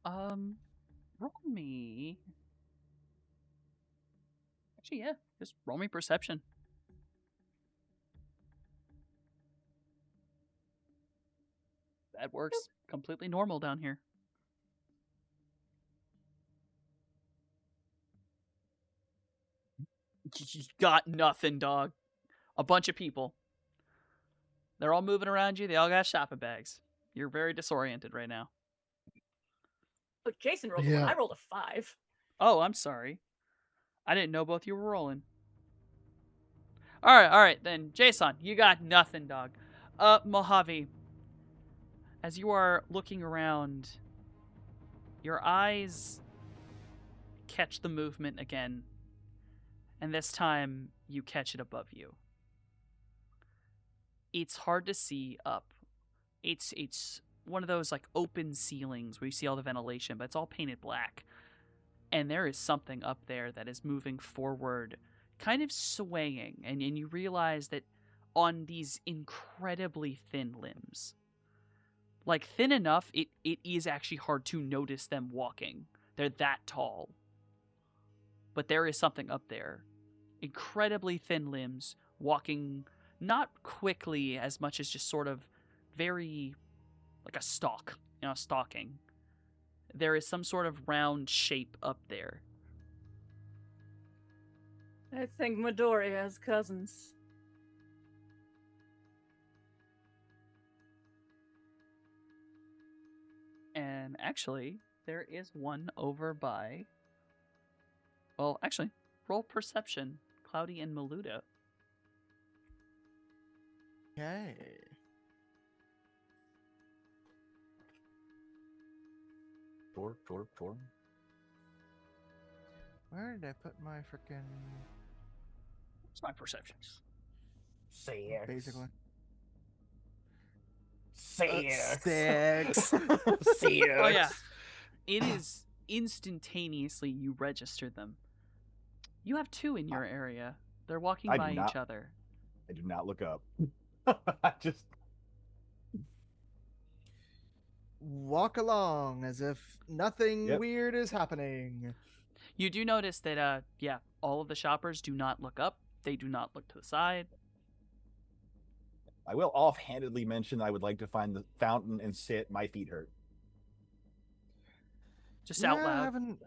Roll me. Actually, yeah, just roll me perception. That works. Completely normal down here. You got nothing, dog. A bunch of people. They're all moving around you. They all got shopping bags. You're very disoriented right now. Oh, Jason rolled a 1. Yeah. I rolled a 5. Oh, I'm sorry. I didn't know both you were rolling. All right, then. Jason, you got nothing, dog. Mojave, as you are looking around, your eyes catch the movement again, and this time you catch it above you. It's hard to see up. It's one of those like open ceilings where you see all the ventilation, but it's all painted black. And there is something up there that is moving forward, kind of swaying, and you realize that on these incredibly thin limbs. Like thin enough, it is actually hard to notice them walking. They're that tall. But there is something up there. Incredibly thin limbs, walking not quickly as much as just sort of very like a stalk, stalking. There is some sort of round shape up there. I think Midori has cousins. And actually, there is one over by. Well, actually, roll perception, Cloudy and Maluda. Okay. Tor. Where did I put my freaking It's my perception. Six. basically? Six. Six. Oh yeah, it is instantaneously you register them. You have 2 in your area. They're walking I by do not. each other. I do not look up. I just Walk along as if nothing Yep. weird is happening. You do notice that, all of the shoppers do not look up. They do not look to the side. I will offhandedly mention I would like to find the fountain and sit. My feet hurt. Just out I loud. haven't.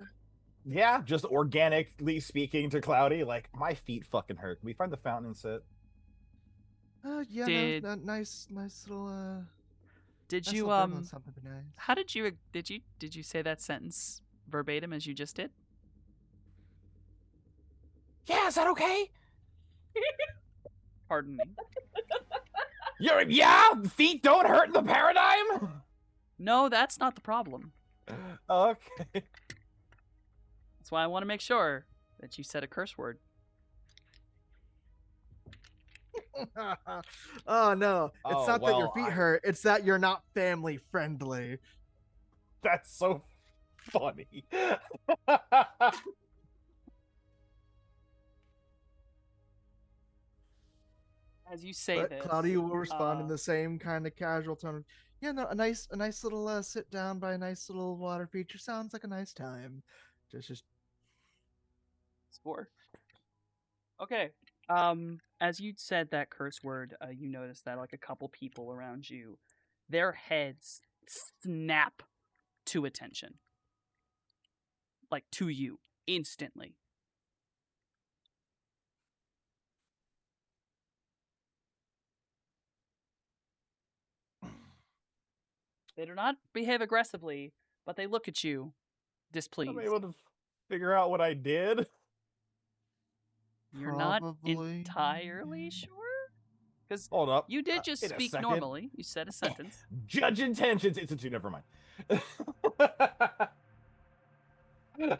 Yeah, just organically speaking to Cloudy, like my feet fucking hurt. Can we find the fountain and sit? Yeah, Did- no, nice little. Did nice you little burn on something would be nice. How did you say that sentence verbatim as you just did? Yeah, is that okay? Pardon me. Feet don't hurt in the paradigm. No, that's not the problem. Okay. That's why I want to make sure that you said a curse word. Oh no, it's Oh, not that your well, feet hurt. It's that you're not family friendly. That's so funny. As you say But this, Cloudy will respond in uh, the same kind of casual tone. Yeah, no, a nice little sit down by a nice little water feature sounds like a nice time. Just score. Okay. As you said that curse word, you noticed that like a couple people around you, their heads snap to attention. Like to you instantly. They do not behave aggressively, but they look at you displeased. I'm able to figure out what I did. You're not Probably. entirely sure? Because Hold up. you did just Wait a speak second. normally. You said a sentence. Judge intentions. It's a 2. Never mind.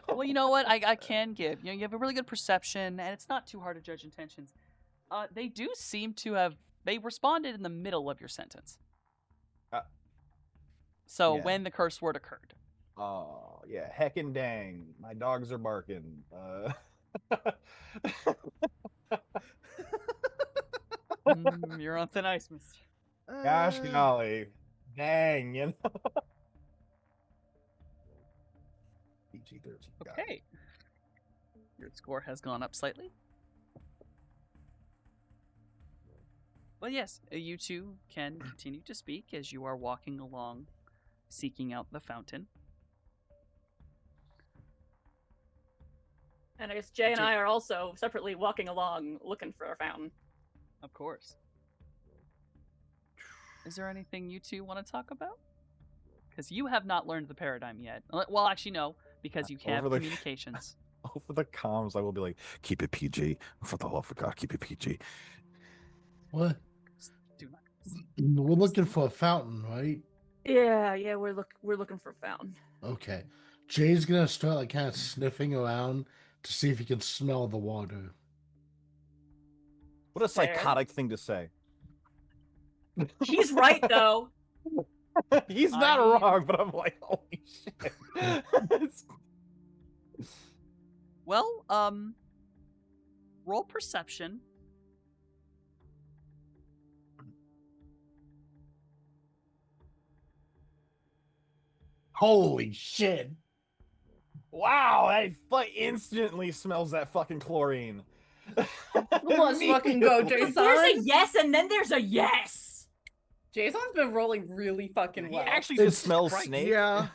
Well, you know what? I can give. You have a really good perception, and it's not too hard to judge intentions. They do seem to have. They responded in the middle of your sentence. So yeah. when the curse word occurred. Oh yeah, heckin' dang! My dogs are barking. You're on thin ice, mister. Gosh golly, dang! You know. PG-13. got it. Okay. Your score has gone up slightly. But yes, you two can continue to speak as you are walking along, seeking out the fountain. And I guess Jay and Jay- I are also separately walking along looking for a fountain. Of course. Is there anything you two want to talk about? Because you have not learned the paradigm yet. Well, actually, no, because you have Over the- communications. Over the comms, I will be like, "Keep it PG. For the love of God, keep it PG." What? Do not. We're looking for a fountain, right? Yeah, we're looking for a fountain. Okay. Jay's gonna start like kind of sniffing around to see if he can smell the water. What a Fair. psychotic thing to say. He's right though. He's not I- wrong, but I'm like, holy shit. Well, roll perception. Holy shit! Wow, I instantly smells that fucking chlorine. Let's fucking go, Immediately. Jason. There's a yes and then there's a yes. Jason's been rolling really fucking He well. actually It's just smells right. snake. Yeah.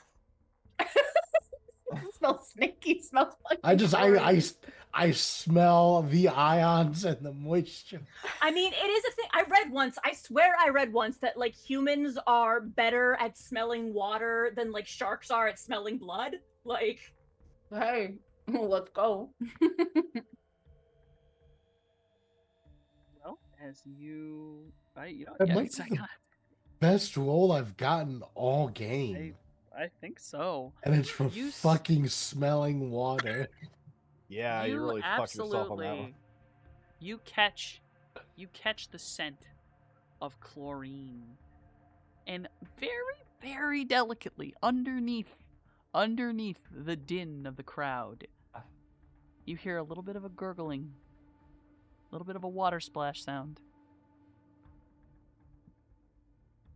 It smells snaky. Smells fucking I chlorine. smell the ions and the moisture. I mean, it is a thing. I read once. I swear I read once that like humans are better at smelling water than like sharks are at smelling blood. Like, Hey, let's go. Well, as you, you know, That yeah, might it's be like, the best roll I've gotten all game. I think so. And it's for You s- fucking smelling water. Yeah, you really fucked yourself on that one. You catch the scent of chlorine, and very, very delicately underneath the din of the crowd, you hear a little bit of a gurgling, a little bit of a water splash sound.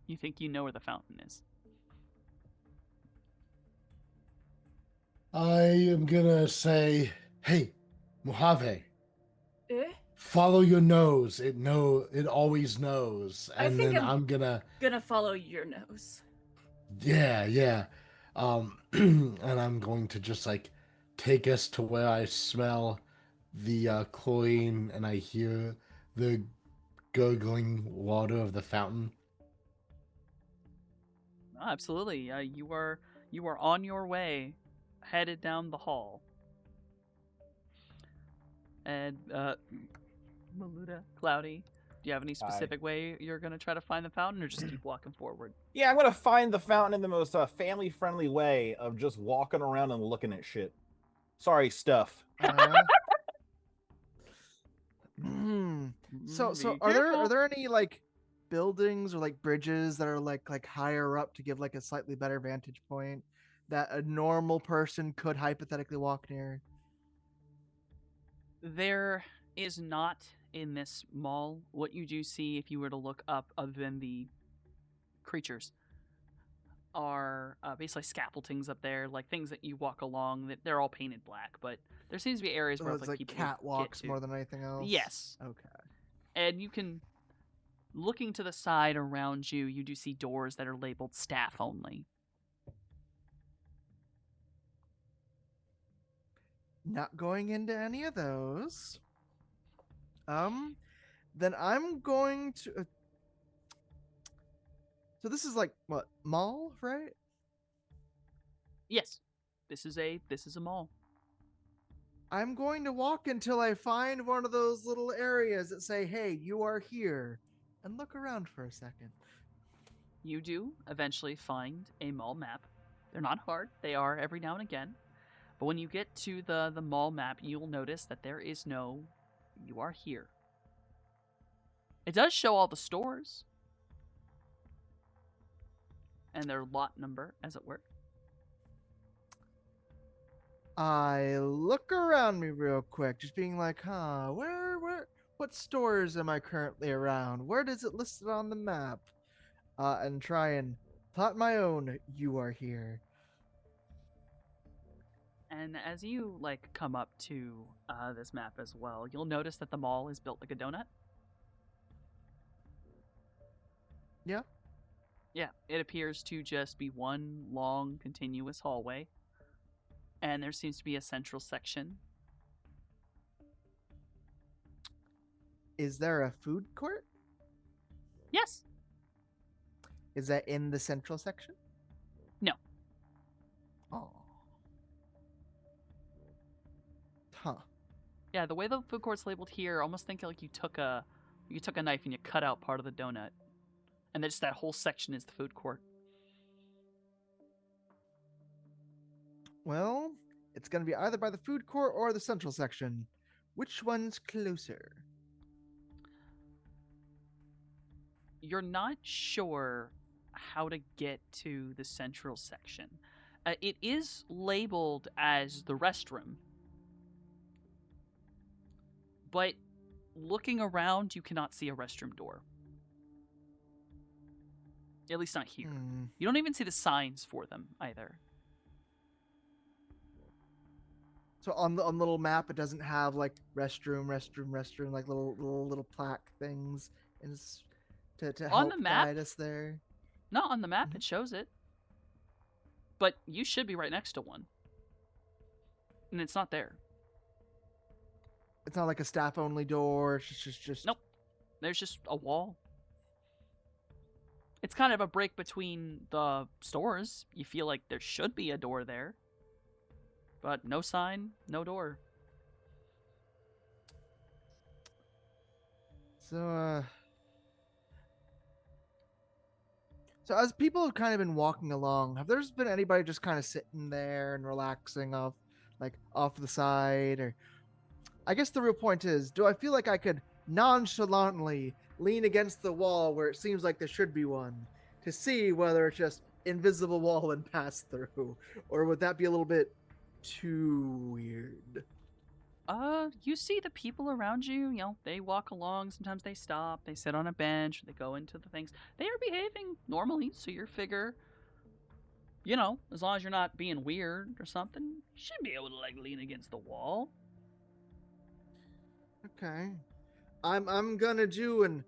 You think you know where the fountain is. I am gonna say, hey, Mojave, eh? follow your nose. It always knows. I And think then I'm- I'm gonna Gonna follow your nose. yeah. And I'm going to just like take us to where I smell the chlorine and I hear the gurgling water of the fountain. Oh, absolutely. You are on your way, headed down the hall. And Maluda, Cloudy, do you have any specific way you're gonna try to find the fountain, or just keep walking forward? Yeah, I'm gonna find the fountain in the most family-friendly way of just walking around and looking at shit. Sorry, stuff. So Be are careful. there any like buildings or like bridges that are like higher up to give like a slightly better vantage point that a normal person could hypothetically walk near? There is not in this mall. What you do see, if you were to look up, other than the creatures, are basically scaffoldings up there, like things that you walk along. That they're all painted black, but there seems to be areas So where it's like people would get catwalks to. more than anything else. Yes, Okay. and you can, looking to the side around you, you do see doors that are labeled staff only. Not going into any of those. Then I'm going to. So this is like what, mall, right? Yes, this is a mall. I'm going to walk until I find one of those little areas that say, "Hey, you are here," and look around for a second. You do eventually find a mall map. They're not hard. They are every now and again. But when you get to the mall map, you'll notice that there is no "you are here." It does show all the stores and their lot number, as it were. I look around me real quick, just being like, what stores am I currently around? Where does it listed on the map? And try and plot my own "you are here." And as you come up to this map as well, you'll notice that the mall is built like a donut. Yeah. Yeah, it appears to just be one long, continuous hallway. And there seems to be a central section. Is there a food court? Yes. Is that in the central section? No. Oh. Huh. Yeah, the way the food court's labeled here, almost think like you took a knife and you cut out part of the donut. And then just that whole section is the food court. Well, it's going to be either by the food court or the central section. Which one's closer? You're not sure how to get to the central section. It is labeled as the restroom. But looking around, you cannot see a restroom door. At least not here. You don't even see the signs for them either. So on the little map, it doesn't have like restroom, like little plaque things, to help the map? guide us there. Not on the map, it shows it. But you should be right next to one. And it's not there. It's not like a staff only door. It's just Nope. There's just a wall. It's kind of a break between the stores. You feel like there should be a door there. But no sign, no door. So as people have kind of been walking along, have there been anybody just kind of sitting there and relaxing off the side? Or I guess the real point is, do I feel like I could nonchalantly lean against the wall where it seems like there should be one to see whether it's just invisible wall and pass through? Or would that be a little bit too weird? You see the people around you, they walk along, sometimes they stop, they sit on a bench, they go into the things. They are behaving normally, so you figure, as long as you're not being weird or something, you should be able to lean against the wall. Okay. I'm gonna do an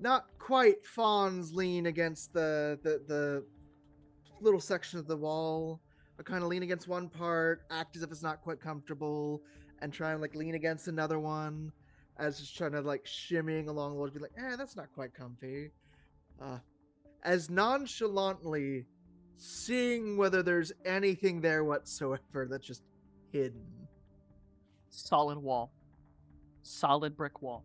not quite Fawn's lean against the little section of the wall. I kind of lean against one part, act as if it's not quite comfortable, and try and lean against another one, as just trying to shimmying along the wall, be like, that's not quite comfy. As nonchalantly seeing whether there's anything there whatsoever that's just hidden. Solid wall. Solid brick wall.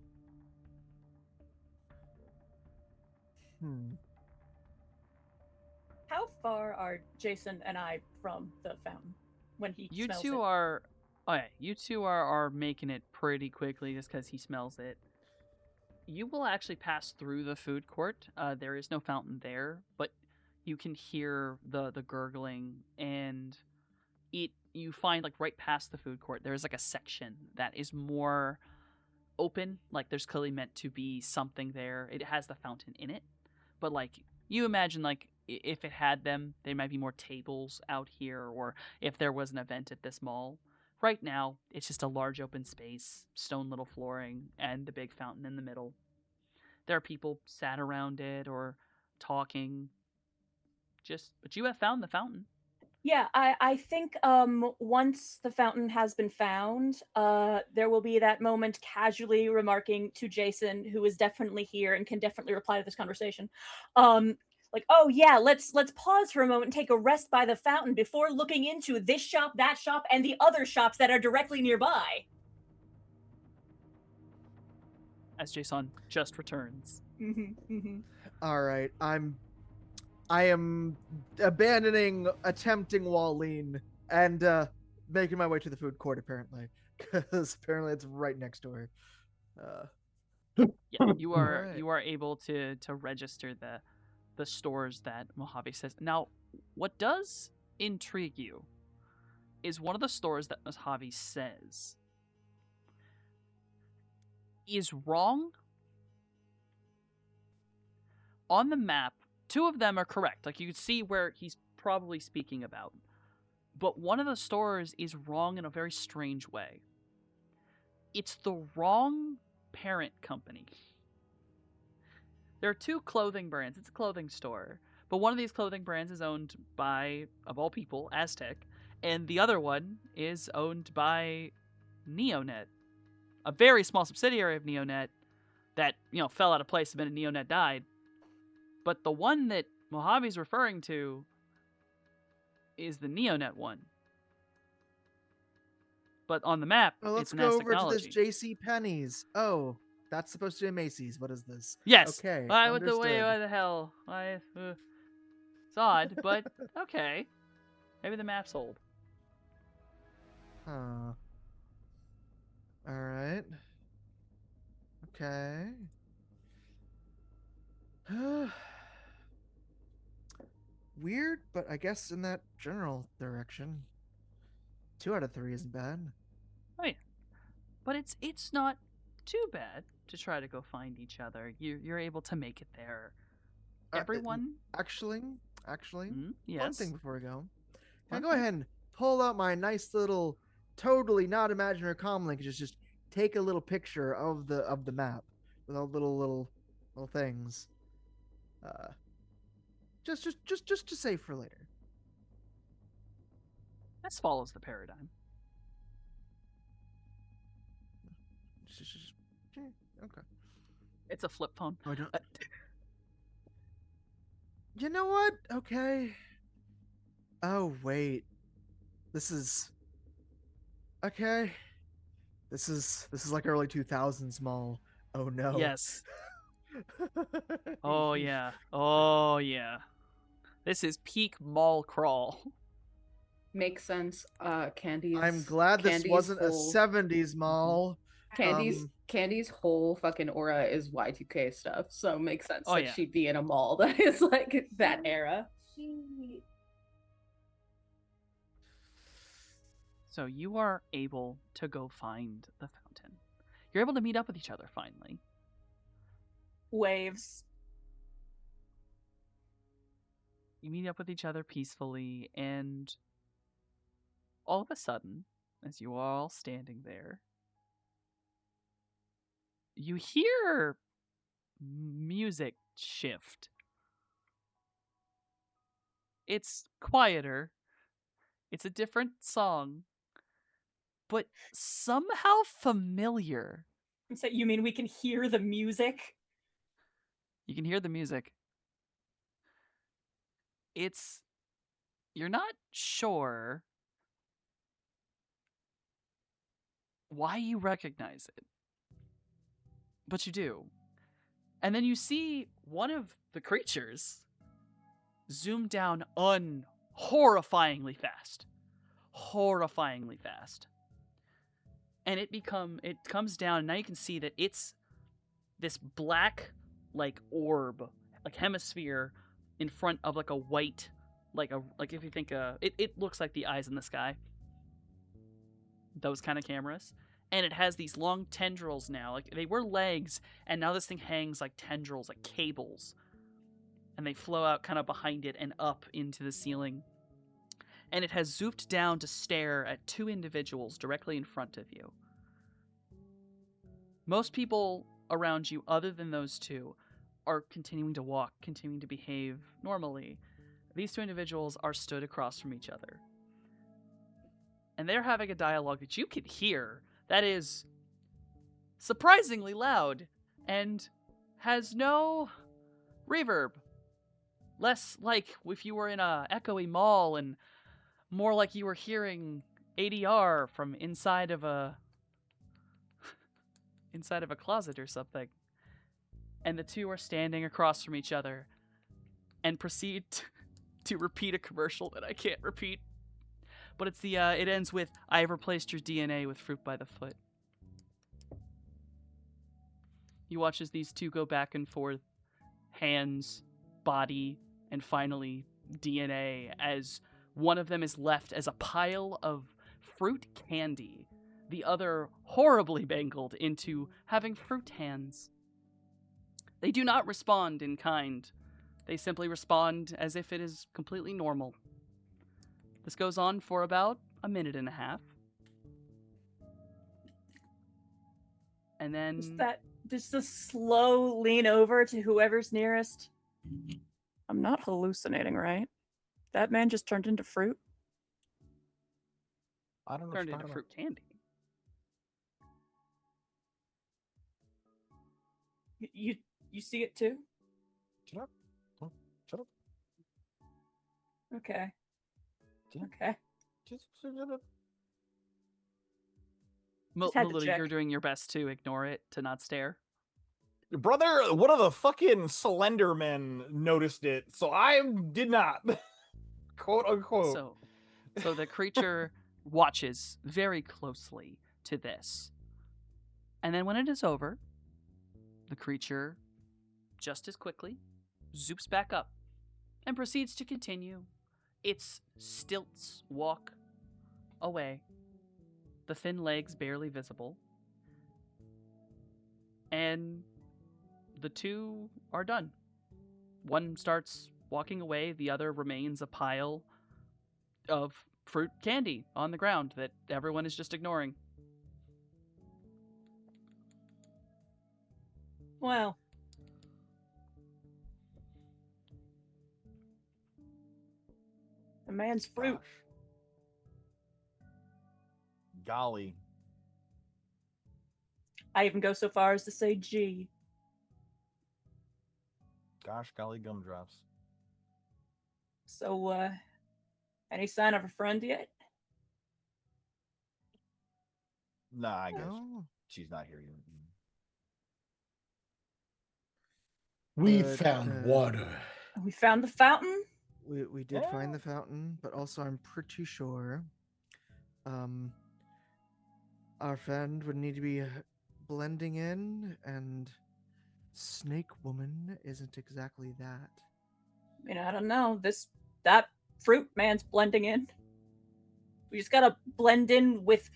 How far are Jason and I from the fountain when he You smells two it? are... Oh yeah, you two are making it pretty quickly just because he smells it. You will actually pass through the food court. There is no fountain there, but you can hear the gurgling, and you find right past the food court there is a section that is more open. There's clearly meant to be something there. It has the fountain in it, but you imagine if it had them, there might be more tables out here, or if there was an event at this mall. Right now, it's just a large open space, stone little flooring, and the big fountain in the middle. There are people sat around it or talking. But you have found the fountain. Yeah, I think once the fountain has been found, there will be that moment casually remarking to Jason, who is definitely here and can definitely reply to this conversation. like, oh yeah, let's pause for a moment and take a rest by the fountain before looking into this shop, that shop, and the other shops that are directly nearby. As Jason just returns. All right, I am abandoning attempting Wallene and making my way to the food court apparently, because apparently it's right next door. Yeah, you are Alright. you are able to register the stores that Mojave says. Now, what does intrigue you is one of the stores that Mojave says is wrong. On the map, 2 of them are correct. Like, you can see where he's probably speaking about. But one of the stores is wrong in a very strange way. It's the wrong parent company. There are 2 clothing brands. It's a clothing store. But one of these clothing brands is owned by, of all people, Aztec. And the other one is owned by Neonet. A very small subsidiary of Neonet that, fell out of place the minute Neonet died. But the one that Mojave's referring to is the Neonet one. But on the map, Well, let's it's an go Aztec over to technology. this J.C. Penney's. Oh, that's supposed to be a Macy's. What is this? Yes. Okay. Why the understood. hell? It's odd, but okay. Maybe the map's old. Huh. All right. Okay. Weird, but I guess in that general direction. 2 out of 3 isn't bad. Oh yeah, but it's not too bad to try to go find each other. You're able to make it there. Everyone. Actually, Mhm, one yes. thing before we go. Can I One go thing. ahead and pull out my nice little, totally not imaginary comlink and just take a little picture of the map with all little things. Just to save for later. This follows the paradigm. Okay. It's a flip phone. Oh, I don't. You know what? Okay. Oh wait. This is. Okay. This is like early 2000s mall. Oh no. Yes. Oh yeah. Oh yeah. This is peak mall crawl. Makes sense. Candy's. I'm glad this Candy's wasn't a whole- 70s mall. Candy's whole fucking aura is Y2K stuff, so it makes sense Oh, that yeah. she'd be in a mall that is like that era. So you are able to go find the fountain. You're able to meet up with each other finally. Waves. You meet up with each other peacefully, and all of a sudden, as you are all standing there, you hear music shift. It's quieter. It's a different song, but somehow familiar. So you mean we can hear the music? You can hear the music. You're not sure why you recognize it, but you do. And then you see one of the creatures zoom down horrifyingly fast. Horrifyingly fast. And it comes down, and now you can see that it's this black, like, orb, like hemisphere in front of like a white, like if you think it looks like the eyes in the sky. Those kind of cameras. And it has these long tendrils now. Like, they were legs, and now this thing hangs like tendrils, like cables. And they flow out kind of behind it and up into the ceiling. And it has zooped down to stare at 2 individuals directly in front of you. Most people around you, other than those 2, are continuing to walk, continuing to behave normally. These 2 individuals are stood across from each other. And they're having a dialogue that you can hear that is surprisingly loud and has no reverb. Less like if you were in a echoey mall, and more like you were hearing ADR from inside of a closet or something. And the two are standing across from each other and proceed to repeat a commercial that I can't repeat. But it's it ends with, "I've replaced your DNA with fruit by the foot." He watches these two go back and forth, hands, body, and finally DNA, as one of them is left as a pile of fruit candy, the other horribly mangled into having fruit hands. They do not respond in kind. They simply respond as if it is completely normal. This goes on for about a minute and a half. And then just a slow lean over to whoever's nearest. I'm not hallucinating, right? That man just turned into fruit. I don't know. turned into fruit candy. You see it too? Shut up. Shut up. Okay. Yeah. Okay. Just shut up. Just had to Melody, check. you're doing your best to ignore it, to not stare. Brother, one of the fucking Slender Men noticed it, so I did not. Quote unquote. So the creature watches very closely to this. And then when it is over, the creature, just as quickly, zoops back up and proceeds to continue its stilts walk away, the thin legs barely visible. And the two are done. One starts walking away, the other remains a pile of fruit candy on the ground that everyone is just ignoring. Well. The man's fruit. Gosh. Golly. I even go so far as to say gee. Gosh, golly, gumdrops. So, any sign of a friend yet? Nah, I guess No. she's not here yet. We But, found water. We found the fountain? We did find the fountain, but also I'm pretty sure our friend would need to be blending in, and Snake Woman isn't exactly that. I mean, I don't know. That fruit man's blending in. We just gotta blend in with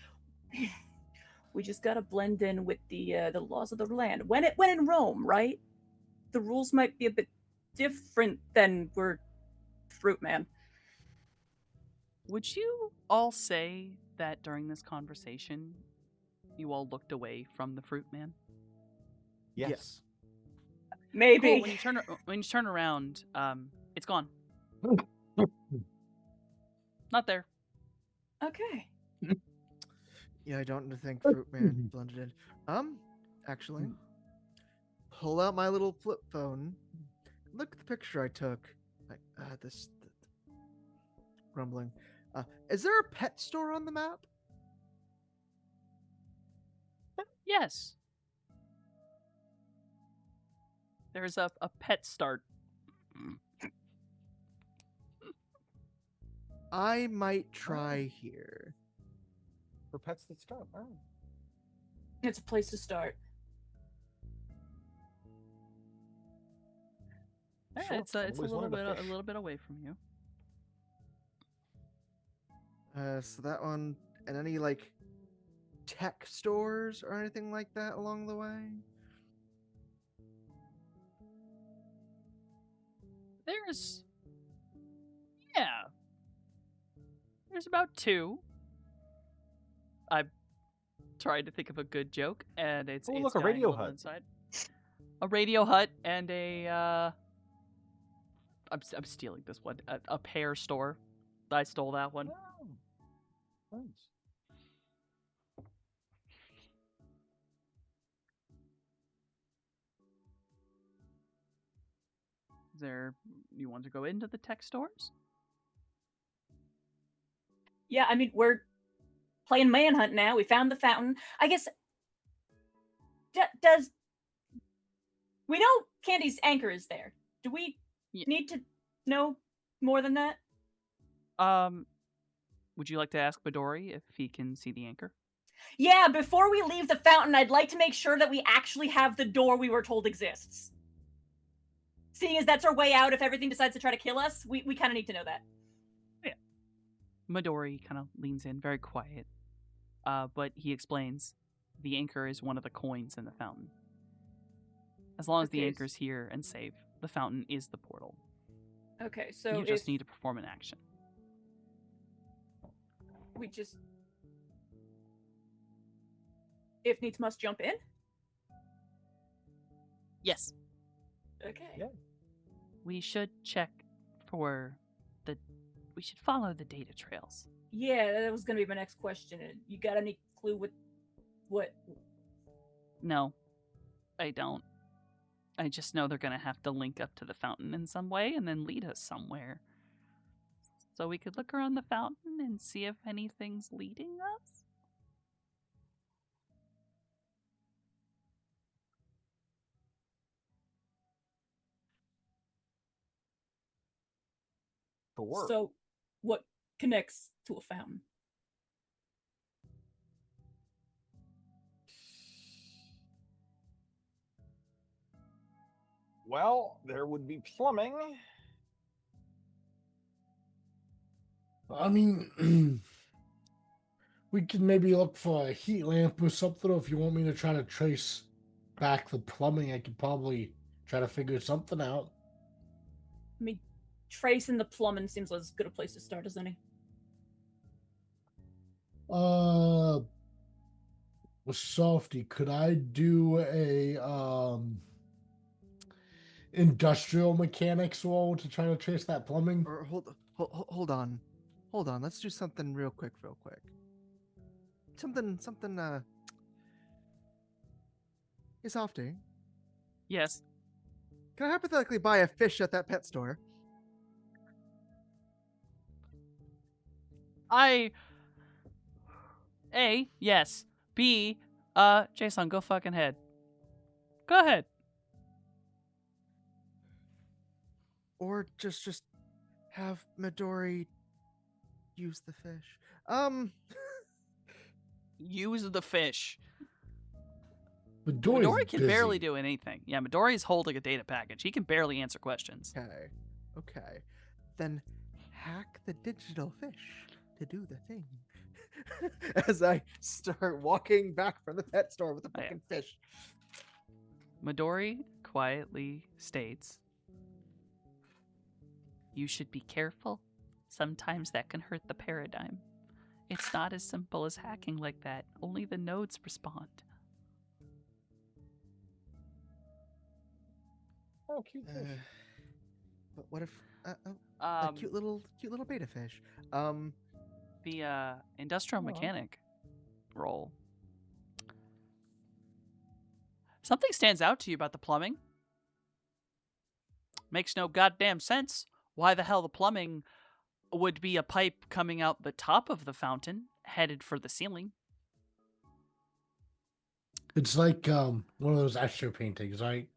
the laws of the land. When in Rome, right? The rules might be a bit different than we're fruit man. Would you all say that during this conversation, you all looked away from the fruit man? Yes. Maybe. Cool. When you turn around, it's gone. Not there. Okay. Yeah, I don't think Fruit Man blended in. Actually, pull out my little flip phone. Look at the picture I took. Like, this rumbling. Is there a pet store on the map? Yes. There's a pet start. I might try here. For pets that start. Oh. It's a place to start. Yeah, Sure, it's I've a always wanted to a fish. little bit away from you. So that one, and any like tech stores or anything like that along the way? There's about two. I'm trying to think of a good joke, and it's Oh, it's look, a dying Radio little Hut. inside. A Radio Hut and a I'm stealing this one. A pear store. I stole that one. Oh. Nice. you want to go into the tech stores? Yeah, I mean, we're playing manhunt now. We found the fountain. I guess. Does we know Candy's anchor is there? Do we need to know more than that? Would you like to ask Midori if he can see the anchor? Yeah, before we leave the fountain, I'd like to make sure that we actually have the door we were told exists. Seeing as that's our way out if everything decides to try to kill us, we kind of need to know that. Yeah. Midori kind of leans in, very quiet. But he explains the anchor is one of the coins in the fountain. As long as the anchor's here and safe, the fountain is the portal. Okay, so you just need to perform an action. We just... If needs must jump in? Yes. Okay. Yeah. We should check for we should follow the data trails. Yeah, that was going to be my next question. You got any clue what? No, I don't. I just know they're going to have to link up to the fountain in some way and then lead us somewhere. So we could look around the fountain and see if anything's leading us? Sure. So, what connects to a fountain? Well, there would be plumbing. I mean, we could maybe look for a heat lamp or something, or if you want me to try to trace back the plumbing, I could probably try to figure something out. I mean, tracing the plumbing seems as good a place to start as any. Softy, could I do a industrial mechanics role to try to trace that plumbing? Or hold on. Let's do something real quick. Something. Hey, Softy. Yes. Can I hypothetically buy a fish at that pet store? A, yes. B, Jason, go fucking head. Go ahead. Or just have Midori use the fish. Use the fish. Midori's Midori can busy. barely do anything. Yeah, Midori's holding a data package. He can barely answer questions. Okay. Then hack the digital fish to do the thing. As I start walking back from the pet store with the fucking fish. Midori quietly states, "You should be careful. Sometimes that can hurt the paradigm. It's not as simple as hacking like that. Only the nodes respond." Oh, cute fish. But what if a cute little beta fish? The industrial mechanic role. Something stands out to you about the plumbing. Makes no goddamn sense. Why the hell the plumbing would be a pipe coming out the top of the fountain, headed for the ceiling? It's like one of those Escher paintings, right?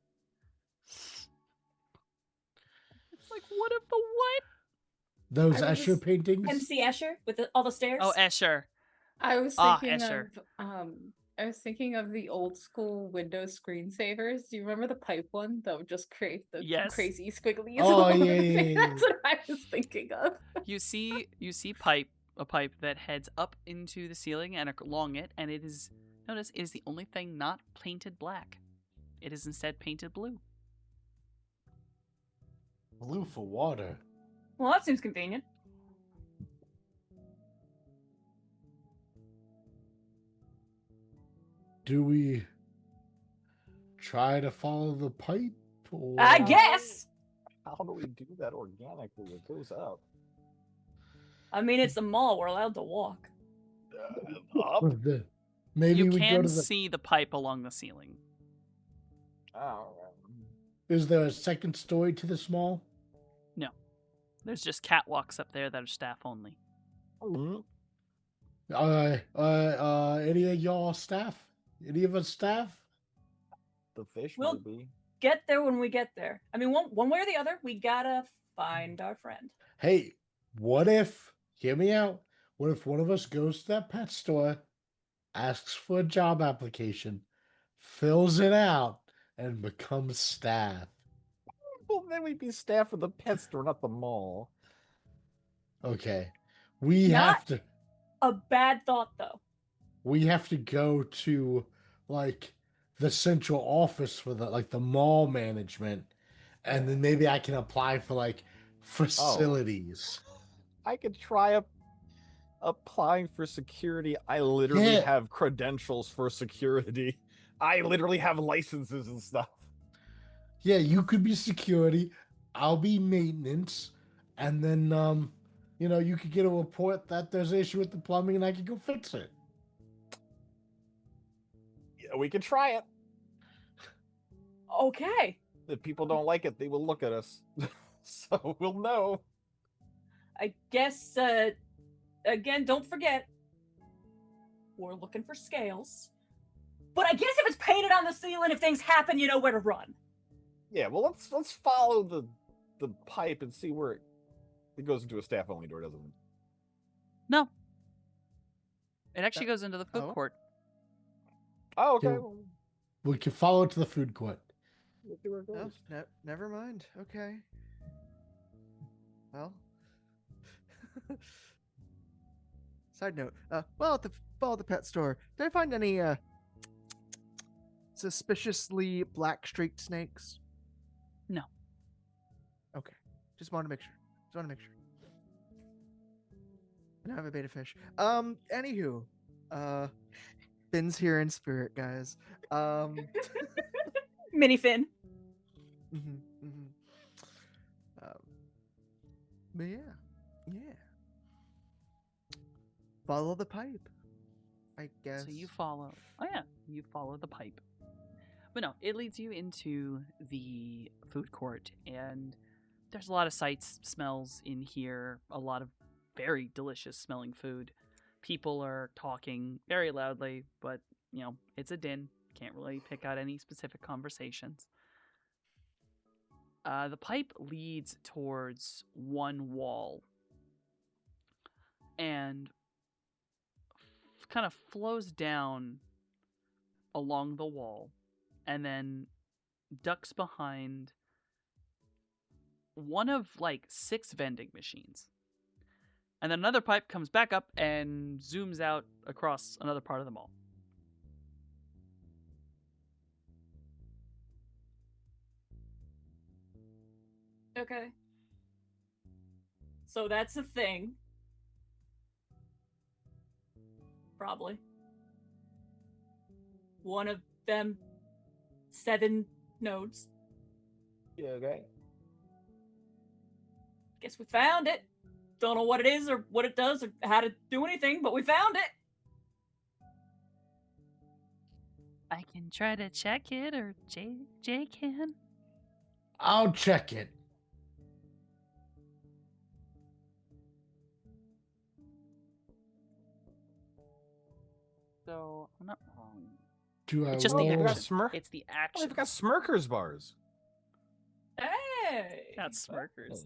Like, what if the what? Those I was Escher just- paintings? MC Escher with all the stairs? Oh, Escher. I was Ah, thinking Escher. I was thinking of the old school Windows screensavers. Do you remember the pipe one that would just create the Yes. crazy squigglies? Oh, all over yeah, the yeah, thing? yeah, That's what I was thinking of. You see a pipe that heads up into the ceiling and along it, and it is the only thing not painted black. It is instead painted blue. Blue for water. Well, that seems convenient. Do we try to follow the pipe? Or... I guess! How do we do that organically? It goes up. I mean, it's a mall. We're allowed to walk. Up? Maybe You we go can to the. see the pipe along the ceiling. Oh, Is there a second story to this mall? There's just catwalks up there that are staff only. Mhm. Any of y'all staff? Any of us staff? The fish, Well- maybe. Get there when we get there. I mean, one way or the other, we gotta find our friend. Hey, what if, hear me out, what if one of us goes to that pet store, asks for a job application, fills it out, and becomes staff? Well, then we'd be staff of the pet store, not the mall. Okay. We Not- have to A bad thought, though. go to like the central office for the mall management, and then maybe I can apply for like facilities. I could try applying for security. I literally Yeah. have credentials for security. I literally have licenses and stuff. Yeah, you could be security, I'll be maintenance, and then you could get a report that there's an issue with the plumbing and I could go fix it. Yeah, we could try it. Okay. If people don't like it, they will look at us. So we'll know. I guess, again, don't forget, we're looking for scales. But I guess if it's painted on the ceiling, if things happen, you know where to run. Yeah, well, let's follow the pipe and see where it goes into a staff only door, doesn't it? No. It actually goes into the food Oh. court. Oh, okay. Dude. We can follow it to the food court. We'll see where it No, goes. never mind. Okay. Well. Side note. Well, at the pet store, did I find any suspiciously black streaked snakes? No. Okay. Just want to make sure. And I have a beta fish. Anywho, Finn's here in spirit, guys. Minifin. Mhm, mhm. But yeah. Follow the pipe, I guess. So you follow. Oh yeah, you follow the pipe. But no, it leads you into the food court, and there's a lot of sights, smells in here. A lot of very delicious smelling food. People are talking very loudly, but it's a din. Can't really pick out any specific conversations. The pipe leads towards one wall and kind of flows down along the wall and then ducks behind one of like 6 vending machines. And then another pipe comes back up and zooms out across another part of the mall. Okay. So that's a thing. Probably. One of them 7 nodes. Yeah, okay. Guess we found it. Don't know what it is or what it does or how to do anything, but we found it. I can try to check it, or Jay can. I'll check it. So I'm not wrong. Do I It's just the Oh, roll? they've got action. Smurf. It's the Oh, action. they've got Smirkers bars. Hey. Got smirkers.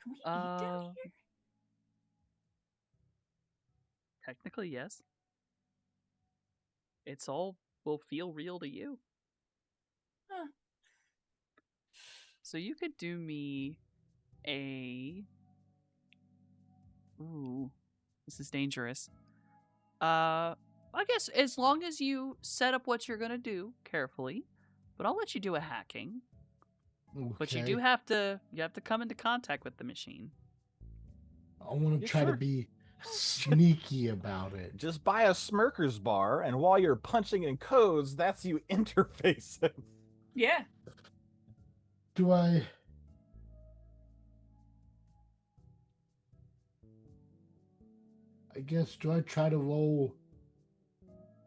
Can we eat down here? Technically, yes. It's all will feel real to you. Huh. So you could do me a. Ooh, this is dangerous. I guess as long as you set up what you're gonna do carefully, but I'll let you do a hacking. But you do Okay. have to come into contact with the machine. I want to Yeah, try sure. to be sneaky about it. Just buy a Smirkers bar, and while you're punching in codes, that's you interfacing. Yeah. Do I? I guess, do I try to roll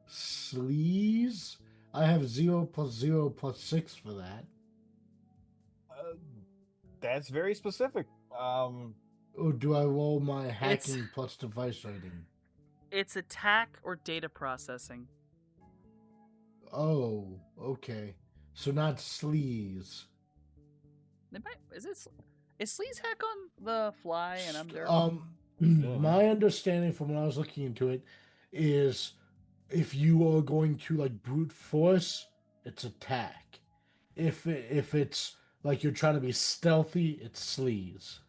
sleaze? I have 0 + 0 + 6 for that. That's very specific. Or do I roll my hacking plus device rating? It's attack or data processing. Oh, okay. So not sleaze. Is Sleaze hack on the fly and I'm there? My understanding from when I was looking into it is if you are going to like brute force, it's attack. If it's like you're trying to be stealthy, it's sleaze.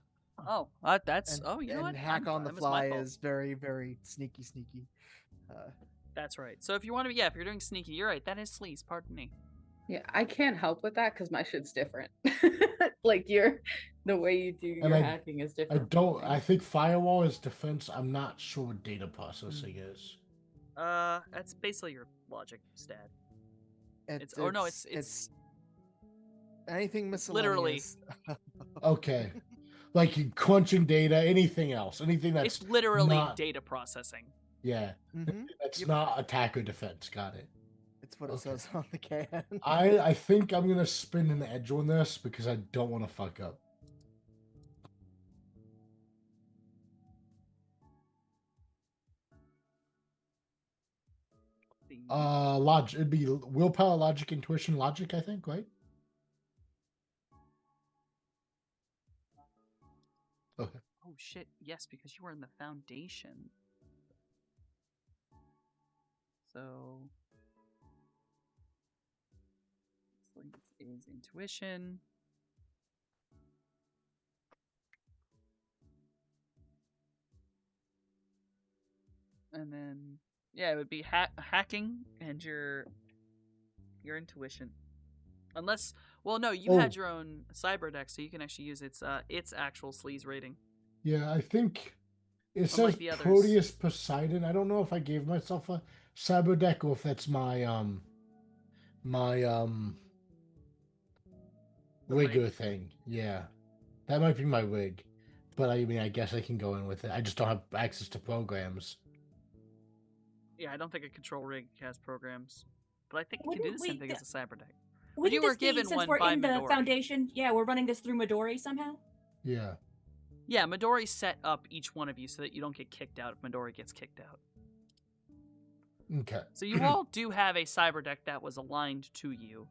Oh, that's you know what? hack on the that was my fly fault. is very, very sneaky. That's right. So if you want to, if you're doing sneaky, you're right. That is sleaze. Pardon me. Yeah, I can't help with that because my shit's different. Like the way you do your hacking is different. I think firewall is defense. I'm not sure what data processing is. That's basically your logic stat. It's anything literally miscellaneous. Okay. Like crunching data, anything else, anything that's it's literally not, data processing. Yeah, that's not attack or defense. Got it. It's what it says on the can. I think I'm gonna spin an edge on this because I don't want to fuck up. Logic. It'd be willpower, logic, intuition, logic. I think, right? Okay. Oh shit! Yes, because you were in the foundation. So is intuition. And then it would be hacking and your intuition. Unless no, you had your own cyber deck, so you can actually use its actual sleaze rating. Yeah, I think it Unlike says the others. Proteus Poseidon. I don't know if I gave myself a cyber deck or if that's my rigger thing. Yeah, that might be my rig. But I mean, I guess I can go in with it. I just don't have access to programs. Yeah, I don't think a control rig has programs, but I think you Wouldn't can do the same we- thing as a cyber deck. Wouldn't you were this be, given since one we're by in the Midori. foundation? Yeah, we're running this through Midori somehow. Yeah. Yeah, Midori set up each one of you so that you don't get kicked out if Midori gets kicked out. Okay. So you all do have a cyber deck that was aligned to you.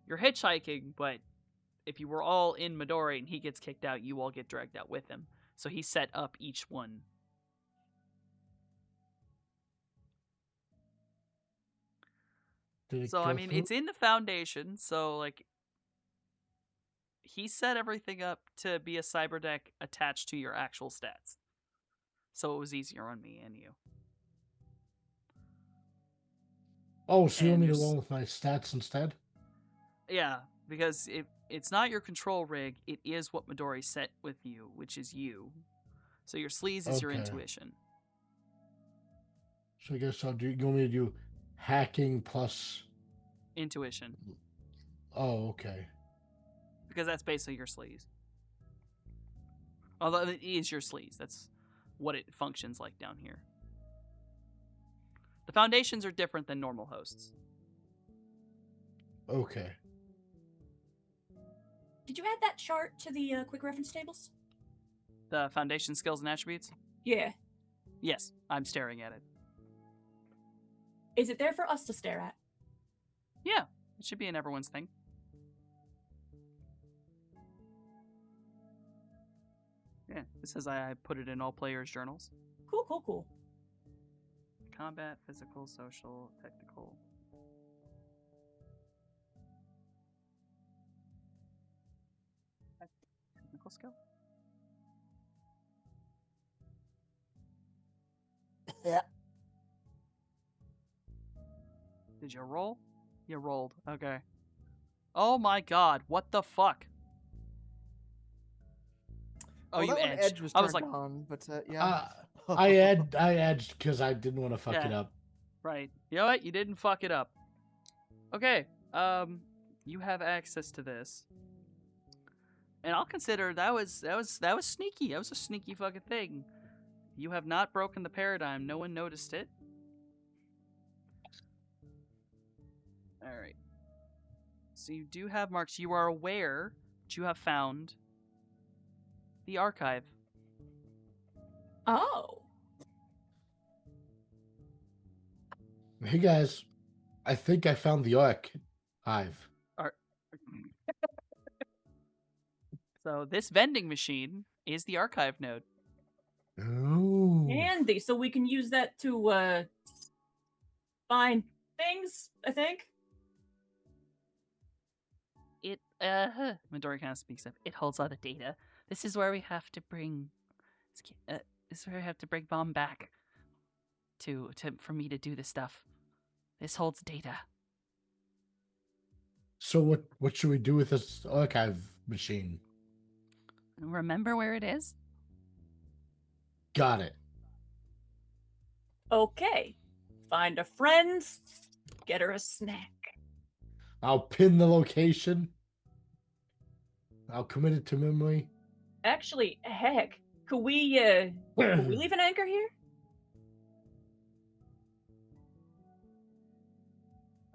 You're hitchhiking, but if you were all in Midori and he gets kicked out, you all get dragged out with him. So he set up each one. So I mean, it's in the foundation. So like, he set everything up to be a cyber deck attached to your actual stats. So it was easier on me and you. Oh, so you want me to roll with my stats instead? Yeah, because it's not your control rig, it is what Midori set with you, which is you. So your sleaze is your intuition. So I guess you want me to do hacking plus intuition. Oh, okay. Because that's basically your sleaze. Although it is your sleaze, that's what it functions like down here. The foundations are different than normal hosts. Okay. Did you add that chart to the quick reference tables? The foundation skills and attributes? Yeah. Yes, I'm staring at it. Is it there for us to stare at? Yeah, it should be in everyone's thing. Yeah, it says I put it in all players' journals. Cool, cool, cool. Combat, physical, social, technical. Technical skill? Yeah. Did you roll? You rolled. Okay. Oh my god, what the fuck? Oh, you that one edged. was I was turned like, on, but yeah. I edged because I didn't want to fuck it up. Right. You know what? You didn't fuck it up. Okay. You have access to this. And I'll consider that was sneaky. That was a sneaky fucking thing. You have not broken the paradigm. No one noticed it. Alright. So you do have marks. You are aware you have found the archive. Oh. Hey guys, I think I found the archive. So this vending machine is the archive node. Oh. Handy. So we can use that to find things, I think. It Midori kind of speaks up. It holds all the data. This is where we have to bring this is where we have to bring Mom back to for me to do the stuff. This holds data. So what should we do with this archive machine? Remember where it is? Got it. Okay. Find a friend, get her a snack. I'll pin the location. I'll commit it to memory. Actually, heck, could we leave an anchor here?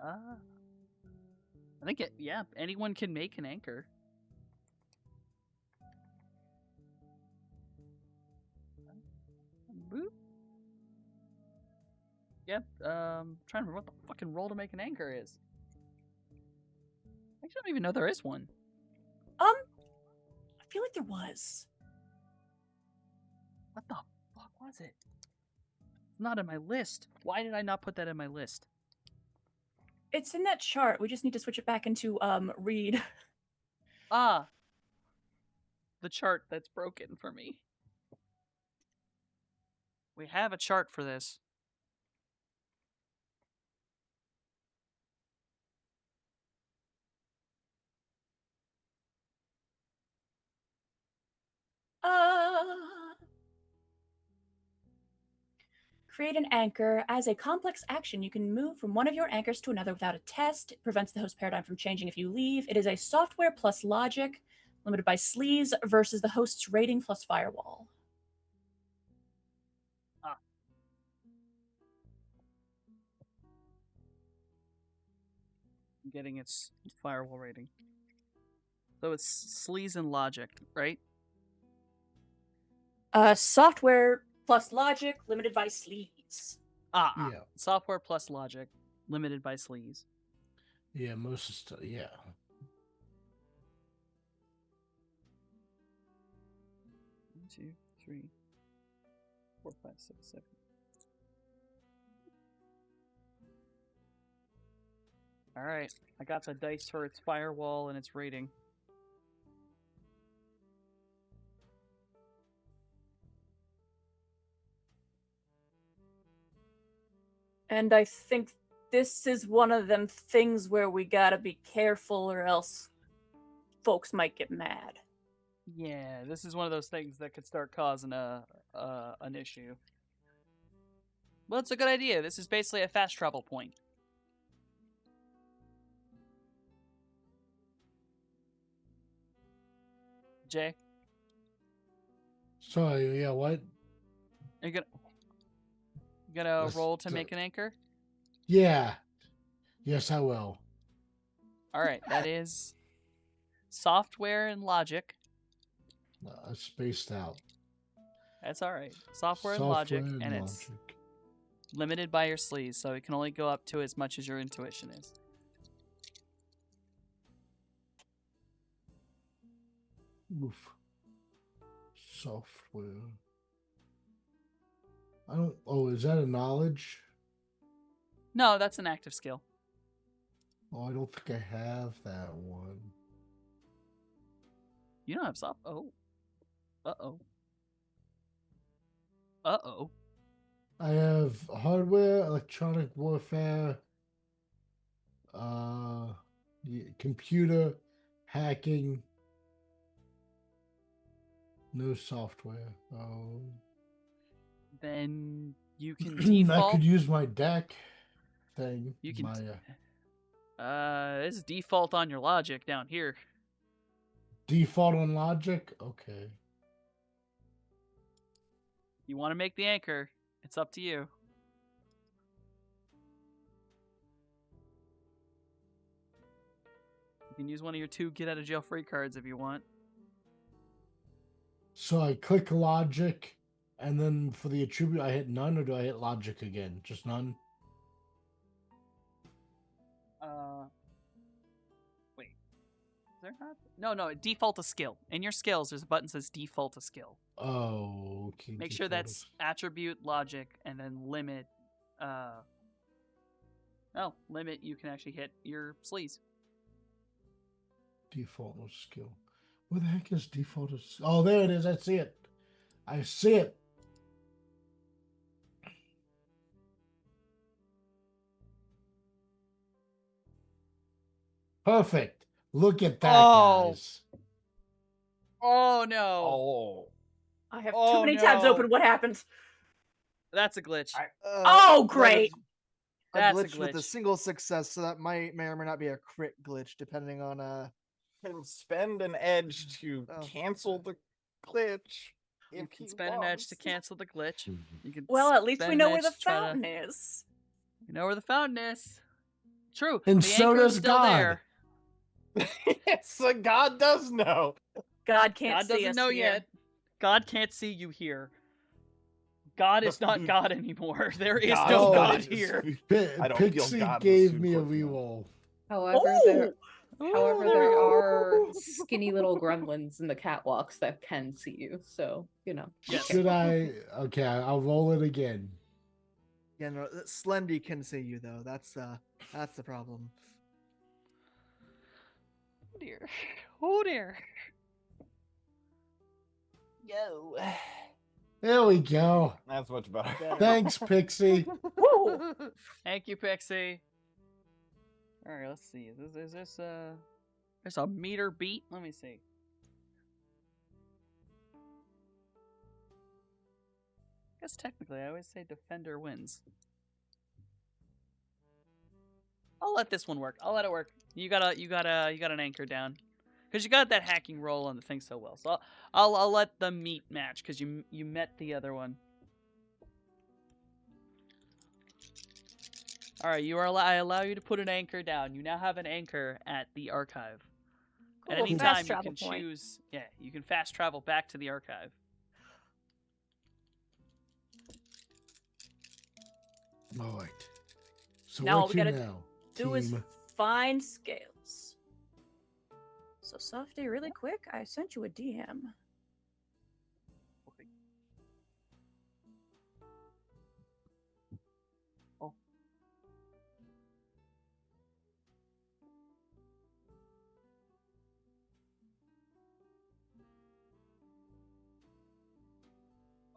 I think anyone can make an anchor. Boop. Yep. Trying to remember what the fucking roll to make an anchor is. I don't even know there is one. I feel like there was. What the fuck was it? It's not in my list. Why did I not put that in my list? It's in that chart. We just need to switch it back into read. Ah. The chart that's broken for me. We have a chart for this. Create an anchor. As a complex action, you can move from one of your anchors to another without a test. It prevents the host paradigm from changing if you leave. It is a software plus logic, limited by sleaze, versus the host's rating plus firewall. Ah. I'm getting its firewall rating. So it's sleaze and logic, right? Software plus logic, limited by sleaze. Ah, Yeah. software plus logic, limited by sleaze. Yeah, most of stuff. Yeah. One, 2, 3, 4, 5, 6, 7. All right, I got the dice for its firewall and its rating. And I think this is one of them things where we gotta be careful or else folks might get mad. Yeah, this is one of those things that could start causing an issue. Well, it's a good idea. This is basically a fast travel point. Jay, Sorry, yeah, what? are you gonna Let's roll to do- make an anchor? Yeah. Yes, I will. All right, that is software and logic. I spaced out. That's all right. Software and logic, and it's limited by your sleaze, so it can only go up to as much as your intuition is. Oof. Software. I don't. Oh, is that a knowledge? No, that's an active skill. Oh, I don't think I have that one. You don't have soft. Oh. Uh-oh. Uh-oh. I have hardware, electronic warfare, computer hacking. No software. Oh. Then you can I default. could use my deck thing. You can. My It's default on your logic down here. default on logic. Okay. You want to make the anchor? It's up to you. You can use one of your 2 get out of jail free cards if you want. So I click logic, and then for the attribute, I hit none, or do I hit logic again? Just none? Wait. Is there not? No, default a skill. In your skills, there's a button that says default a skill. Oh, okay. Make sure default that's is- attribute, logic, and then limit. Limit, you can actually hit your sleaze. default of skill. Where the heck is default of? Oh, there it is. I see it. I see it. Perfect. Look at that, Oh. guys. Oh no! Oh. I have Oh, too many tabs no. open. What happened? That's a glitch. Oh, that great. is That's a glitch with a glitch. single success, so that may or may not be a crit glitch, depending on Can spend an edge to Oh. cancel the glitch. You if can he spend an edge to wants. cancel the glitch. You can Well, at least we spend know an where edge the to try to- fountain is. You know where the fountain is. True. And the so anchor was does still God. there. Yes, God does know. God can't God see doesn't us know here. yet. God can't see you here. God is not God anymore. There is God no is God is- here. I don't feel Pixie God was gave soon me a quick enough. reroll. However, Ooh! however, Ooh, there we go. are skinny little gremlins in the catwalks that can see you. So, be Yes. Should I? Okay, I'll roll it again. yeah, no, Slendy can see you though. That's the problem. Oh dear. Oh dear. Yo. There we go. That's much better. Thanks, Pixie. Woo! Thank you, Pixie. All right, let's see. Is this there's a meter beat? Let me see. I guess technically, I always say defender wins. I'll let this one work. I'll let it work. You got an anchor down, because you got that hacking roll on the thing so well. So I'll let the meat match, because you met the other one. All right, I allow you to put an anchor down. You now have an anchor at the archive. At Cool, any fast time, you travel can point. choose. Yeah, you can fast travel back to the archive. All right. So Now all what we you gotta now, Do is team? find scales. So, Softy, really quick, I sent you a DM. Okay. Oh.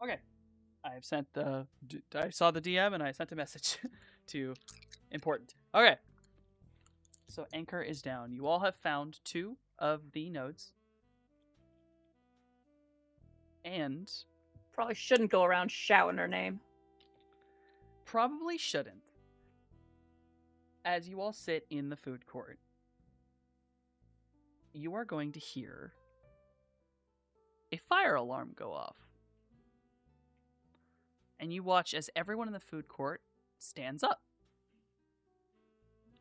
Okay. I've sent I saw the DM and I sent a message to important. Okay. So anchor is down. You all have found 2 of the nodes. And Probably shouldn't go around shouting her name. probably shouldn't. As you all sit in the food court, you are going to hear a fire alarm go off. And you watch as everyone in the food court stands up.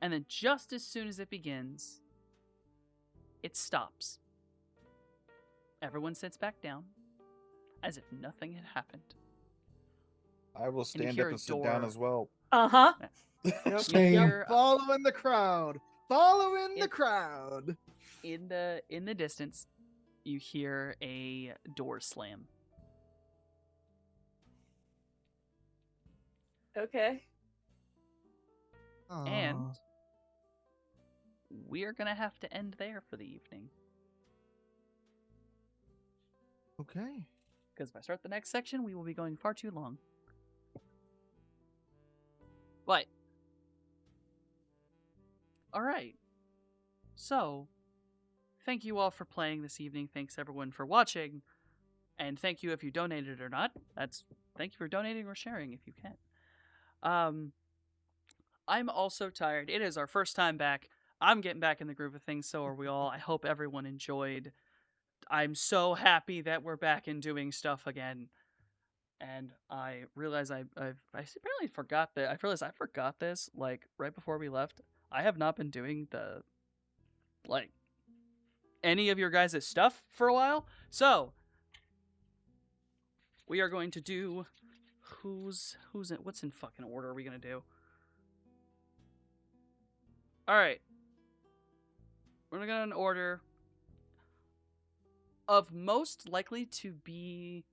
And then just as soon as it begins, it stops. Everyone sits back down, as if nothing had happened. I will you stand hear up a and sit down door. as well. Uh-huh. Yep. Same. hear- Following the crowd. Following the It- crowd. In the distance, you hear a door slam. Okay. And Aw. we are going to have to end there for the evening. Okay. Because if I start the next section, we will be going far too long. But, alright. So, thank you all for playing this evening. Thanks everyone for watching. And thank you if you donated or not. Thank you for donating or sharing if you can. I'm also tired. It is our first time back. I'm getting back in the groove of things, so are we all. I hope everyone enjoyed. I'm so happy that we're back and doing stuff again. And I realize I apparently forgot that. I realized I forgot this like right before we left. I have not been doing the like any of your guys' stuff for a while. So we are going to do who's in, what's in fucking order are we gonna do? All right, we're gonna go in order of most likely to be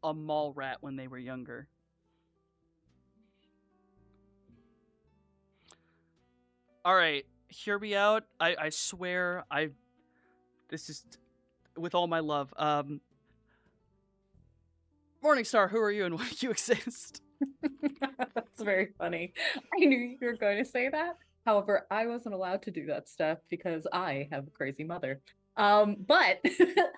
a mall rat when they were younger. All right, hear me out. I swear, this is with all my love. Morningstar, who are you and why do you exist? That's very funny. I knew you were going to say that. However, I wasn't allowed to do that stuff because I have a crazy mother. But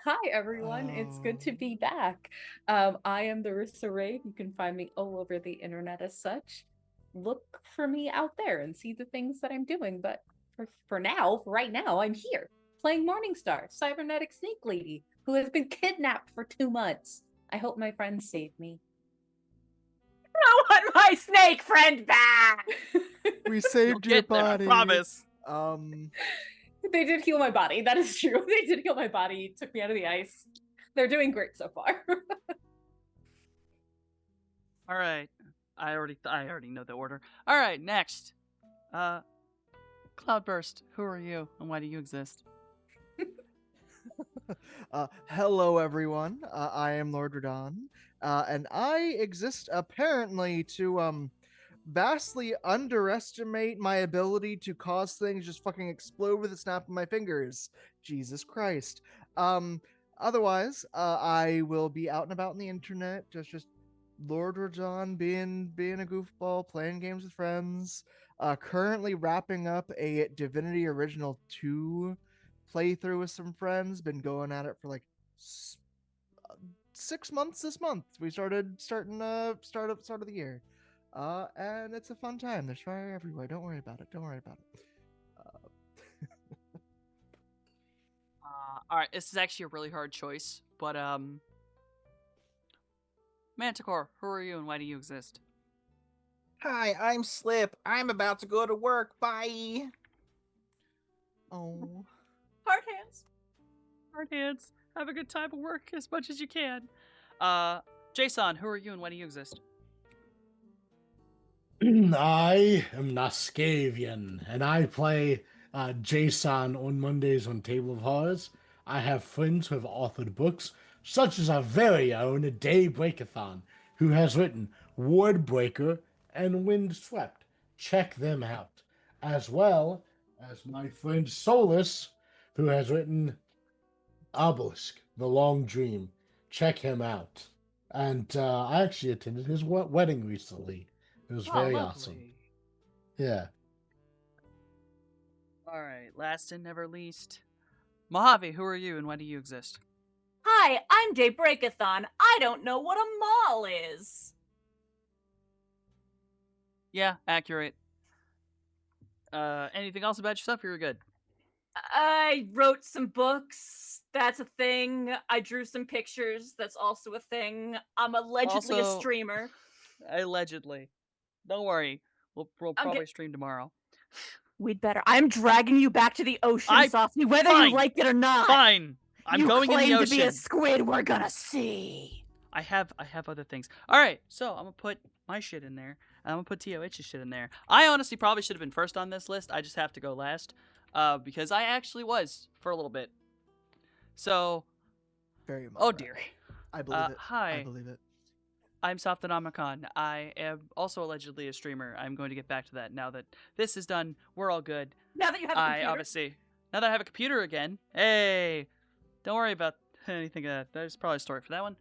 hi everyone, it's good to be back. I am the Rissa Raid. You can find me all over the internet as such. Look for me out there and see the things that I'm doing. But for now, right now, I'm here playing Morningstar, cybernetic snake lady, who has been kidnapped for 2 months. I hope my friends save me. I want my snake friend back. We saved You'll your get there, I body. promise. They did heal my body. That is true. They did heal my body. Took me out of the ice. They're doing great so far. All right, I already know the order. All right, next, Cloudburst, who are you and why do you exist? Hello, everyone. I am Lord Radon, and I exist apparently to vastly underestimate my ability to cause things just fucking explode with a snap of my fingers. Jesus Christ. Otherwise, I will be out and about on the internet, just Lord Radon being a goofball, playing games with friends. Currently wrapping up a Divinity Original 2 playthrough with some friends. Been going at it for like 6 months this month. We start of the year. And it's a fun time. There's fire everywhere. Don't worry about it. All right, this is actually a really hard choice, but Manticore, who are you and why do you exist? Hi, I'm Slip. I'm about to go to work. Bye. Oh. Hard hands. Hard hands. Have a good time at work as much as you can. Jason, who are you and why do you exist? I am Naskavian, and I play Jason on Mondays on Table of Horrors. I have friends who have authored books, such as our very own Daybreakathon, who has written Wardbreaker and Windswept. Check them out. As well as my friend Solus, who has written Obelisk, The Long Dream. Check him out. And I actually attended his wedding recently. It was very awesome. Yeah. All right, last and never least, Mojave, who are you and why do you exist? Hi, I'm Daybreakathon. I don't know what a mall is. Yeah, accurate. Anything else about yourself? You're good. I wrote some books. That's a thing. I drew some pictures. That's also a thing. I'm allegedly a Also- streamer. Allegedly. Don't worry. We'll probably stream tomorrow. We'd better. I'm dragging you back to the ocean, I- Softly, whether fine. you like it or not. Fine. I'm you going in claim the to ocean. be a squid. We're gonna see. I have other things. All right, so I'm gonna put my shit in there. And I'm gonna put TOH's shit in there. I honestly probably should have been first on this list. I just have to go last, because I actually was for a little bit. So, Very much. oh dear. I believe it. Hi. I believe it. I'm Softanomicon. I am also allegedly a streamer. I'm going to get back to that now that this is done. We're all good. Now that you have a computer. Obviously, now that I have a computer again, hey, don't worry about anything. There's probably a story for that one.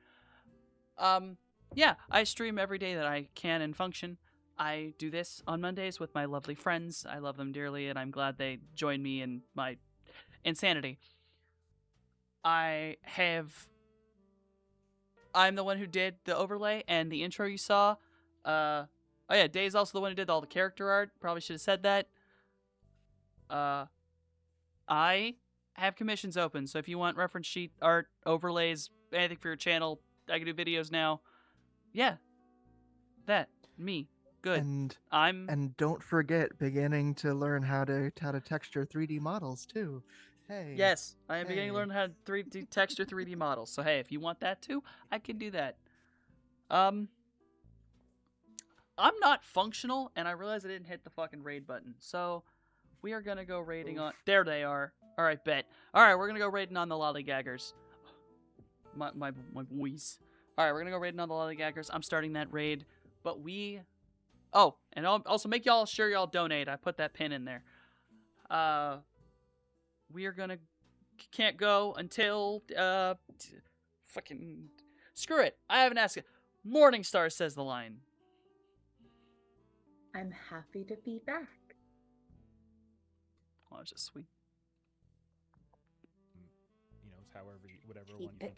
Yeah, I stream every day that I can and function. I do this on Mondays with my lovely friends. I love them dearly, and I'm glad they join me in my insanity. I'm the one who did the overlay and the intro you saw. Oh yeah, Day's also the one who did all the character art. Probably should have said that. I have commissions open, so if you want reference sheet art, overlays, anything for your channel, I can do videos now. Yeah. Me. Good. And I'm and don't forget beginning to learn how to texture 3D models too. Hey. yes, I am beginning to Hey. learn how to 3D texture 3D models. So hey, if you want that too, I can do that. I'm not functional, and I realized I didn't hit the fucking raid button. So we are gonna go raiding on. There they are. All right, bet. All right, we're gonna go raiding on the lollygaggers. My voice. All right, we're gonna go raiding on the lollygaggers. I'm starting that raid, but we. Oh, and I'll also make y'all sure y'all donate. I put that pin in there. We are gonna can't go until fucking screw it. I haven't asked it. Morningstar says the line. I'm happy to be back. Oh, it's just sweet. It's however, whatever Keep one you it think